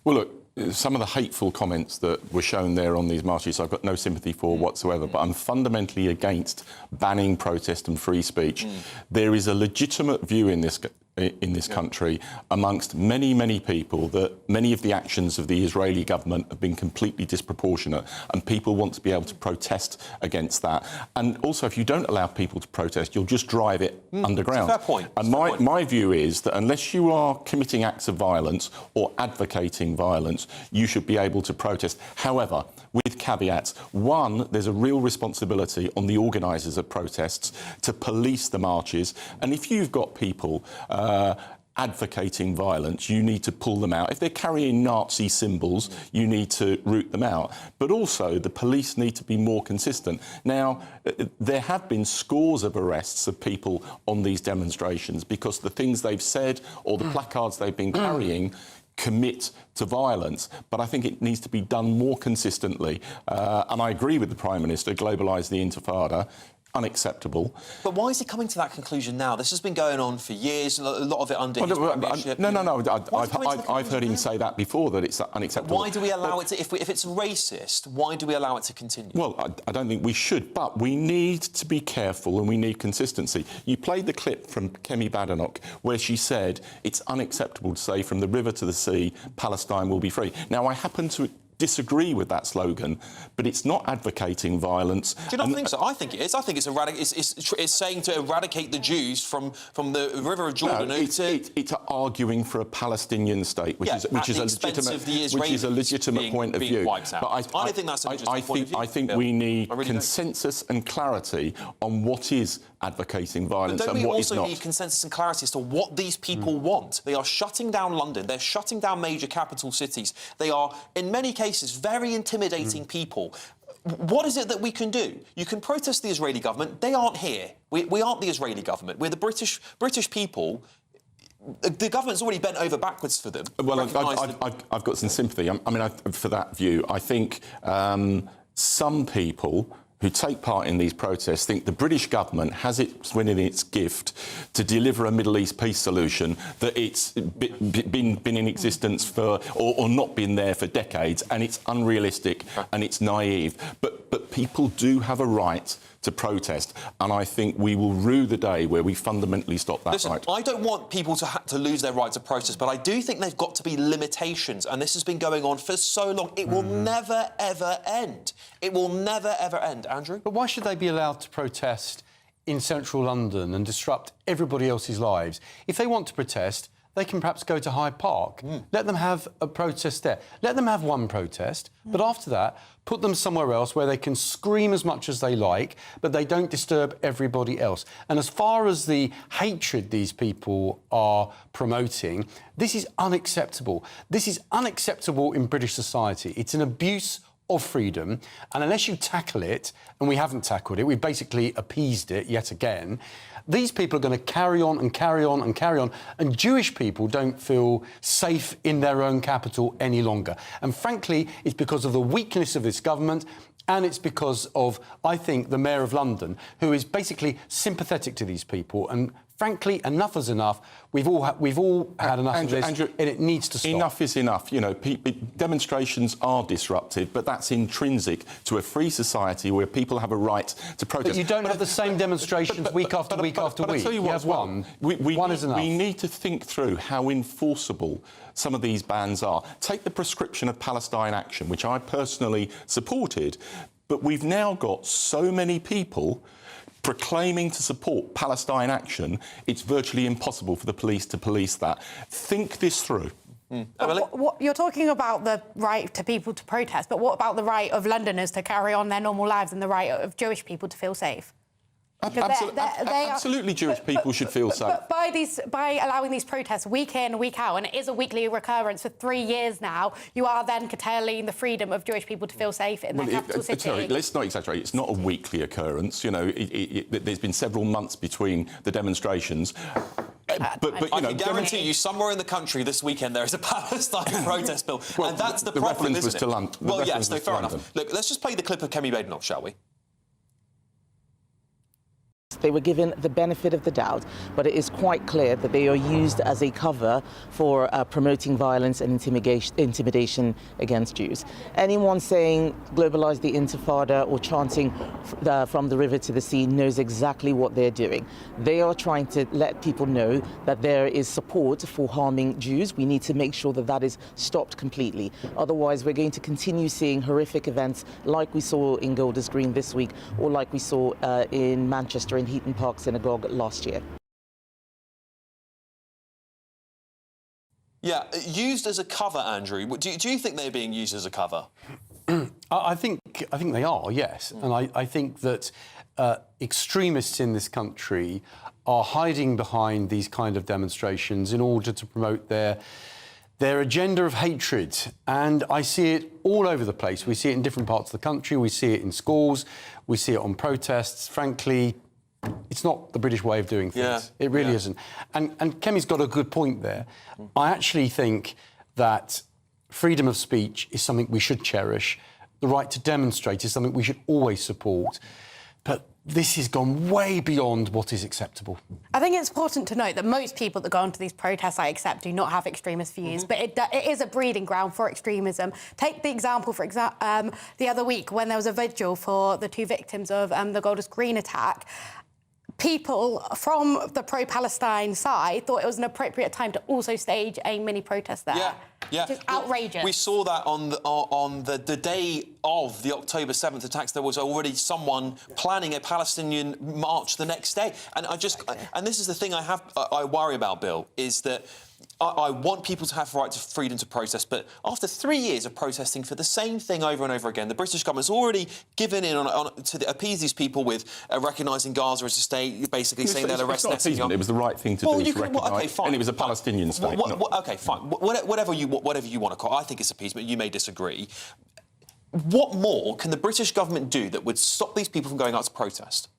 Well, look, some of the hateful comments that were shown there on these marches, I've got no sympathy for whatsoever, but I'm fundamentally against banning protest and free speech. There is a legitimate view in this country amongst many, many people that many of the actions of the Israeli government have been completely disproportionate, and people want to be able to protest against that. And also, if you don't allow people to protest, you'll just drive it underground. Fair point. And my view is that unless you are committing acts of violence or advocating violence, you should be able to protest. However, with caveats. One, there's a real responsibility on the organisers of protests to police the marches. And if you've got people advocating violence, you need to pull them out. If they're carrying Nazi symbols, you need to root them out. But also, the police need to be more consistent. Now, there have been scores of arrests of people on these demonstrations because the things they've said or the placards they've been carrying commit to violence, but I think it needs to be done more consistently. And I agree with the Prime Minister, globalise the Intifada. Unacceptable. But why is he coming to that conclusion now? This has been going on for years, a lot of it under his premiership. No. I've heard him say that before, that it's unacceptable. But why do we allow it to... If it's racist, why do we allow it to continue? Well, I don't think we should, but we need to be careful and we need consistency. You played the clip from Kemi Badenoch where she said it's unacceptable to say from the river to the sea, Palestine will be free. Now, I happen to disagree with that slogan, but it's not advocating violence. Do you not think so? I think it is. I think it's saying to eradicate the Jews from the River of Jordan. No, it's arguing for a Palestinian state, which is a legitimate point of view. But I don't think that's a legitimate point of view. I think we need consensus and clarity on what is advocating violence and what is not. But don't we also need consensus and clarity as to what these people want? They are shutting down London. They're shutting down major capital cities. They are, in many cases, very intimidating people. What is it that we can do? You can protest the Israeli government. They aren't here. We aren't the Israeli government. We're the British people. The government's already bent over backwards for them. Well, I've got some sympathy. For that view. I think some people who take part in these protests think the British government has it within its gift to deliver a Middle East peace solution, that it's been in existence for or not been there for decades, and it's unrealistic and it's naive. But people do have a right to protest, and I think we will rue the day where we fundamentally stop that right. I don't want people to lose their right to protest, but I do think they've got to be limitations, and this has been going on for so long. It will never, ever end. It will never, ever end. Andrew? But why should they be allowed to protest in central London and disrupt everybody else's lives? If they want to protest, they can perhaps go to Hyde Park. Let them have a protest there. Let them have one protest, but after that, put them somewhere else where they can scream as much as they like, but they don't disturb everybody else. And as far as the hatred these people are promoting, this is unacceptable. This is unacceptable in British society. It's an abuse of freedom, and unless you tackle it, and we haven't tackled it, we've basically appeased it yet again, these people are going to carry on and carry on and carry on, and Jewish people don't feel safe in their own capital any longer. And frankly, it's because of the weakness of this government, and it's because of, I think, the Mayor of London, who is basically sympathetic to these people. And frankly, enough is enough. We've all had enough of this, Andrew, and it needs to stop. Enough is enough. You know, demonstrations are disruptive, but that's intrinsic to a free society where people have a right to protest. But you don't have the same demonstrations week after week after week. I'll tell you what, have one. One is enough. We need to think through how enforceable some of these bans are. Take the prescription of Palestine Action, which I personally supported, but we've now got so many people proclaiming to support Palestine Action, it's virtually impossible for the police to police that. Think this through. What, you're talking about the right to people to protest, but what about the right of Londoners to carry on their normal lives and the right of Jewish people to feel safe? Absolutely, Jewish people should feel safe. But by allowing these protests week in, week out, and it is a weekly recurrence for 3 years now, you are then curtailing the freedom of Jewish people to feel safe in their capital city. Sorry, let's not exaggerate. It's not a weekly occurrence. You know, there's been several months between the demonstrations. But I can guarantee you, somewhere in the country this weekend there is a Palestine protest bill, and that's the problem, isn't it? Well, yes, no, fair enough. Look, let's just play the clip of Kemi Badenoch, shall we? They were given the benefit of the doubt, but it is quite clear that they are used as a cover for promoting violence and intimidation against Jews. Anyone saying globalize the Intifada or chanting from the river to the sea knows exactly what they're doing. They are trying to let people know that there is support for harming Jews. We need to make sure that that is stopped completely. Otherwise, we're going to continue seeing horrific events like we saw in Golders Green this week, or like we saw in Manchester in Heaton Park Synagogue last year. Yeah, used as a cover, Andrew. Do you think they're being used as a cover? I think they are, yes. And I think that extremists in this country are hiding behind these kind of demonstrations in order to promote their agenda of hatred. And I see it all over the place. We see it in different parts of the country. We see it in schools. We see it on protests. Frankly, it's not the British way of doing things. Yeah. It really isn't. And Kemi's got a good point there. I actually think that freedom of speech is something we should cherish. The right to demonstrate is something we should always support. But this has gone way beyond what is acceptable. I think it's important to note that most people that go onto these protests, I accept, do not have extremist views, but it is a breeding ground for extremism. Take the example, the other week when there was a vigil for the 2 victims of the Golders Green attack. People from the pro-Palestine side thought it was an appropriate time to also stage a mini protest there. Yeah. Which is outrageous. We saw that on the day of the October 7th attacks. There was already someone planning a Palestinian march the next day. And and this is the thing I worry about, Bill, is that I want people to have the right to freedom to protest, but after 3 years of protesting for the same thing over and over again, the British government's already given in to appease these people with recognising Gaza as a state, basically saying they'll arrest Netanyahu. It was the right thing to do to recognise, and it was a Palestinian state. OK, fine. Whatever you want to call it, I think it's appeasement. You may disagree. What more can the British government do that would stop these people from going out to protest?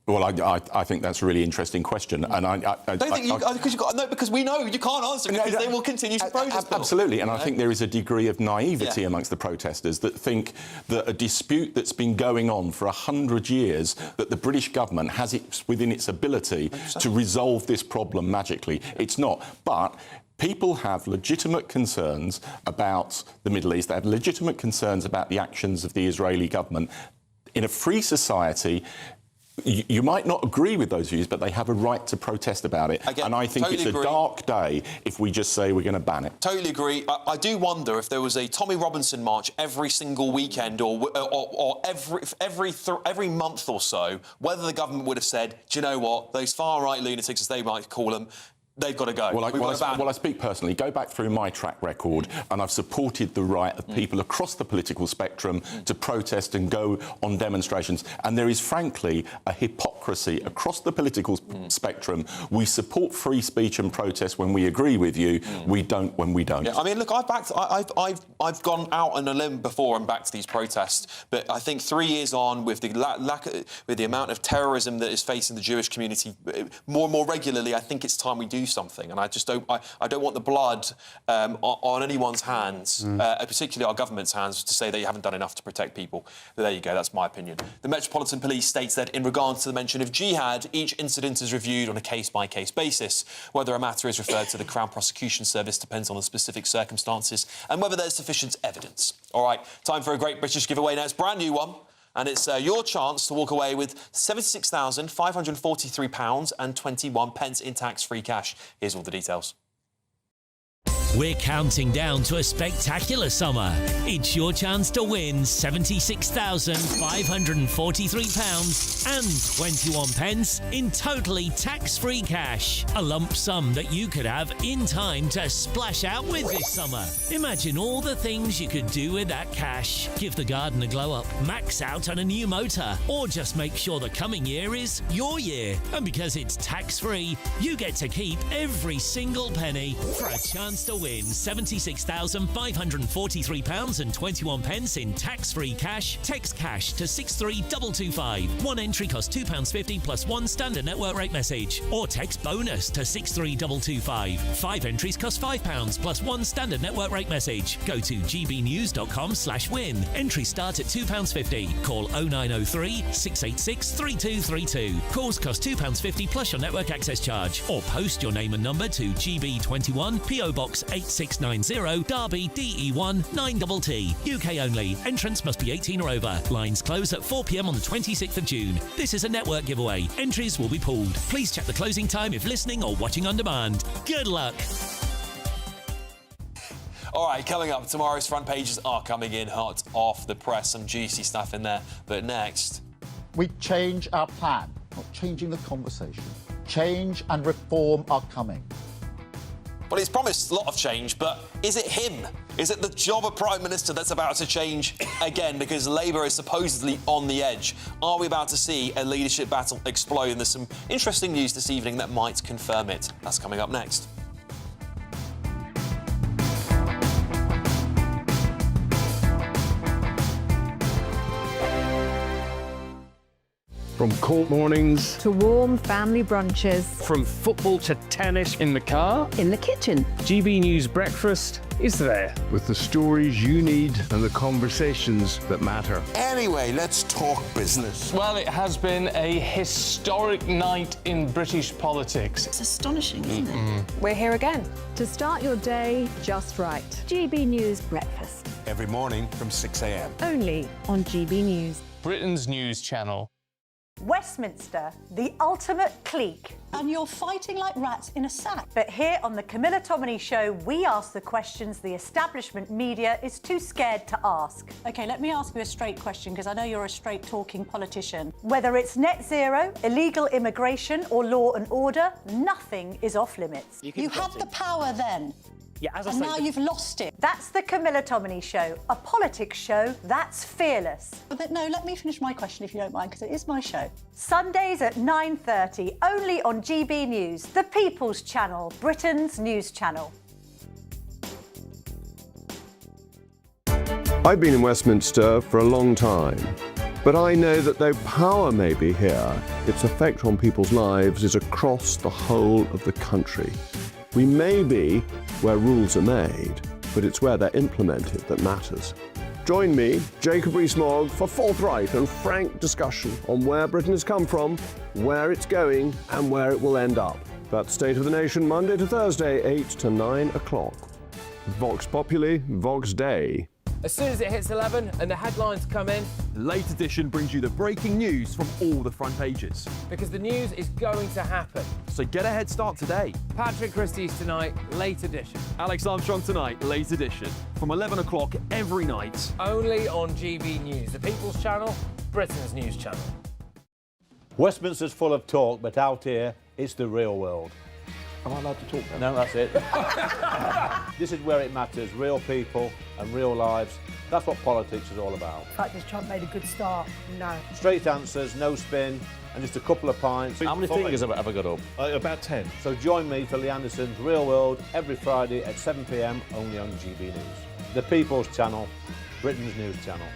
Well, I think that's a really interesting question, and because we know you can't answer it because they will continue to protest. Absolutely, and I think there is a degree of naivety amongst the protesters that think that a dispute that's been going on for 100 years, that the British government has it within its ability to resolve this problem magically. It's not, but people have legitimate concerns about the Middle East. They have legitimate concerns about the actions of the Israeli government. In a free society, you might not agree with those views, but they have a right to protest about it. Again, and I think it's a dark day if we just say we're going to ban it. Totally agree. I do wonder if there was a Tommy Robinson march every single weekend or every month or so, whether the government would have said, do you know what, those far-right lunatics, as they might call them, they've got to go. Well, I speak personally. Go back through my track record, and I've supported the right of people across the political spectrum to protest and go on demonstrations. And there is, frankly, a hypocrisy across the political spectrum. We support free speech and protest when we agree with you. We don't when we don't. Yeah, I mean, look, I've gone out on a limb before and backed these protests, but I think 3 years on, with the amount of terrorism that is facing the Jewish community more and more regularly, I think it's time we do something, and I don't want the blood on anyone's hands, particularly our government's hands, to say they haven't done enough to protect people. But there you go, that's my opinion. The Metropolitan Police states that in regards to the mention of jihad, each incident is reviewed on a case-by-case basis. Whether a matter is referred to the Crown Prosecution Service depends on the specific circumstances and whether there's sufficient evidence. All right, time for a great British giveaway now. It's a brand new one. And it's your chance to walk away with £76,543.21 in tax-free cash. Here's all the details. We're counting down to a spectacular summer. It's your chance to win £76,543.21 in totally tax-free cash. A lump sum that you could have in time to splash out with this summer. Imagine all the things you could do with that cash. Give the garden a glow up, max out on a new motor, or just make sure the coming year is your year. And because it's tax-free, you get to keep every single penny for a chance to win win £76,543.21 in tax-free cash. Text cash to 63225. One entry costs £2.50 plus one standard network rate message. Or text bonus to 63225. 5 entries cost £5 plus one standard network rate message. Go to gbnews.com/win. Entries start at £2.50. Call 0903 686 3232. Calls cost £2.50 plus your network access charge. Or post your name and number to GB21 PO Box 8690 Derby DE1 9TT. UK only. Entrance must be 18 or over. Lines close at 4 p.m. on the 26th of June. This is a network giveaway. Entries will be pulled. Please check the closing time if listening or watching on demand. Good luck. All right, coming up, tomorrow's front pages are coming in hot off the press. Some juicy stuff in there. But next... We change our plan, not changing the conversation. Change and reform are coming. Well, he's promised a lot of change, but is it him? Is it the job of Prime Minister that's about to change again because Labour is supposedly on the edge? Are we about to see a leadership battle explode? And there's some interesting news this evening that might confirm it. That's coming up next. From court mornings to warm family brunches, from football to tennis in the car, in the kitchen. GB News Breakfast is there with the stories you need and the conversations that matter. Anyway, let's talk business. Well, it has been a historic night in British politics. It's astonishing, isn't it? We're here again to start your day just right. GB News Breakfast. Every morning from 6 a.m. Only on GB News. Britain's news channel. Westminster, the ultimate clique. And you're fighting like rats in a sack. But here on the Camilla Tominey Show, we ask the questions the establishment media is too scared to ask. OK, let me ask you a straight question, because I know you're a straight-talking politician. Whether it's net zero, illegal immigration or law and order, nothing is off-limits. You had the power then. Yeah, as I and say, now you've lost it. That's the Camilla Tominey Show, a politics show that's fearless. But no, let me finish my question if you don't mind, because it is my show. Sundays at 9:30, only on GB News, the People's Channel, Britain's news channel. I've been in Westminster for a long time, but I know that though power may be here, its effect on people's lives is across the whole of the country. We may be where rules are made, but it's where they're implemented that matters. Join me, Jacob Rees-Mogg, for forthright and frank discussion on where Britain has come from, where it's going, and where it will end up. That's State of the Nation, Monday to Thursday, 8 to 9 o'clock. Vox Populi, Vox Dei. As soon as it hits 11 and the headlines come in, The late edition brings you the breaking news from all the front pages. because the news is going to happen. So get a head start today. Patrick Christie's tonight, late edition. Alex Armstrong tonight, late edition. From 11 o'clock every night. Only on GB News, the People's Channel, Britain's news channel. Westminster's full of talk, but out here, it's the real world. Am I allowed to talk now? No, that's it. This is where it matters, real people and real lives. That's what politics is all about. In fact, has Trump made a good start? No. Straight answers, no spin, and just a couple of pints. How many fingers have I got up? About 10. So join me for Lee Anderson's Real World every Friday at 7 p.m. only on GB News. The People's Channel, Britain's news channel.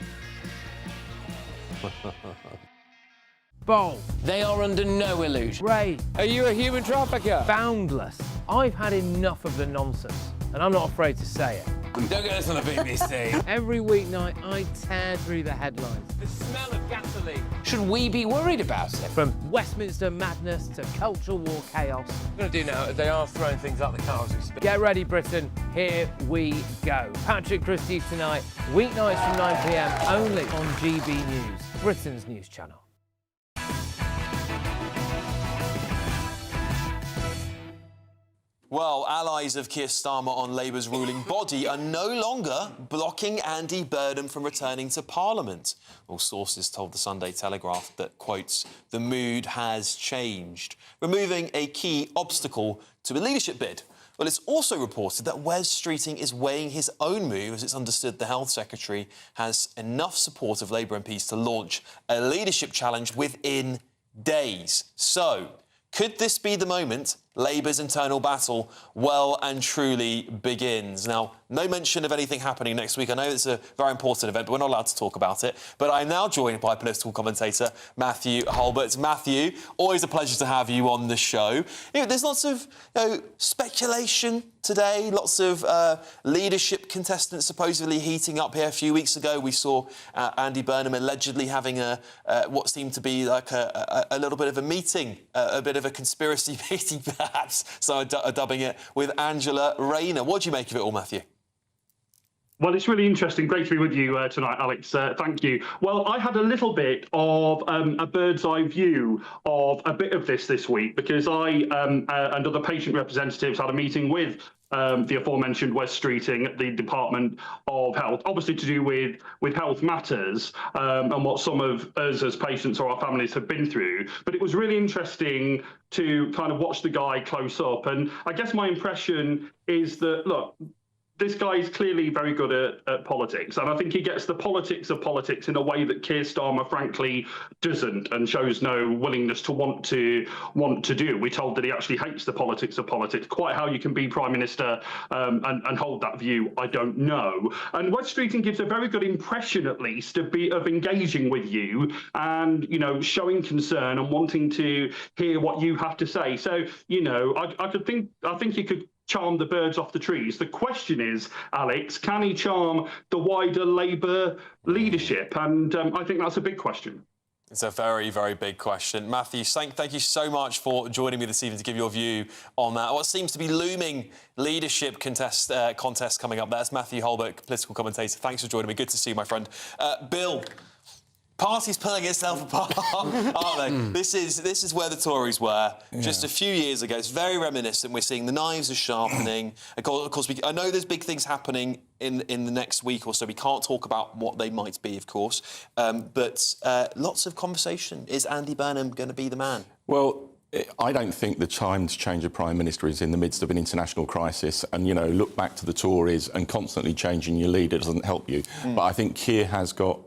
Bold. They are under no illusion. Ray, are you a human trafficker? Boundless. I've had enough of the nonsense, and I'm not afraid to say it. Don't get this on the BBC. Every weeknight, I tear through the headlines. The smell of gasoline. Should we be worried about it? From Westminster madness to cultural war chaos. What I'm going to do now is they are throwing things out the car as we speak. Get ready, Britain. Here we go. Patrick Christie's tonight, weeknights from 9 p.m. only on GB News, Britain's news channel. Well, allies of Keir Starmer on Labour's ruling body are no longer blocking Andy Burnham from returning to Parliament. Well, sources told the Sunday Telegraph that, quotes, the mood has changed, removing a key obstacle to a leadership bid. Well, it's also reported that Wes Streeting is weighing his own move, as it's understood the Health Secretary has enough support of Labour MPs to launch a leadership challenge within days. So, Could this be the moment Labour's internal battle well and truly begins? Now, no mention of anything happening next week. I know it's a very important event, but we're not allowed to talk about it. But I'm now joined by political commentator Matthew Hulbert. Matthew, always a pleasure to have you on the show. There's lots of speculation today, lots of leadership contestants supposedly heating up here. A few weeks ago, we saw Andy Burnham allegedly having what seemed to be like a little bit of a meeting, a bit of a conspiracy meeting, perhaps, so dubbing it, with Angela Rayner. What do you make of it all, Matthew? Well, it's really interesting. Great to be with you tonight, Alex. Thank you. Well, I had a little bit of a bird's eye view of a bit of this week, because I and other patient representatives had a meeting with the aforementioned Wes Streeting at the Department of Health, obviously to do with health matters and what some of us as patients or our families have been through. But it was really interesting to kind of watch the guy close up. And I guess my impression is that, look, this guy is clearly very good at politics, and I think he gets the politics of politics in a way that Keir Starmer, frankly, doesn't, and shows no willingness to want to do. We're told that he actually hates the politics of politics. Quite how you can be Prime Minister and hold that view, I don't know. And Wes Streeting gives a very good impression, at least, of engaging with you and, showing concern and wanting to hear what you have to say. So, I think you could charm the birds off the trees. The question is, Alex, can he charm the wider Labour leadership? And I think that's a big question. It's a very, very big question. Matthew, thank you so much for joining me this evening to give your view on that. What seems to be looming leadership contest coming up. That's Matthew Hulbert, political commentator. Thanks for joining me. Good to see you, my friend. Bill, parties pulling itself apart, aren't they? This is where the Tories were just a few years ago. It's very reminiscent. We're seeing the knives are sharpening. Of course, I know there's big things happening in the next week or so. We can't talk about what they might be, of course. But lots of conversation. Is Andy Burnham going to be the man? Well, I don't think the time to change a Prime Minister is in the midst of an international crisis. And, look back to the Tories and constantly changing your leader doesn't help you. But I think Keir has got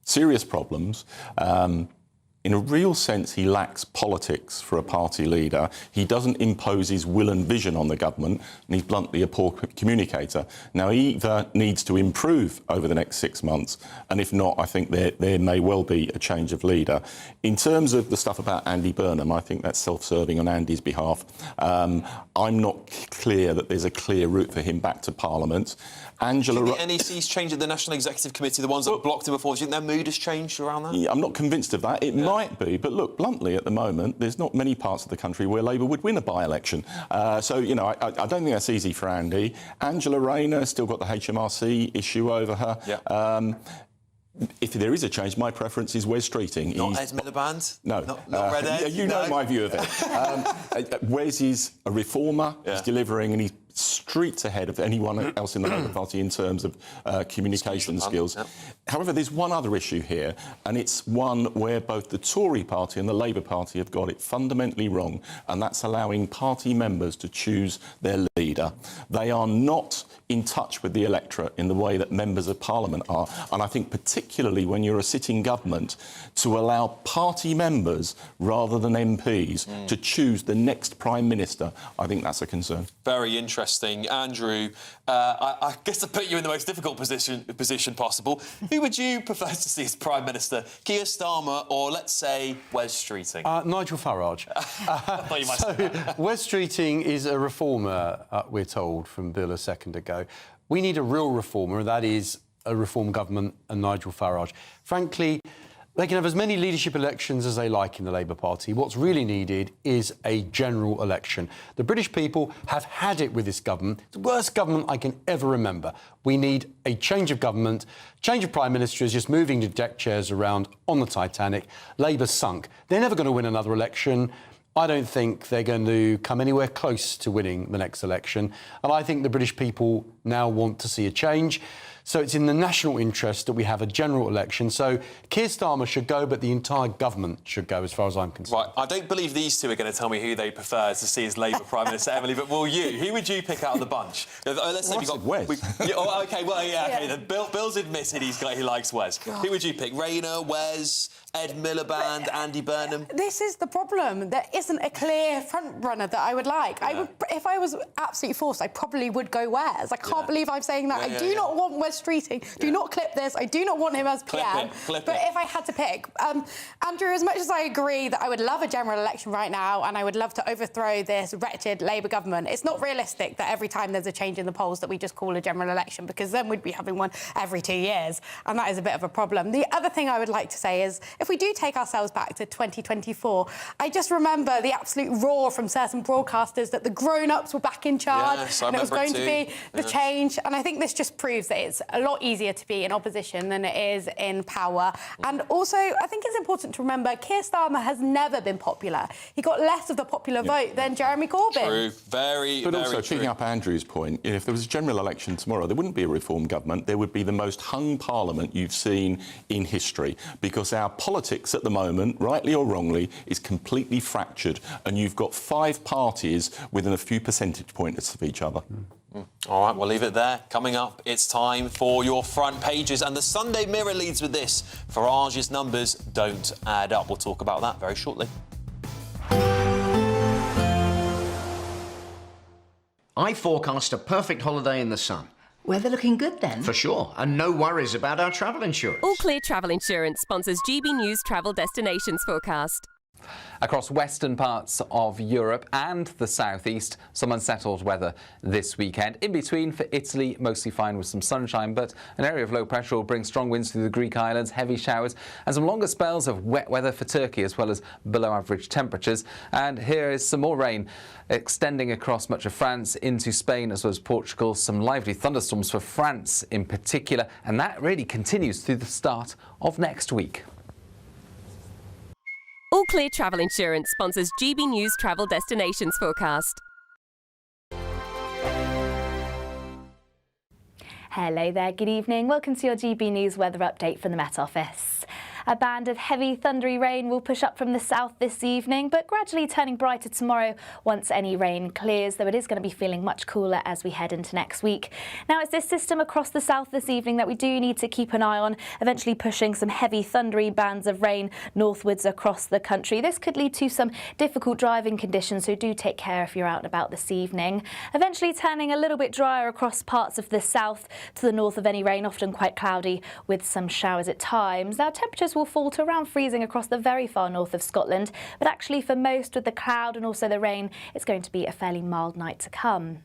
serious problems. In a real sense, he lacks politics for a party leader. He doesn't impose his will and vision on the government, and he's bluntly a poor communicator. Now, he either needs to improve over the next 6 months, and if not, I think there may well be a change of leader. In terms of the stuff about Andy Burnham, I think that's self-serving on Andy's behalf. I'm not clear that there's a clear route for him back to Parliament. Angela... Do you think the NEC's changed at the National Executive Committee, the ones that blocked him before? Do you think their mood has changed around that? Yeah, I'm not convinced of that. It might be, but look, bluntly, at the moment, there's not many parts of the country where Labour would win a by-election. I don't think that's easy for Andy. Angela Rayner still got the HMRC issue over her. Yeah. If there is a change, my preference is Wes Streeting. Not Ed Miliband? No. Not Red Ed? You know my view of it. Wes is a reformer. He's delivering, and he's streets ahead of anyone else in the Labour Party in terms of communication skills. Yep. However, there's one other issue here, and it's one where both the Tory party and the Labour Party have got it fundamentally wrong, and that's allowing party members to choose their leader. They are not in touch with the electorate in the way that members of Parliament are, and I think particularly when you're a sitting government, to allow party members rather than MPs to choose the next Prime Minister, I think that's a concern. Very interesting. Andrew, I guess I put you in the most difficult position possible. Who would you prefer to see as Prime Minister? Keir Starmer or, let's say, Wes Streeting? Nigel Farage. Wes Streeting is a reformer, we're told from Bill a second ago. We need a real reformer, and that is a reform government and Nigel Farage. Frankly, they can have as many leadership elections as they like in the Labour Party. What's really needed is a general election. The British people have had it with this government. It's the worst government I can ever remember. We need a change of government. Change of Prime Minister is just moving the deck chairs around on the Titanic. Labour sunk. They're never going to win another election. I don't think they're going to come anywhere close to winning the next election. And I think the British people now want to see a change. So it's in the national interest that we have a general election. So Keir Starmer should go, but the entire government should go, as far as I'm concerned. Right, I don't believe these two are going to tell me who they prefer to see as Labour Prime Minister, Emily, but will you? Who would you pick out of the bunch? Let's say Wes. OK, well, yeah, OK. Bill's admitted he likes Wes. Who would you pick? Rayner, Wes, Ed Miliband, Andy Burnham? This is the problem. There isn't a clear front-runner that I would like. Yeah. If I was absolutely forced, I probably would go Wes. I can't believe I'm saying that. I do not want Wes Streeting. Do not clip this. I do not want him as PM. Clip but it. if I had to pick, Andrew, as much as I agree that I would love a general election right now and I would love to overthrow this wretched Labour government, it's not realistic that every time there's a change in the polls that we just call a general election, because then we'd be having one every 2 years, and that is a bit of a problem. The other thing I would like to say is, if we do take ourselves back to 2024, I just remember the absolute roar from certain broadcasters that the grown-ups were back in charge, and it was going to be the change. And I think this just proves that it's a lot easier to be in opposition than it is in power. And also, I think it's important to remember, Keir Starmer has never been popular. He got less of the popular vote than Jeremy Corbyn. True, very But also, true. picking up Andrew's point, if there was a general election tomorrow, there wouldn't be a reform government. There would be the most hung parliament you've seen in history, because our politics at the moment, rightly or wrongly, is completely fractured, and you've got 5 parties within a few percentage points of each other. All right, we'll leave it there. Coming up, it's time for your front pages, and the Sunday Mirror leads with this: Farage's numbers don't add up. We'll talk about that very shortly. I forecast a perfect holiday in the sun. Weather looking good then? For sure, and no worries about our travel insurance. All Clear Travel Insurance sponsors GB News Travel Destinations Forecast. Across western parts of Europe and the southeast, some unsettled weather this weekend. In between, for Italy, mostly fine with some sunshine, but an area of low pressure will bring strong winds through the Greek islands, heavy showers, and some longer spells of wet weather for Turkey, as well as below average temperatures. And here is some more rain extending across much of France into Spain, as well as Portugal. Some lively thunderstorms for France in particular, and that really continues through the start of next week. All Clear Travel Insurance sponsors GB News Travel Destinations Forecast. Hello there, good evening. Welcome to your GB News weather update from the Met Office. A band of heavy thundery rain will push up from the south this evening, but gradually turning brighter tomorrow once any rain clears, though it is going to be feeling much cooler as we head into next week. Now, it's this system across the south this evening that we do need to keep an eye on, eventually pushing some heavy thundery bands of rain northwards across the country. This could lead to some difficult driving conditions, so do take care if you're out and about this evening. Eventually turning a little bit drier across parts of the south to the north of any rain, often quite cloudy with some showers at times. Now, temperatures will fall to around freezing across the very far north of Scotland, but actually for most, with the cloud and also the rain, it's going to be a fairly mild night to come.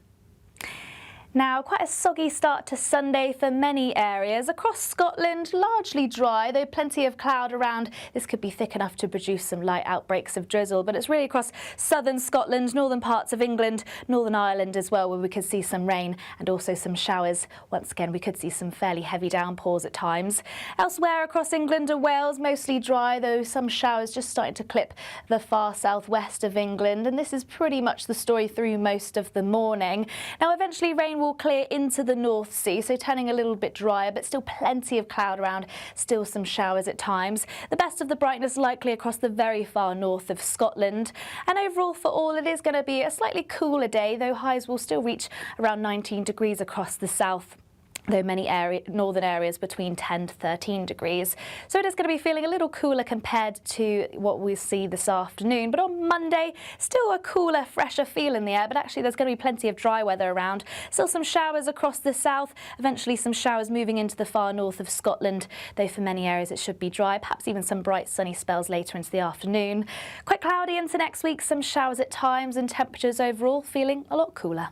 Now, quite a soggy start to Sunday for many areas. Across Scotland, largely dry, though plenty of cloud around. This could be thick enough to produce some light outbreaks of drizzle, but it's really across southern Scotland, northern parts of England, Northern Ireland as well, where we could see some rain and also some showers. Once again, we could see some fairly heavy downpours at times. Elsewhere across England and Wales, mostly dry, though some showers just starting to clip the far southwest of England, and this is pretty much the story through most of the morning. Now, eventually rain will clear into the North Sea, so turning a little bit drier, but still plenty of cloud around, still some showers at times. The best of the brightness likely across the very far north of Scotland. And overall for all, it is going to be a slightly cooler day, though highs will still reach around 19 degrees across the south, though many northern areas between 10 to 13 degrees. So it is going to be feeling a little cooler compared to what we see this afternoon. But on Monday, still a cooler, fresher feel in the air, but actually there's going to be plenty of dry weather around. Still some showers across the south, eventually some showers moving into the far north of Scotland, though for many areas it should be dry, perhaps even some bright sunny spells later into the afternoon. Quite cloudy into next week, some showers at times, and temperatures overall feeling a lot cooler.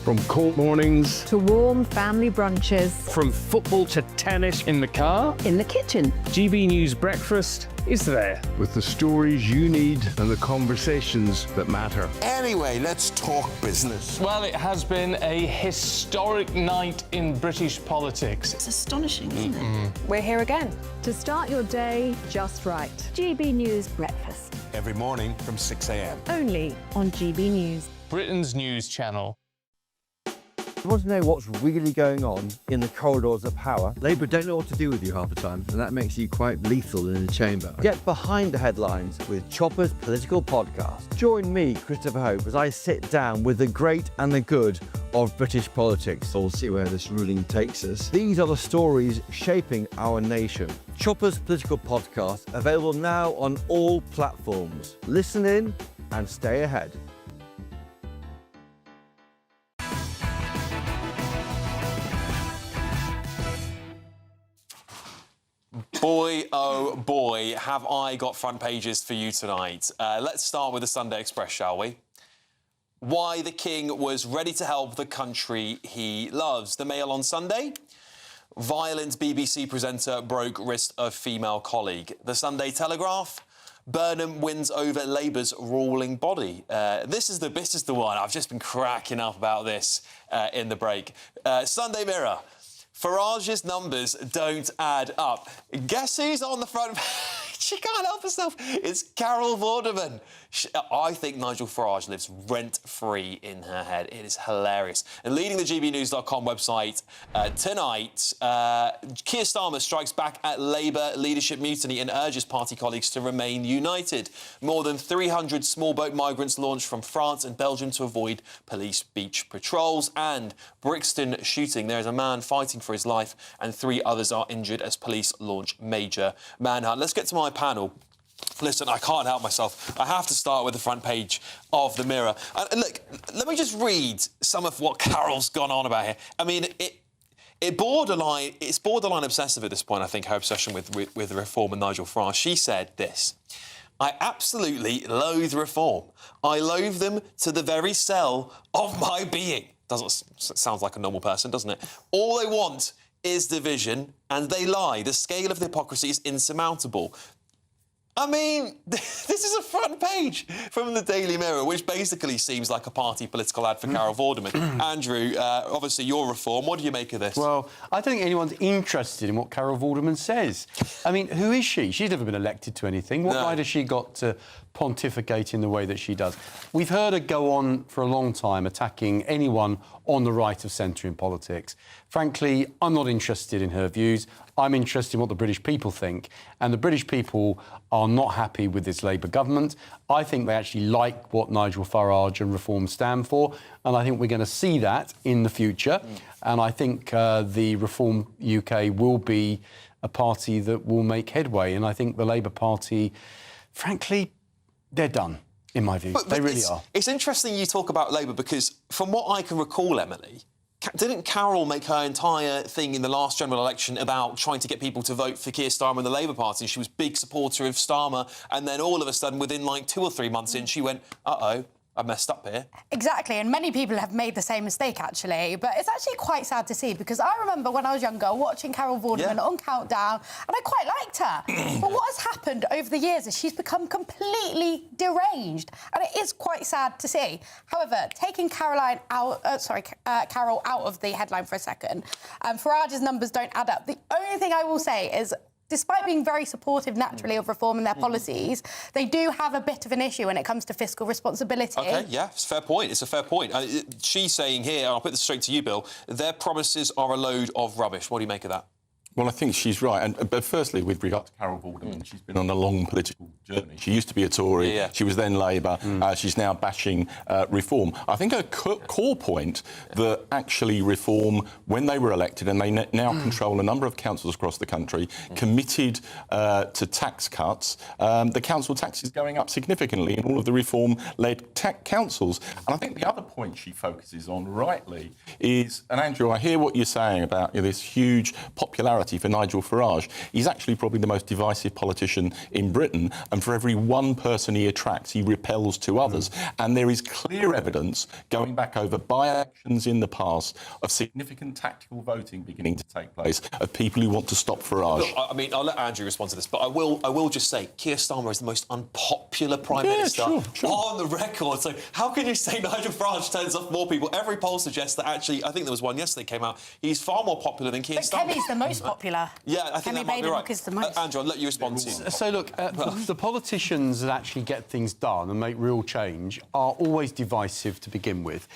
From cold mornings to warm family brunches. From football to tennis in the car. In the kitchen. GB News Breakfast is there with the stories you need and the conversations that matter. Anyway, let's talk business. Well, it has been a historic night in British politics. It's astonishing, isn't it? We're here again to start your day just right. GB News Breakfast. Every morning from 6 a.m. Only on GB News. Britain's news channel. You want to know what's really going on in the corridors of power? Labour don't know what to do with you half the time, and that makes you quite lethal in the chamber. Get behind the headlines with Chopper's Political Podcast. Join me, Christopher Hope, as I sit down with the great and the good of British politics. We'll see where this ruling takes us. These are the stories shaping our nation. Chopper's Political Podcast, available now on all platforms. Listen in and stay ahead. Boy, oh boy, have I got front pages for you tonight. Let's start with the Sunday Express, shall we? Why the King was ready to help the country he loves. The Mail on Sunday. Violent BBC presenter broke wrist of female colleague. The Sunday Telegraph. Burnham wins over Labour's ruling body. This is the one. I've just been cracking up about this in the break. Sunday Mirror. Farage's numbers don't add up. Guess who's on the front page? She can't help herself. It's Carol Vorderman. I think Nigel Farage lives rent-free in her head. It is hilarious. And leading the GBNews.com website tonight, Keir Starmer strikes back at Labour leadership mutiny and urges party colleagues to remain united. More than 300 small boat migrants launched from France and Belgium to avoid police beach patrols. And Brixton shooting. There is a man fighting for his life and 3 others are injured as police launch major manhunt. Let's get to my panel. Listen, I can't help myself. I have to start with the front page of the Mirror. And look, let me just read some of what Carol's gone on about here. I mean, it's borderline obsessive at this point, I think, her obsession with reform and Nigel Farage. She said this: I absolutely loathe reform. I loathe them to the very cell of my being. Sounds like a normal person, doesn't it? All they want is division, and they lie. The scale of the hypocrisy is insurmountable. I mean, this is a front page from the Daily Mirror, which basically seems like a party political ad for Carol Vorderman. Andrew, obviously you're reform. What do you make of this? Well, I don't think anyone's interested in what Carol Vorderman says. I mean, who is she? She's never been elected to anything. What right has she got to pontificate in the way that she does? We've heard her go on for a long time attacking anyone on the right of centre in politics. Frankly, I'm not interested in her views. I'm interested in what the British people think. And the British people are not happy with this Labour government. I think they actually like what Nigel Farage and Reform stand for. And I think we're going to see that in the future. And I think the Reform UK will be a party that will make headway. And I think the Labour Party, frankly, they're done, in my view. They really are. It's interesting you talk about Labour because, from what I can recall, Emily, didn't Carol make her entire thing in the last general election about trying to get people to vote for Keir Starmer and the Labour Party? She was a big supporter of Starmer, and then all of a sudden, within like 2 or 3 months in, she went, uh-oh, I messed up here. Exactly, and many people have made the same mistake, actually. But it's actually quite sad to see, because I remember when I was younger watching Carol Vorderman on Countdown, and I quite liked her. But what has happened over the years is she's become completely deranged, and it is quite sad to see. However, taking Carol out of the headline for a second, Farage's numbers don't add up. The only thing I will say is, despite being very supportive, naturally, of reform and their policies, they do have a bit of an issue when it comes to fiscal responsibility. OK, yeah, it's a fair point. It's a fair point. She's saying here, and I'll put this straight to you, Bill, their promises are a load of rubbish. What do you make of that? Well, I think she's right. But firstly, with regard to Carol Vorderman, she's been on a long political journey. She used to be a Tory. Yeah. She was then Labour. She's now bashing reform. I think her core point that actually reform, when they were elected, and they now control a number of councils across the country, committed to tax cuts. The council tax is going up significantly in all of the reform-led councils. And I think the other point she focuses on, rightly, is, and Andrew, I hear what you're saying about this huge popularity for Nigel Farage. He's actually probably the most divisive politician in Britain, and for every one person he attracts, he repels 2 others. And there is clear evidence, going back over by-elections in the past, of significant tactical voting beginning to take place, of people who want to stop Farage. Look, I mean, I'll let Andrew respond to this, but I will just say Keir Starmer is the most unpopular Prime Minister on the record. So how can you say Nigel Farage turns off more people? Every poll suggests that actually, I think there was one yesterday came out, he's far more popular than Keir Starmer. Kenny's the most popular. Yeah, I think Kemi that might be right. Badenoch is the most. Andrew, I'll let you respond to you. So look, the politicians that actually get things done and make real change are always divisive to begin with.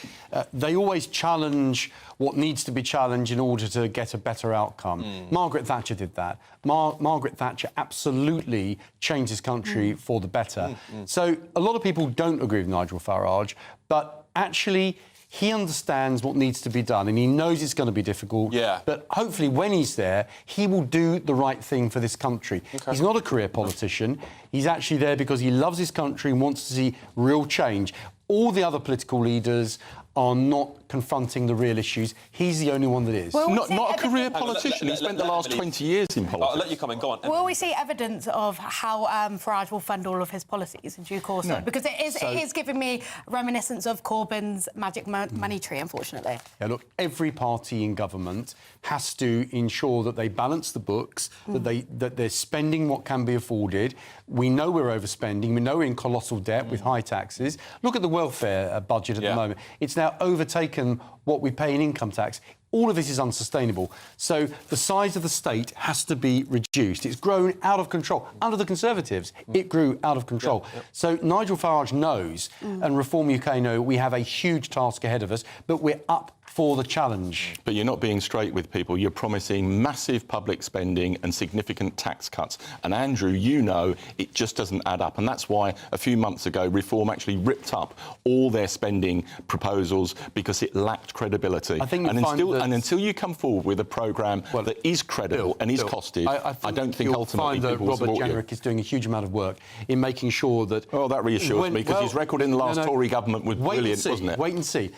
They always challenge what needs to be challenged in order to get a better outcome. Margaret Thatcher did that. Margaret Thatcher absolutely changed this country for the better. So a lot of people don't agree with Nigel Farage, but actually he understands what needs to be done and he knows it's going to be difficult. Yeah. But hopefully when he's there, he will do the right thing for this country. Okay. He's not a career politician. He's actually there because he loves his country and wants to see real change. All the other political leaders are not confronting the real issues. He's the only one that is. Well, not a career politician. He spent the last 20 years in politics. I'll let you come in. Go on. Will we see evidence of how Farage will fund all of his policies in due course? No. Because it is giving me reminiscence of Corbyn's magic money tree, unfortunately. Yeah, look, every party in government has to ensure that they balance the books, that they're spending what can be afforded. We know we're overspending. We know we're in colossal debt with high taxes. Look at the welfare budget at the moment. It's now overtaken what we pay in income tax. All of this is unsustainable. So the size of the state has to be reduced. It's grown out of control. Under the Conservatives, it grew out of control. So Nigel Farage knows, and Reform UK know, we have a huge task ahead of us, but we're up for the challenge. But you're not being straight with people. You're promising massive public spending and significant tax cuts. And Andrew, you know, it just doesn't add up. And that's why a few months ago, Reform actually ripped up all their spending proposals because it lacked credibility. I think and until you come forward with a programme that is credible and is costed, I don't think ultimately people will support you. Robert Jenrick is doing a huge amount of work in making sure that... Oh, that reassures me, because his record in the last Tory government was brilliant, wasn't it? Wait and see.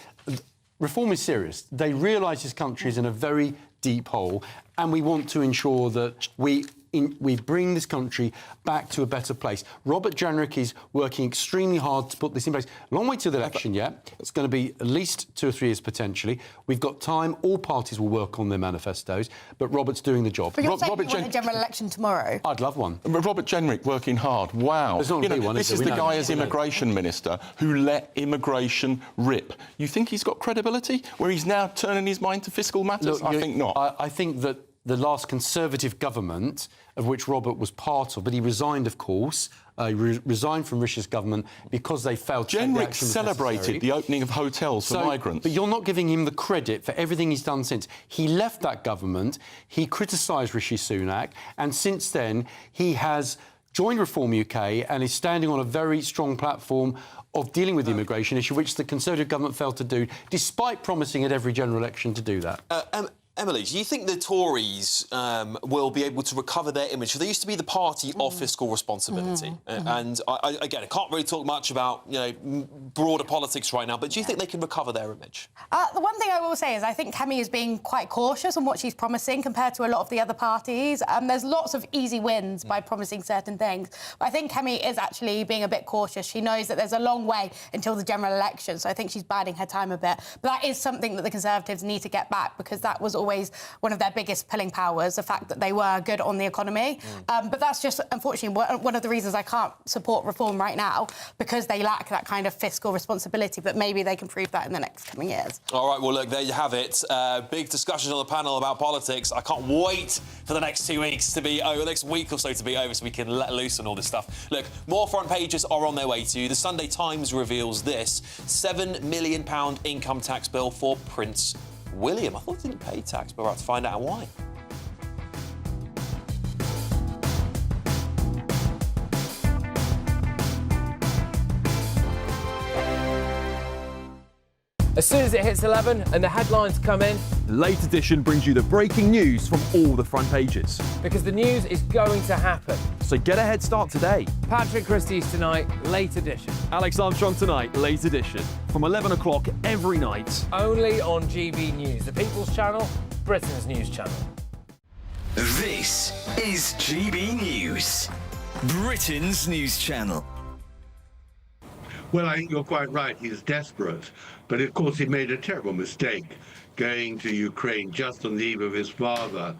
Reform is serious. They realise this country is in a very deep hole, and we want to ensure that we bring this country back to a better place. Robert Jenrick is working extremely hard to put this in place. Long way to the election yet. It's going to be at least 2 or 3 years potentially. We've got time. All parties will work on their manifestos, but Robert's doing the job. But you're saying you want a general election tomorrow? I'd love one. Robert Jenrick working hard. Wow. There's not going to be one. This is the guy as immigration minister who let immigration rip. You think he's got credibility where he's now turning his mind to fiscal matters? Look, I think not. I think that the last Conservative government, of which Robert was part of, but he resigned, of course. He resigned from Rishi's government because they failed to take the action celebrated the opening of hotels for migrants. But you're not giving him the credit for everything he's done since. He left that government, he criticised Rishi Sunak, and since then he has joined Reform UK and is standing on a very strong platform of dealing with the immigration issue, which the Conservative government failed to do, despite promising at every general election to do that. Emily, do you think the Tories will be able to recover their image? So they used to be the party of fiscal responsibility. And I can't really talk much about broader politics right now, but do you think they can recover their image? The one thing I will say is I think Kemi is being quite cautious on what she's promising compared to a lot of the other parties. There's lots of easy wins by promising certain things. But I think Kemi is actually being a bit cautious. She knows that there's a long way until the general election, so I think she's biding her time a bit. But that is something that the Conservatives need to get back, because that was always one of their biggest pulling powers, the fact that they were good on the economy. But that's just, unfortunately, one of the reasons I can't support Reform right now, because they lack that kind of fiscal responsibility. But maybe they can prove that in the next coming years. All right, well, look, there you have it. Big discussions on the panel about politics. I can't wait for the next 2 weeks to be over, the next week or so to be over, so we can let loose on all this stuff. Look, more front pages are on their way to you. The Sunday Times reveals this £7 million income tax bill for Prince William. I thought he didn't pay tax, but we're about to find out why. As soon as it hits 11 and the headlines come in, Late Edition brings you the breaking news from all the front pages. Because the news is going to happen. So get a head start today. Patrick Christie's tonight, Late Edition. Alex Armstrong tonight, Late Edition. From 11 o'clock every night. Only on GB News, the People's Channel, Britain's news channel. This is GB News, Britain's news channel. Well, I think you're quite right. He's desperate. But, of course, he made a terrible mistake going to Ukraine just on the eve of his father,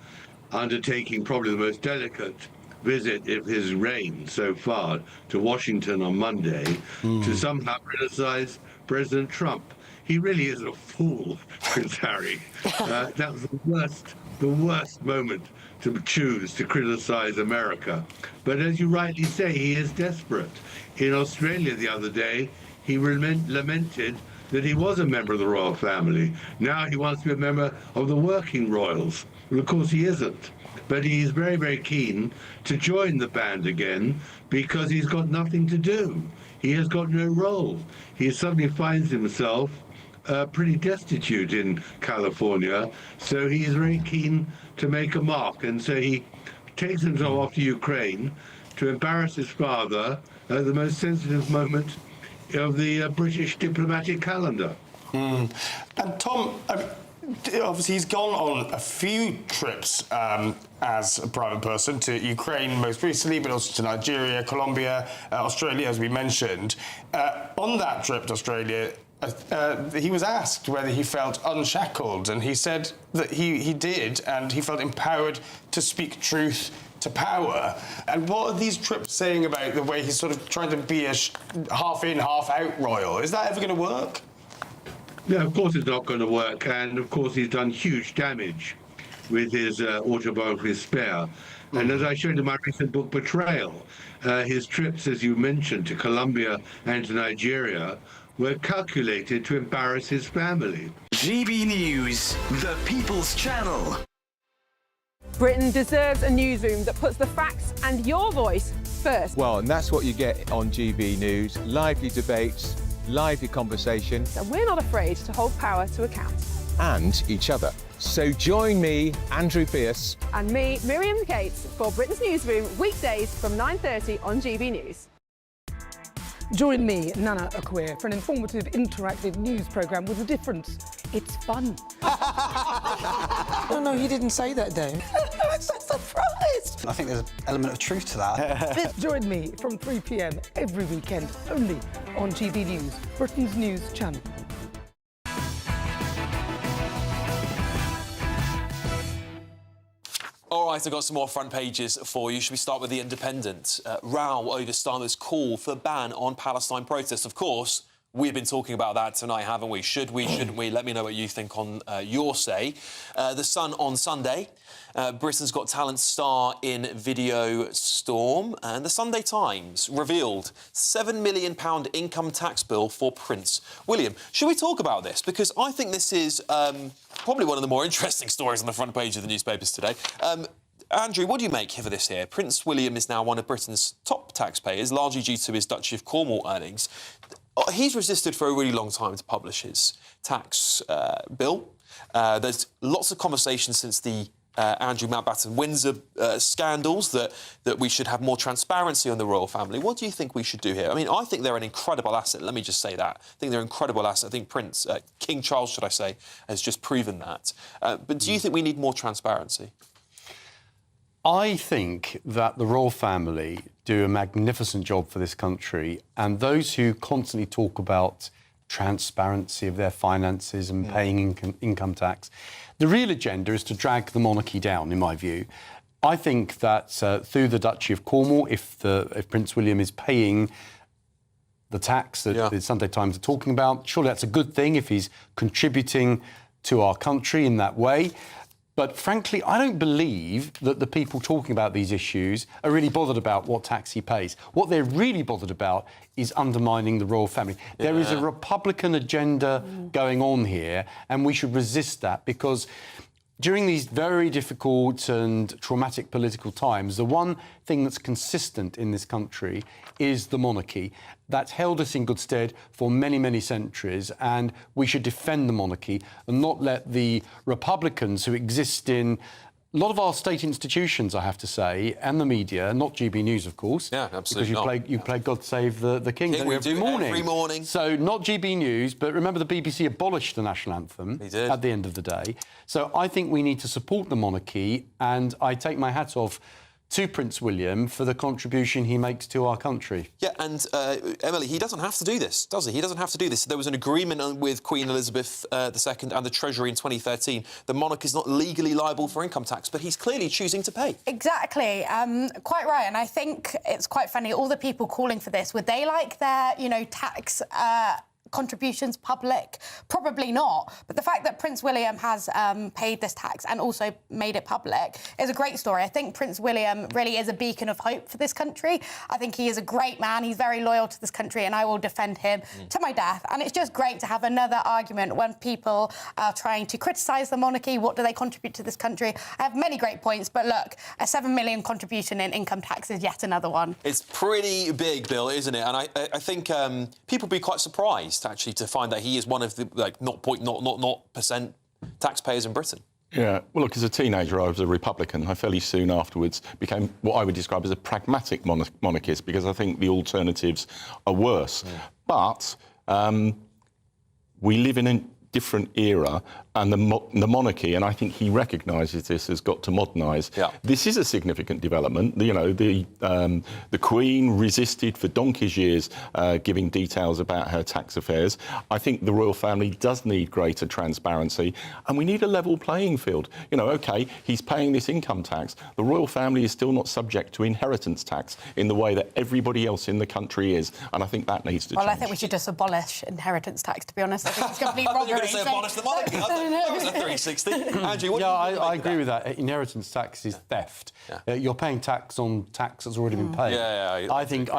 undertaking probably the most delicate visit of his reign so far to Washington on Monday to somehow criticize President Trump. He really is a fool, Prince Harry. That was the the worst moment to choose to criticise America. But as you rightly say, he is desperate. In Australia the other day, he lamented that he was a member of the royal family. Now he wants to be a member of the working royals. Well, of course he isn't. But he's very, very keen to join the band again because he's got nothing to do. He has got no role. He suddenly finds himself pretty destitute in California, so he is very keen to make a mark, and so he takes himself off to Ukraine to embarrass his father at the most sensitive moment of the British diplomatic calendar. And Tom, obviously he's gone on a few trips as a private person to Ukraine most recently, but also to Nigeria, Colombia, Australia, as we mentioned. On that trip to Australia, he was asked whether he felt unshackled, and he said that he did, and he felt empowered to speak truth to power. And what are these trips saying about the way he's sort of trying to be a half in, half out royal? Is that ever going to work? No, of course it's not going to work, and of course he's done huge damage with his autobiography Spare. And as I showed in my recent book, Betrayal, his trips, as you mentioned, to Colombia and to Nigeria were calculated to embarrass his family. GB News, the People's Channel. Britain deserves a newsroom that puts the facts and your voice first. Well, and that's what you get on GB News. Lively debates, lively conversation. And we're not afraid to hold power to account. And each other. So join me, Andrew Pierce. And me, Miriam Gates, for Britain's Newsroom, weekdays from 9:30 on GB News. Join me, Nana Akwe, for an informative, interactive news programme with a difference. It's fun. No, he didn't say that, though. I'm so surprised. I think there's an element of truth to that. Join me from 3 p.m. every weekend, only on GB News, Britain's news channel. All right, I've got some more front pages for you. Should we start with The Independent? Row over Starmer's call for ban on Palestine protests. Of course, we've been talking about that tonight, haven't we? Should we, shouldn't we? Let me know what you think on your say. The Sun on Sunday. Britain's Got Talent star in Video Storm. And the Sunday Times revealed £7 million income tax bill for Prince William. Should we talk about this? Because I think this is probably one of the more interesting stories on the front page of the newspapers today. Andrew, what do you make of this here? Prince William is now one of Britain's top taxpayers, largely due to his Duchy of Cornwall earnings. He's resisted for a really long time to publish his tax bill. There's lots of conversation since the Andrew Mountbatten-Windsor scandals that we should have more transparency on the royal family. What do you think we should do here? I mean, I think they're an incredible asset. Let me just say that. I think they're an incredible asset. I think King Charles, should I say, has just proven that. But do you think we need more transparency? I think that the royal family do a magnificent job for this country, and those who constantly talk about transparency of their finances and paying income tax, the real agenda is to drag the monarchy down, in my view. I think that through the Duchy of Cornwall, if Prince William is paying the tax that the Sunday Times are talking about, surely that's a good thing if he's contributing to our country in that way. But frankly, I don't believe that the people talking about these issues are really bothered about what tax he pays. What they're really bothered about is undermining the royal family. Yeah. There is a Republican agenda going on here, and we should resist that, because during these very difficult and traumatic political times, the one thing that's consistent in this country is the monarchy. That's held us in good stead for many, many centuries, and we should defend the monarchy and not let the Republicans who exist in a lot of our state institutions, I have to say, and the media, not GB News, of course. Yeah, absolutely. Because you play God Save the King every morning. So not GB News, but remember the BBC abolished the national anthem at the end of the day. So I think we need to support the monarchy, and I take my hat off to Prince William for the contribution he makes to our country. Yeah, and Emily, he doesn't have to do this, does he? He doesn't have to do this. There was an agreement with Queen Elizabeth II and the Treasury in 2013. The monarch is not legally liable for income tax, but he's clearly choosing to pay. Exactly. Quite right. And I think it's quite funny, all the people calling for this, would they like their, tax contributions public? Probably not. But the fact that Prince William has paid this tax and also made it public is a great story. I think Prince William really is a beacon of hope for this country. I think he is a great man. He's very loyal to this country, and I will defend him to my death. And it's just great to have another argument when people are trying to criticise the monarchy. What do they contribute to this country? I have many great points, but look, a 7 million contribution in income tax is yet another one. It's pretty big, Bill, isn't it? And I think people would be quite surprised, actually, to find that he is one of the, like, 0.00% taxpayers in Britain. Yeah, well, look, as a teenager, I was a Republican. I fairly soon afterwards became what I would describe as a pragmatic monarchist, because I think the alternatives are worse. But we live in a different era, and the monarchy, and I think he recognises this, has got to modernise. Yeah. This is a significant development. You know, the Queen resisted for donkey's years giving details about her tax affairs. I think the royal family does need greater transparency, and we need a level playing field. You know, OK, he's paying this income tax. The royal family is still not subject to inheritance tax in the way that everybody else in the country is, and I think that needs to change. Well, I think we should just abolish inheritance tax, to be honest. I think it's complete robbery. Say abolish the monarchy. That was a 360. Andrew, what do you I agree with that. Inheritance tax is theft. You're paying tax on tax that's already been paid. I think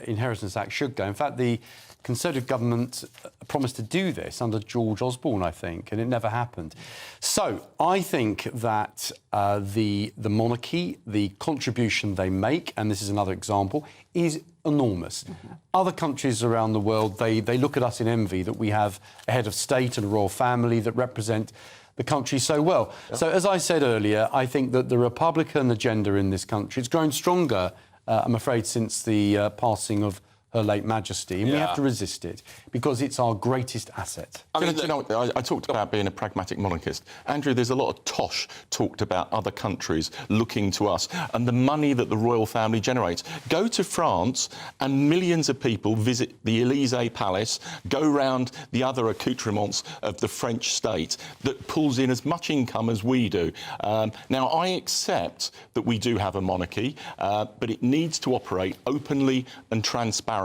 inheritance tax should go. In fact, the Conservative government promised to do this under George Osborne, I think, and it never happened. So I think that the monarchy, the contribution they make, and this is another example, is enormous. Other countries around the world, they look at us in envy that we have a head of state and a royal family that represent the country so well. So, as I said earlier, I think that the Republican agenda in this country has grown stronger, I'm afraid, since the passing of Her late Majesty, and we have to resist it because it's our greatest asset. I mean, I talked about being a pragmatic monarchist. Andrew, there's a lot of tosh talked about other countries looking to us and the money that the royal family generates. Go to France and millions of people visit the Élysée Palace, go round the other accoutrements of the French state that pulls in as much income as we do. Now, I accept that we do have a monarchy, but it needs to operate openly and transparently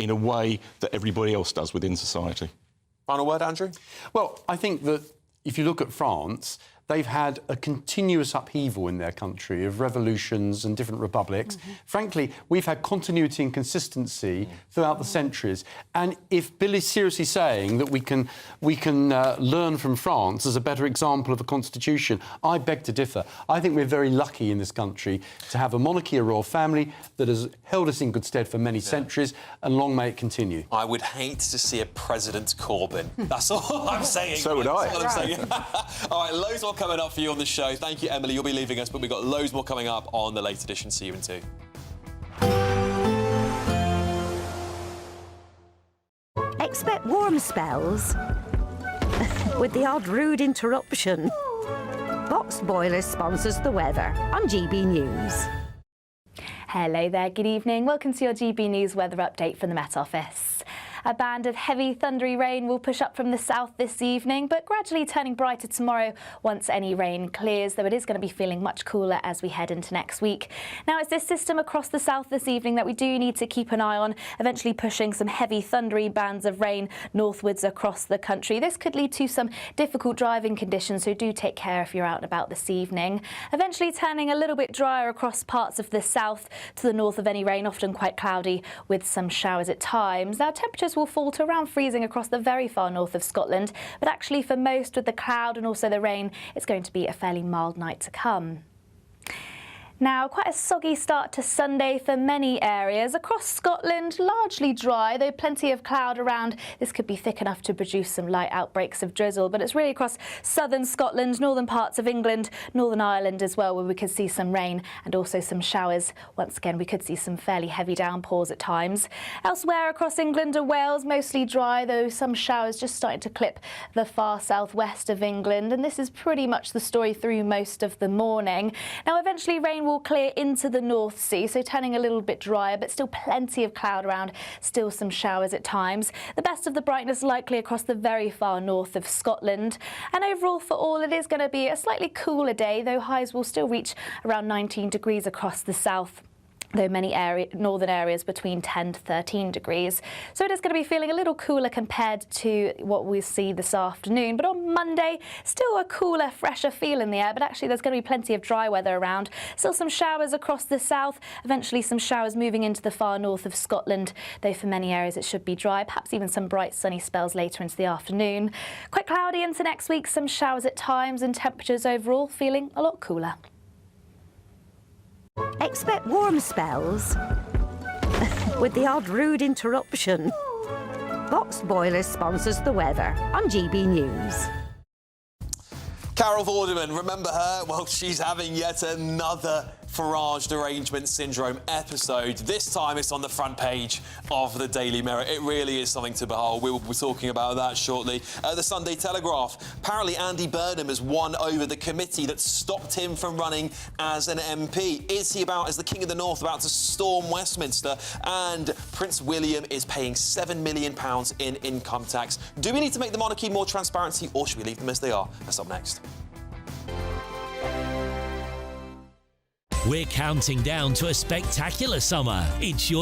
in a way that everybody else does within society. Final word, Andrew? Well, I think that if you look at France, they've had a continuous upheaval in their country of revolutions and different republics. Frankly, we've had continuity and consistency throughout the centuries. And if Bill is seriously saying that we can learn from France as a better example of a constitution, I beg to differ. I think we're very lucky in this country to have a monarchy, a royal family that has held us in good stead for many centuries, and long may it continue. I would hate to see a President Corbyn. That's all I'm saying. So would I. That's all I'm saying. All right, loads more coming up for you on the show. Thank you, Emily. You'll be leaving us, but we've got loads more coming up on the late edition. See you in 2. Expect warm spells with the odd rude interruption. Box Boilers sponsors the weather on GB News. Hello there, good evening. Welcome to your GB News weather update from the Met Office. A band of heavy thundery rain will push up from the south this evening, but gradually turning brighter tomorrow once any rain clears, though it is going to be feeling much cooler as we head into next week. Now, it's this system across the south this evening that we do need to keep an eye on, eventually pushing some heavy thundery bands of rain northwards across the country. This could lead to some difficult driving conditions, so do take care if you're out and about this evening. Eventually turning a little bit drier across parts of the south to the north of any rain, often quite cloudy with some showers at times. Now, temperatures will fall to around freezing across the very far north of Scotland, but actually for most with the cloud and also the rain, it's going to be a fairly mild night to come. Now, quite a soggy start to Sunday for many areas. Across Scotland, largely dry, though plenty of cloud around. This could be thick enough to produce some light outbreaks of drizzle, but it's really across southern Scotland, northern parts of England, Northern Ireland as well, where we could see some rain and also some showers. Once again, we could see some fairly heavy downpours at times. Elsewhere across England and Wales, mostly dry, though some showers just starting to clip the far southwest of England, and this is pretty much the story through most of the morning. Now, eventually rain will clear into the North Sea, so turning a little bit drier, but still plenty of cloud around, still some showers at times. The best of the brightness likely across the very far north of Scotland. And overall for all, it is going to be a slightly cooler day, though highs will still reach around 19 degrees across the south. though many northern areas between 10 to 13 degrees. So it is going to be feeling a little cooler compared to what we see this afternoon. But on Monday, still a cooler, fresher feel in the air, but actually there's going to be plenty of dry weather around. Still some showers across the south, eventually some showers moving into the far north of Scotland, though for many areas it should be dry, perhaps even some bright sunny spells later into the afternoon. Quite cloudy into next week, some showers at times, and temperatures overall feeling a lot cooler. Expect warm spells with the odd rude interruption. Box Boilers sponsors the weather on GB News. Carol Vorderman, remember her? Well, she's having yet another Farage derangement syndrome episode. This time it's on the front page of the Daily Mirror. It really is something to behold. We will be talking about that shortly. The Sunday Telegraph. Apparently Andy Burnham has won over the committee that stopped him from running as an MP. Is he as the King of the North about to storm Westminster? And Prince William is paying £7 million in income tax. Do we need to make the monarchy more transparent, or should we leave them as they are? That's up next. We're counting down to a spectacular summer. It's your